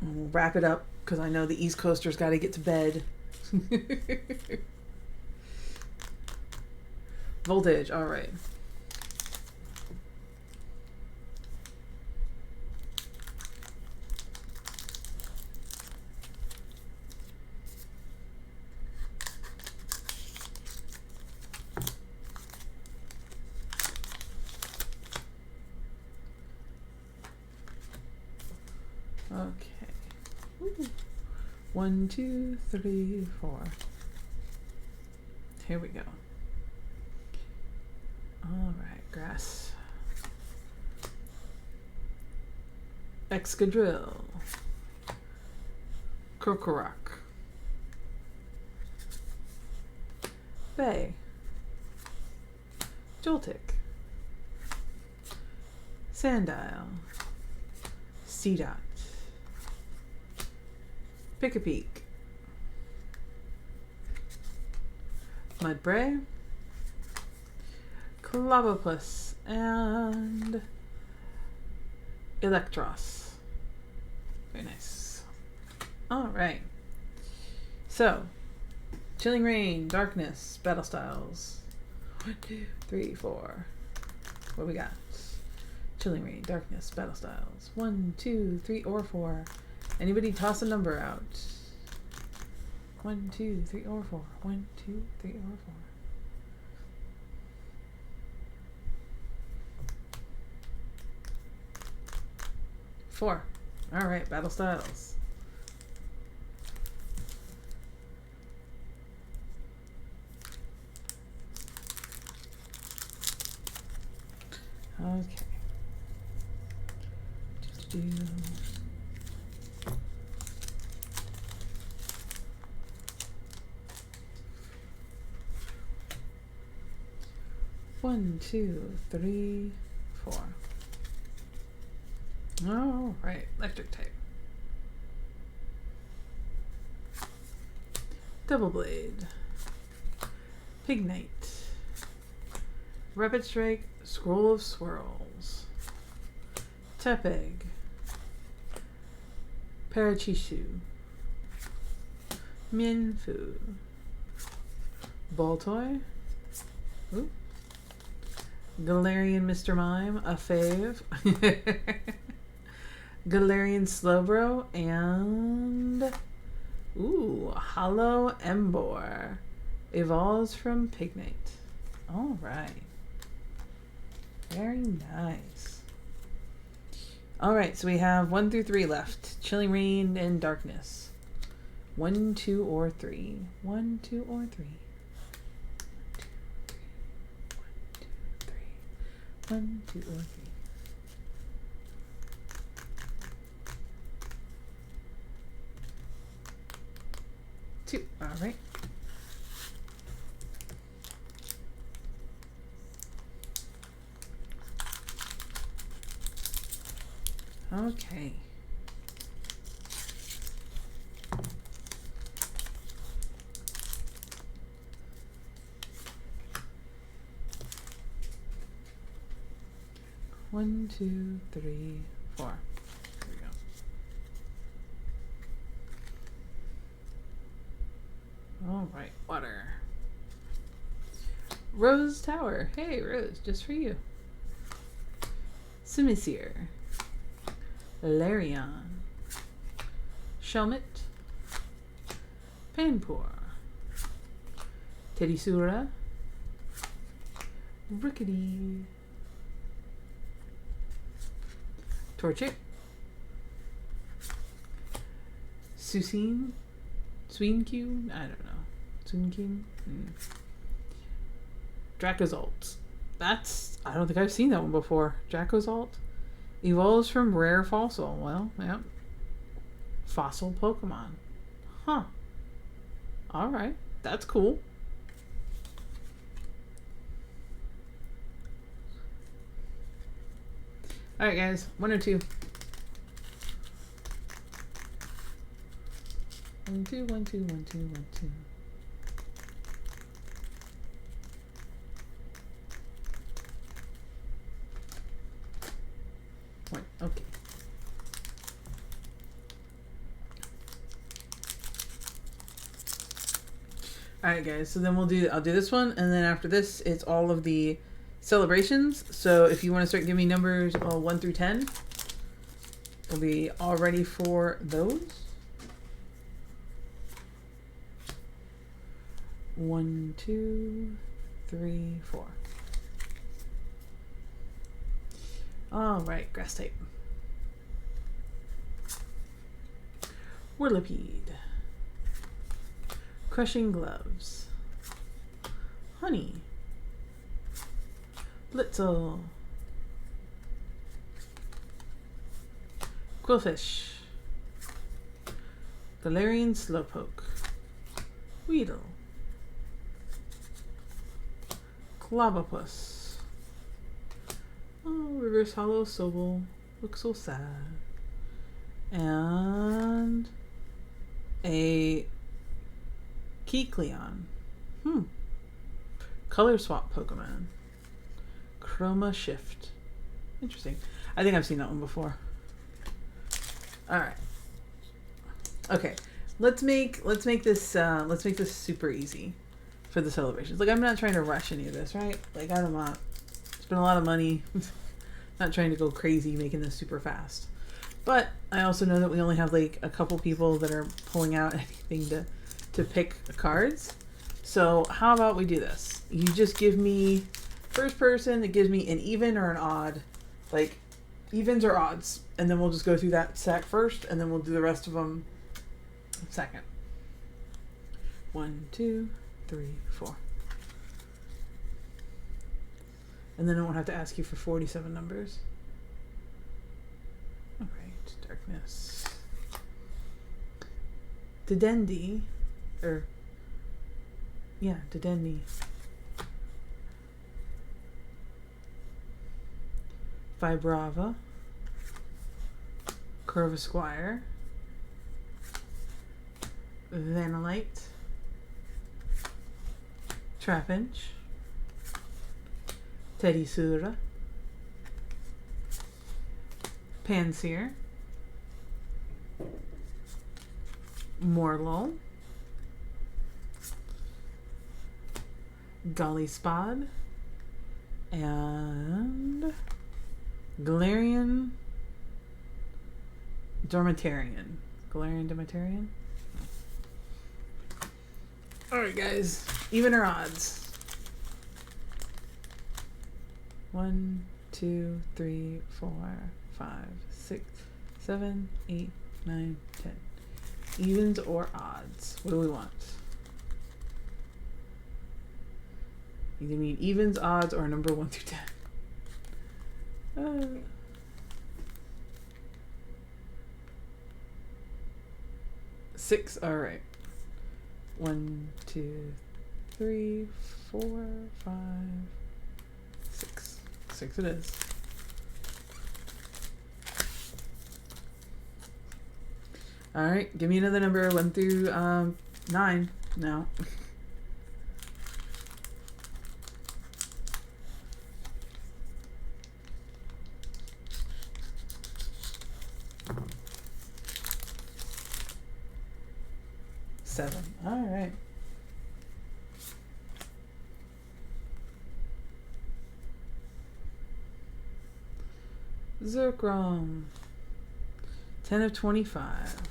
And we'll wrap it up because I know the East Coasters got to get to bed. Voltage, all right. Okay. Ooh. 1, 2, 3, 4. Here we go. All right, grass. Excadrill. Krokorok. Bay. Joltik. Sandile. Seedot. Pick-a-Peek. Mudbray. Clobbopus. And Electros. Very nice. Alright. So, Chilling Reign, Darkness, Battle Styles. 1, 2, 3, 4. What we got? Chilling Reign, Darkness, Battle Styles. 1, 2, 3, or 4. Anybody toss a number out? 1, 2, 3, or 4. 1, 2, 3, or 4. 4. All right, Battle Styles. Okay. One, 2, 3, 4. All right, electric type. Double Blade. Pignite. Rapid Strike. Scroll of Swirls. Tepeg. Parachishu. Mienfoo. Baltoy. Ooh. Galarian Mr. Mime, a fave. Galarian Slowbro, and ooh, Hollow Embor. Evolves from Pignite. All right. Very nice. All right, so we have 1 through 3 left. Chilling Reign and Darkness. 1, 2, or 3. 1, 2, or 3. 1, 2, or 3. 2. All right. Okay. One, 2, 3, 4. There we go. All right, water. Rose Tower. Hey, Rose, just for you. Simisear. Larion. Shelmet. Panpour. Teddiesura. Rickety. Torchic. Suicune. Suicune? I don't know. Suicune? Dracozolt. That's... I don't think I've seen that one before. Dracozolt. Evolves from rare fossil. Well, yep. Fossil Pokemon. Huh. Alright. That's cool. Alright, guys. 1 or 2. 1, 2, 1, 2, 1, 2, 1, 2. One. Okay. Alright guys, so then I'll do this one, and then after this it's all of the celebrations. So if you want to start giving me numbers 1 through 10, we'll be all ready for those. 1, 2, 3, 4. Alright, grass type. Whirlipede. Crushing gloves. Honey. Blitzel. Quillfish. Galarian Slowpoke. Weedle. Clavopus. Oh, Reverse Hollow Sobel. Looks so sad. And a Kecleon. Color swap Pokemon. Chroma Shift. Interesting. I think I've seen that one before. Alright. Okay. Let's make this super easy for the celebrations. Like, I'm not trying to rush any of this, right? Like, I'm not spend a lot of money. Not trying to go crazy making this super fast. But I also know that we only have like a couple people that are pulling out anything to pick cards. So how about we do this? You just give me, first person that gives me an even or an odd, like evens or odds, and then we'll just go through that stack first, and then we'll do the rest of them second. 1, 2, 3, 4. And then I won't have to ask you for 47 numbers. Alright, darkness. Dedenne. Dedenne. Vibrava. Corvisquire. Vanillite. Trapinch. Teddiesura. Pansear. Morlul. Gollyspod. And Galarian Dormitarian. Galarian Dormitarian? Alright guys, even or odds? 1, 2, 3, 4, 5, 6, 7, 8, 9, 10. Evens or odds? What do we want? Either need evens, odds, or number 1 through 10. 6, alright. 1, 2, 3, 4, 5, 6. 6 it is. Alright, give me another number 1 through 9 now. Seven. All right. Zergrom. 10 of 25.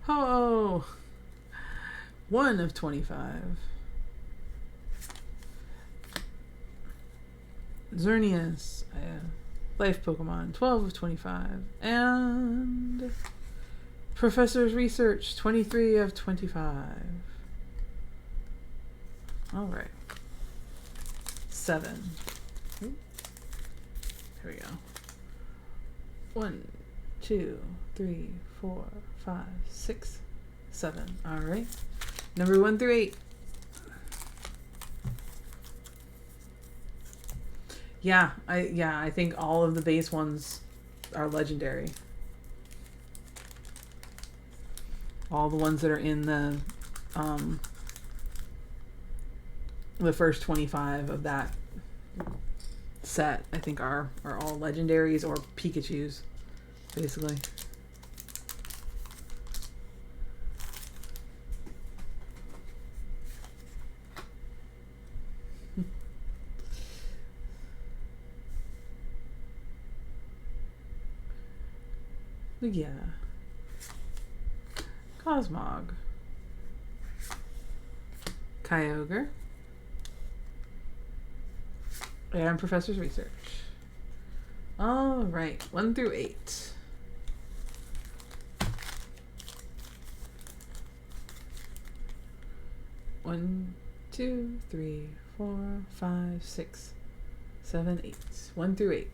Oh. 1 of 25. Xerneas. Life Pokemon. 12 of 25. And Professor's Research, 23 of 25. All right. 7. Here we go. 1, 2, 3, 4, 5, 6, 7. All right. Number 1 through 8. I think all of the base ones are legendary. All the ones that are in the first 25 of that set, I think, are all legendaries or Pikachus, basically. Yeah. Cosmog. Kyogre. And Professor's Research. All right, 1 through 8. One, 2, 3, 4, 5, 6, 7, 8. 1 through 8.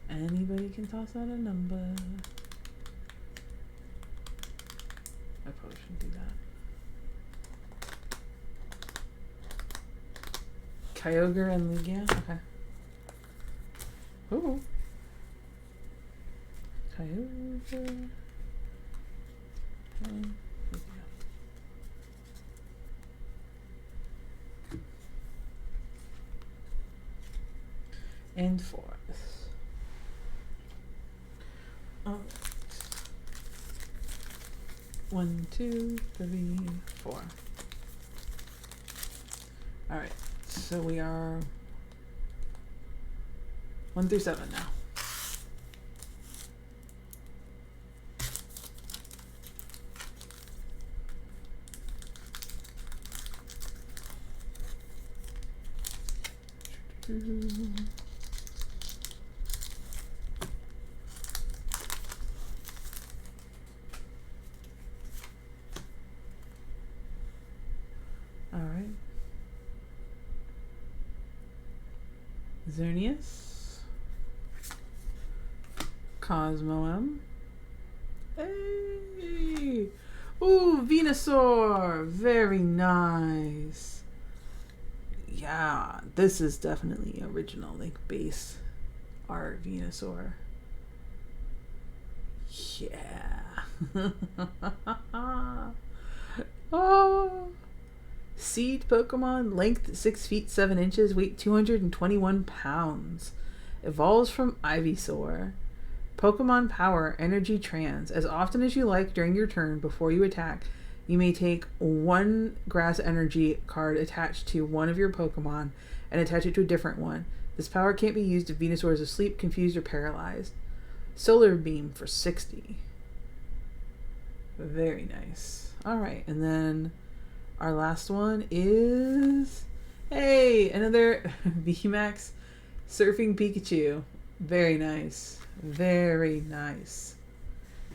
Anybody can toss out a number. I probably shouldn't do that. Kyogre and Lugia? Okay. Ooh. Kyogre. And Lugia. And fourth. All right. 1, 2, 3, 4. All right, so we are 1 through 7 now. All right. Xerneas. Cosmoem. Hey! Ooh, Venusaur! Very nice. Yeah, this is definitely original, like base art Venusaur. Yeah. Oh. Seed Pokemon, length 6 feet 7 inches, weight 221 pounds. Evolves from Ivysaur. Pokemon Power, Energy Trans. As often as you like during your turn before you attack, you may take one Grass Energy card attached to one of your Pokemon and attach it to a different one. This power can't be used if Venusaur is asleep, confused, or paralyzed. Solar Beam for 60. Very nice. Alright, and then our last one is, hey, another VMAX Surfing Pikachu. Very nice. Very nice.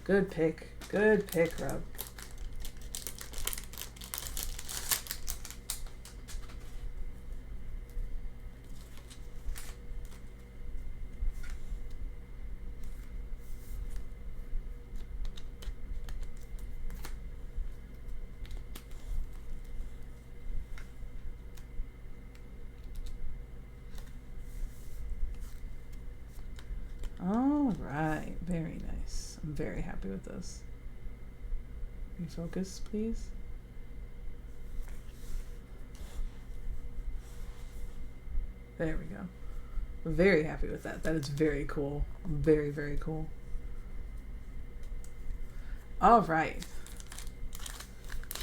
Good pick. Good pick, Rob. All right, very nice. I'm very happy with this. Refocus, please. There we go. Very happy with that. That is very cool. Very, very cool. All right.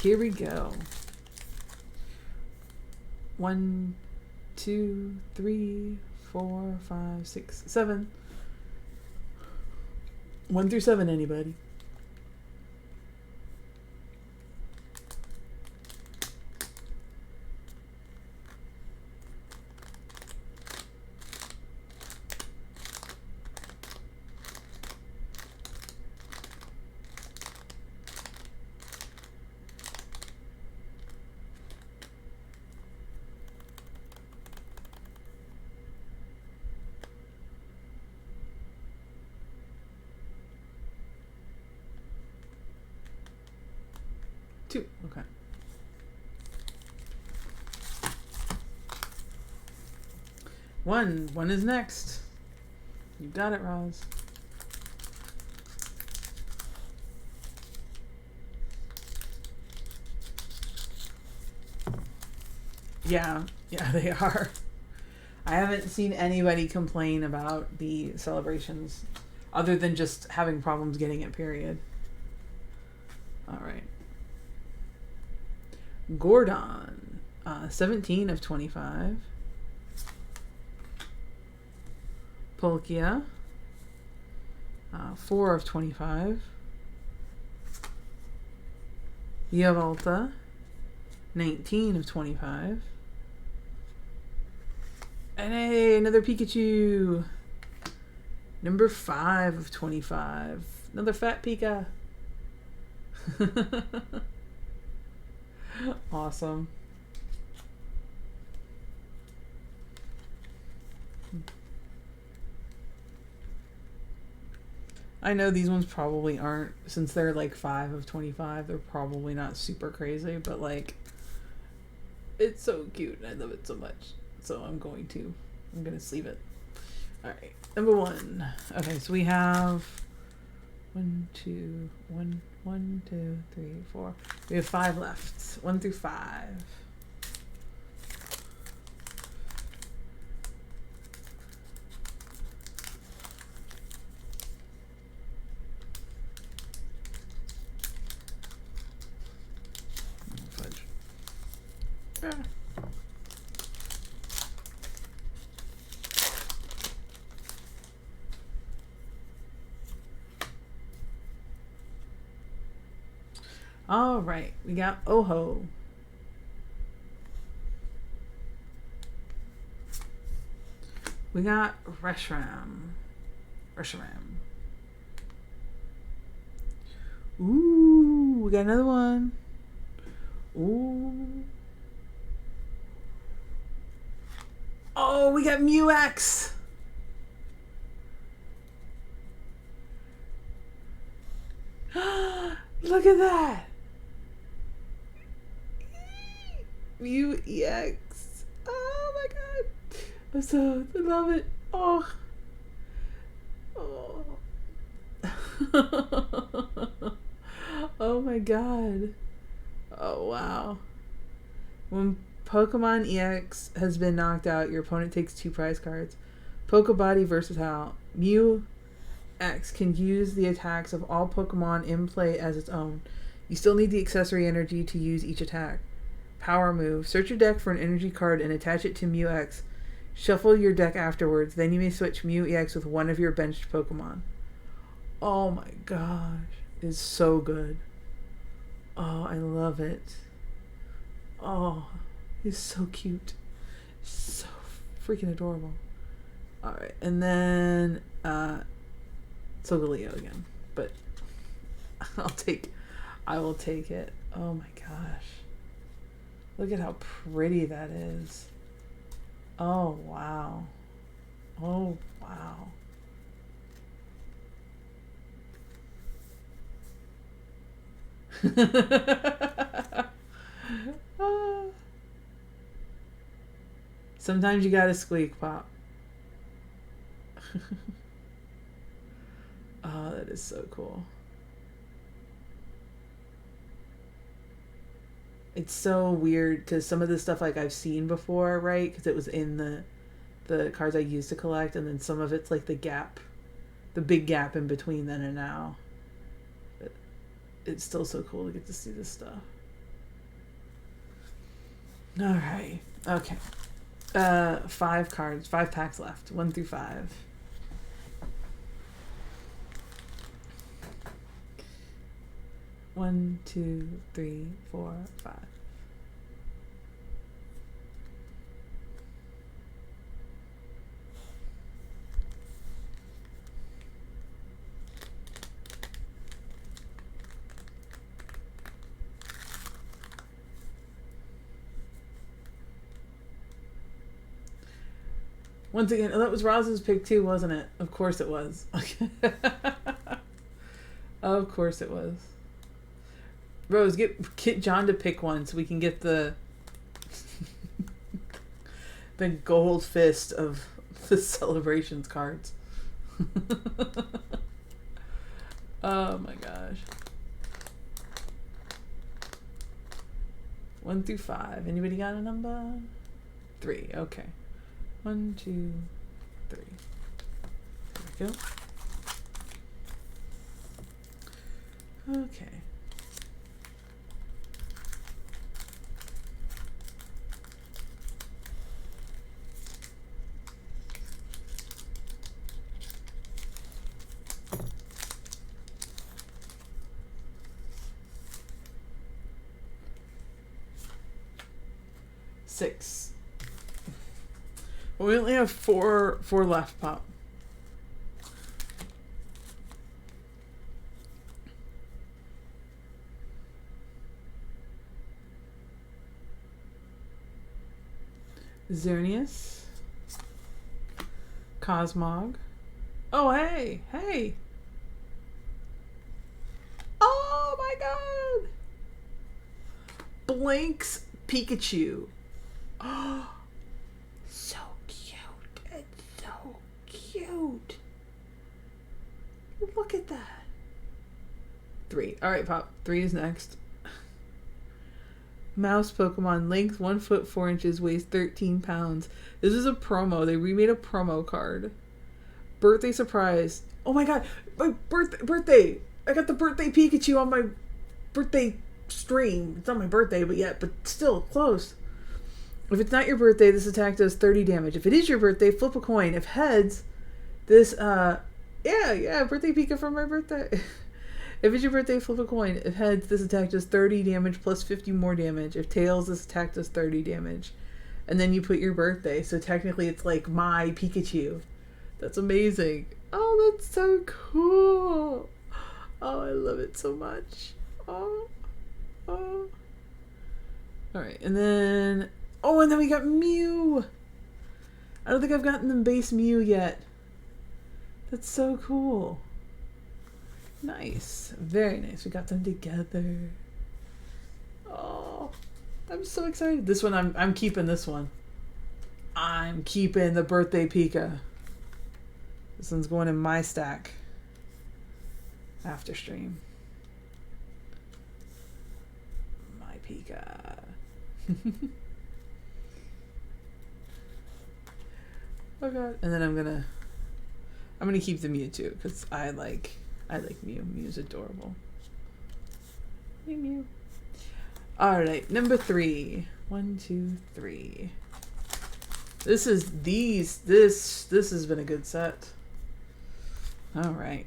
Here we go. 1, 2, 3, 4, 5, 6, 7. 1 through 7, anybody? Two. Okay. One is next. You got it, Roz. Yeah, they are. I haven't seen anybody complain about the celebrations other than just having problems getting it, period. All right. Gordon, 17 of 25. Polkia, 4 of 25. Yavalta, 19 of 25. And hey, another Pikachu. Number 5 of 25. Another fat Pika. Awesome. I know these ones probably aren't, since they're like 5 of 25, they're probably not super crazy, but like, it's so cute and I love it so much. So I'm going to sleeve it. All right, number 1. Okay, so we have 1, 2, 3, 4. We have 5 left. 1 through 5. Fudge. Ah. All right, we got Oho. We got Reshiram. Ooh, we got another one. Ooh. Oh, we got Mew-X. Look at that. Mew-EX. Oh my god. I love it. Oh. Oh. Oh my god. Oh wow. When Pokemon EX has been knocked out, your opponent takes 2 prize cards. Pokebody Versatile. Mew-X can use the attacks of all Pokemon in play as its own. You still need the accessory energy to use each attack. Power move. Search your deck for an energy card and attach it to Mew-X. Shuffle your deck afterwards. Then you may switch Mew-EX with one of your benched Pokemon. Oh my gosh. It's so good. Oh, I love it. Oh, he's so cute. So freaking adorable. Alright, and then Solgaleo again. But I will take it. Oh my gosh. Look at how pretty that is. Oh wow. Oh wow. Sometimes you gotta squeak, Pop. Oh, that is so cool. It's so weird because some of the stuff like I've seen before, right? Because it was in the cards I used to collect, and then some of it's like the gap, the big gap in between then and now. But it's still so cool to get to see this stuff. All right. Okay. 5 cards, 5 packs left. 1 through 5. One, 2, 3, 4, 5. Once again, that was Roz's pick too, wasn't it? Of course it was. Of course it was. Rose, get John to pick one so we can get the the gold fist of The celebrations cards. Oh my gosh. 1 through 5. Anybody got a number? 3. Okay. 1, 2, 3. There we go. Okay. Six. Well, we only have four left, Pop. Xerneas. Cosmog. Oh, hey! Hey! Oh my god! Blank's Pikachu. Oh, so cute. It's so cute. Look at that. 3. Alright, Pop. 3 is next. Mouse Pokemon, length 1 foot 4 inches, weighs 13 pounds. This is a promo. They remade a promo card. Birthday surprise. Oh my god, my birthday. I got the birthday Pikachu on my birthday stream. It's not my birthday, but still close. If it's not your birthday, this attack does 30 damage. If it is your birthday, flip a coin. If heads, this birthday Pika for my birthday. If it's your birthday, flip a coin. If heads, this attack does 30 damage plus 50 more damage. If tails, this attack does 30 damage. And then you put your birthday. So technically it's like my Pikachu. That's amazing. Oh, that's so cool. Oh, I love it so much. Oh. Alright, and then we got Mew. I don't think I've gotten the base Mew yet. That's so cool. Nice. Very nice. We got them together. Oh, I'm so excited. This one, I'm keeping this one. I'm keeping the birthday Pika. This one's going in my stack. After stream. My Pika. Oh god. And then I'm gonna keep the Mewtwo because I like Mew. Mew's adorable. Hey, Mew. Alright, number 3. 1, 2, 3. This has been a good set. Alright.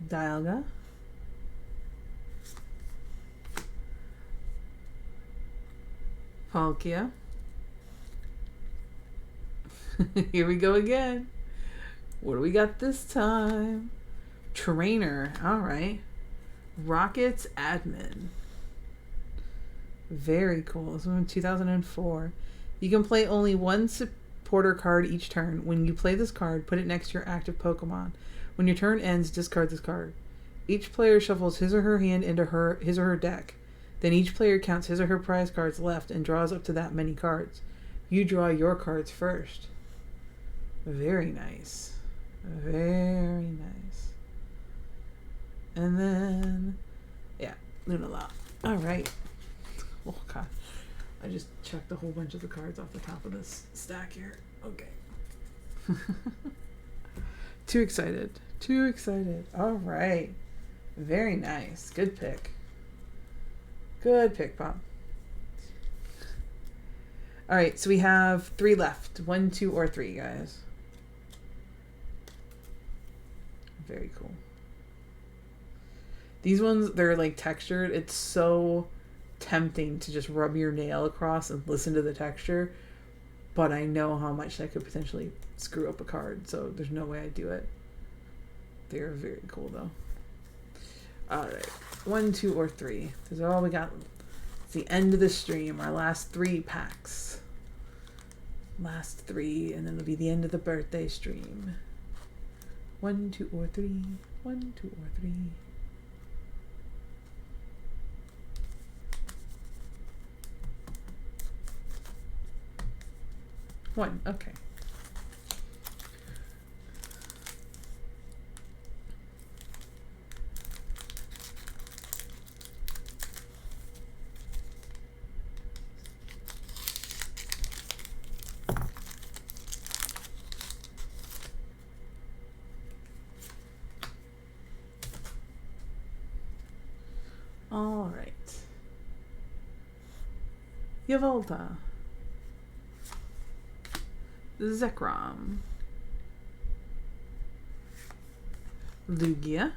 Dialga. Palkia. Here we go again. What do we got this time? Trainer. Alright. Rockets Admin. Very cool. This one from 2004. You can play only one supporter card each turn. When you play this card, put it next to your active Pokemon. When your turn ends, discard this card. Each player shuffles his or her hand into his or her deck. Then each player counts his or her prize cards left and draws up to that many cards. You draw your cards first. Very nice. Very nice. And then, yeah, Lunala. Alright. Oh god. I just checked a whole bunch of the cards off the top of this stack here. Okay. Too excited. Too excited. Alright. Very nice. Good pick. Good pick, Pop. Alright, so we have 3 left. 1, 2, or 3, guys. Very cool. These ones, they're like textured. It's so tempting to just rub your nail across and listen to the texture. But I know how much that could potentially screw up a card, so there's no way I'd do it. They're very cool, though. Alright. 1, 2, or 3. This is all we got. It's the end of the stream. Our last 3 packs. Last 3, and then it'll be the end of the birthday stream. 1, 2, or 3. 1, 2, or 3. One, okay. All right. Yavolta. Zekrom. Lugia.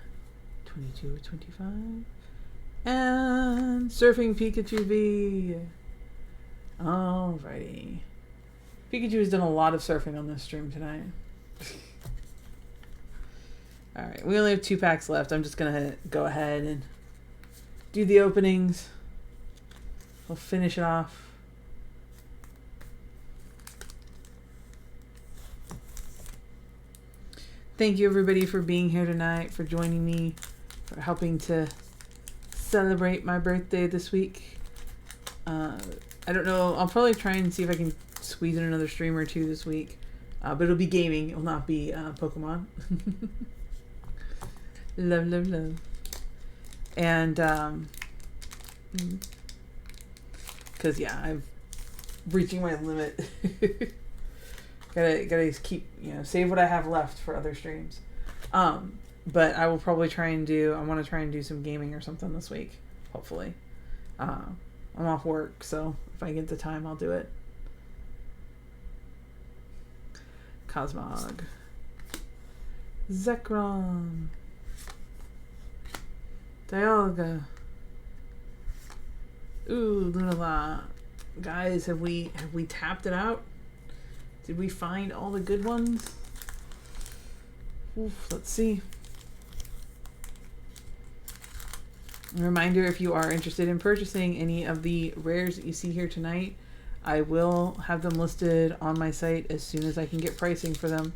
22 or 25. And Surfing Pikachu V. Alrighty. Pikachu has done a lot of surfing on this stream tonight. Alright, we only have 2 packs left. I'm just going to go ahead and do the openings. We'll finish it off. Thank you everybody for being here tonight, for joining me, for helping to celebrate my birthday this week. I don't know, I'll probably try and see if I can squeeze in another stream or 2 this week. But it'll be gaming, it will not be Pokemon. Love, love, love. And, cause yeah, I'm reaching my limit. gotta keep, save what I have left for other streams. But I will probably I want to try and do some gaming or something this week, hopefully. I'm off work, so if I get the time, I'll do it. Cosmog. Zekrom. Dialga. Ooh, Lunala. Guys, have we tapped it out? Did we find all the good ones? Oof, let's see. A reminder, if you are interested in purchasing any of the rares that you see here tonight, I will have them listed on my site as soon as I can get pricing for them,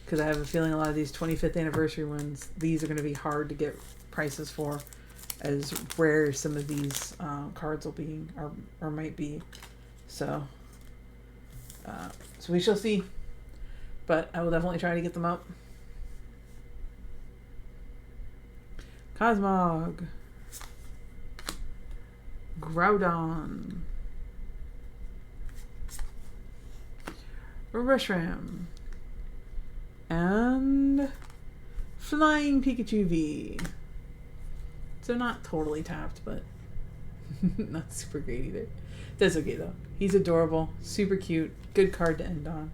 because I have a feeling a lot of these 25th anniversary ones, these are going to be hard to get prices for, as rare as some of these cards will be or might be. So we shall see, but I will definitely try to get them up. Cosmog. Groudon. Reshiram. And Flying Pikachu V. So not totally tapped, but not super great either. That's okay though. He's adorable, super cute, good card to end on.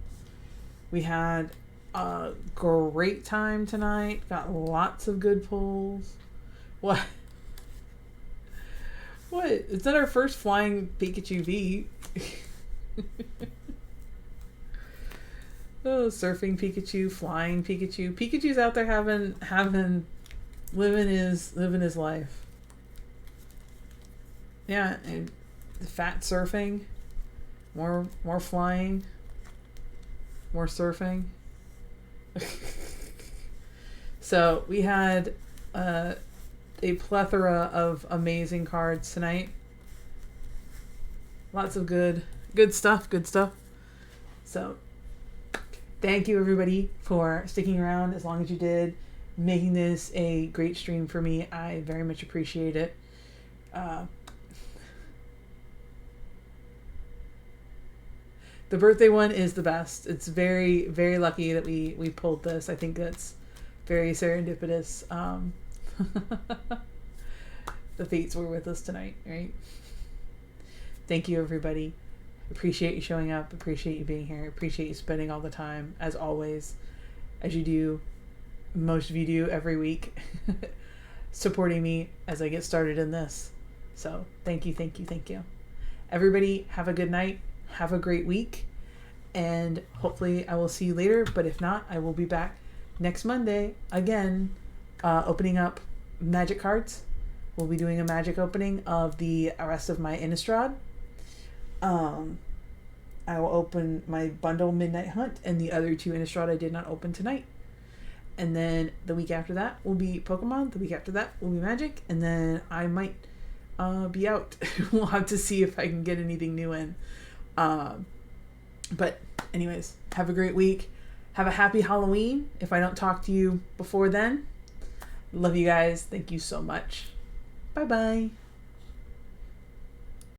We had a great time tonight. Got lots of good pulls. What? What? It's not our first Flying Pikachu V. Oh, Surfing Pikachu, Flying Pikachu. Pikachu's out there living his life. Yeah, and fat surfing, more flying, more surfing. So we had a plethora of amazing cards tonight. Lots of good stuff. So thank you everybody for sticking around as long as you did, making this a great stream for me. I very much appreciate it. The birthday one is the best. It's very, very lucky that we pulled this. I think that's very serendipitous. The fates were with us tonight, right? Thank you everybody. Appreciate you showing up. Appreciate you being here. Appreciate you spending all the time, as always, as you do, most of you do every week, supporting me as I get started in this. So thank you. Everybody have a good night. Have a great week. And hopefully I will see you later. But if not, I will be back next Monday again, opening up magic cards. We'll be doing a magic opening of the rest of my Innistrad. I will open my bundle Midnight Hunt, and the other 2 Innistrad I did not open tonight. And then the week after that will be Pokemon. The week after that will be Magic. And then I might be out. We'll have to see if I can get anything new in. But anyways, have a great week. Have a happy Halloween if I don't talk to you before then. Love you guys. Thank you so much. Bye-bye.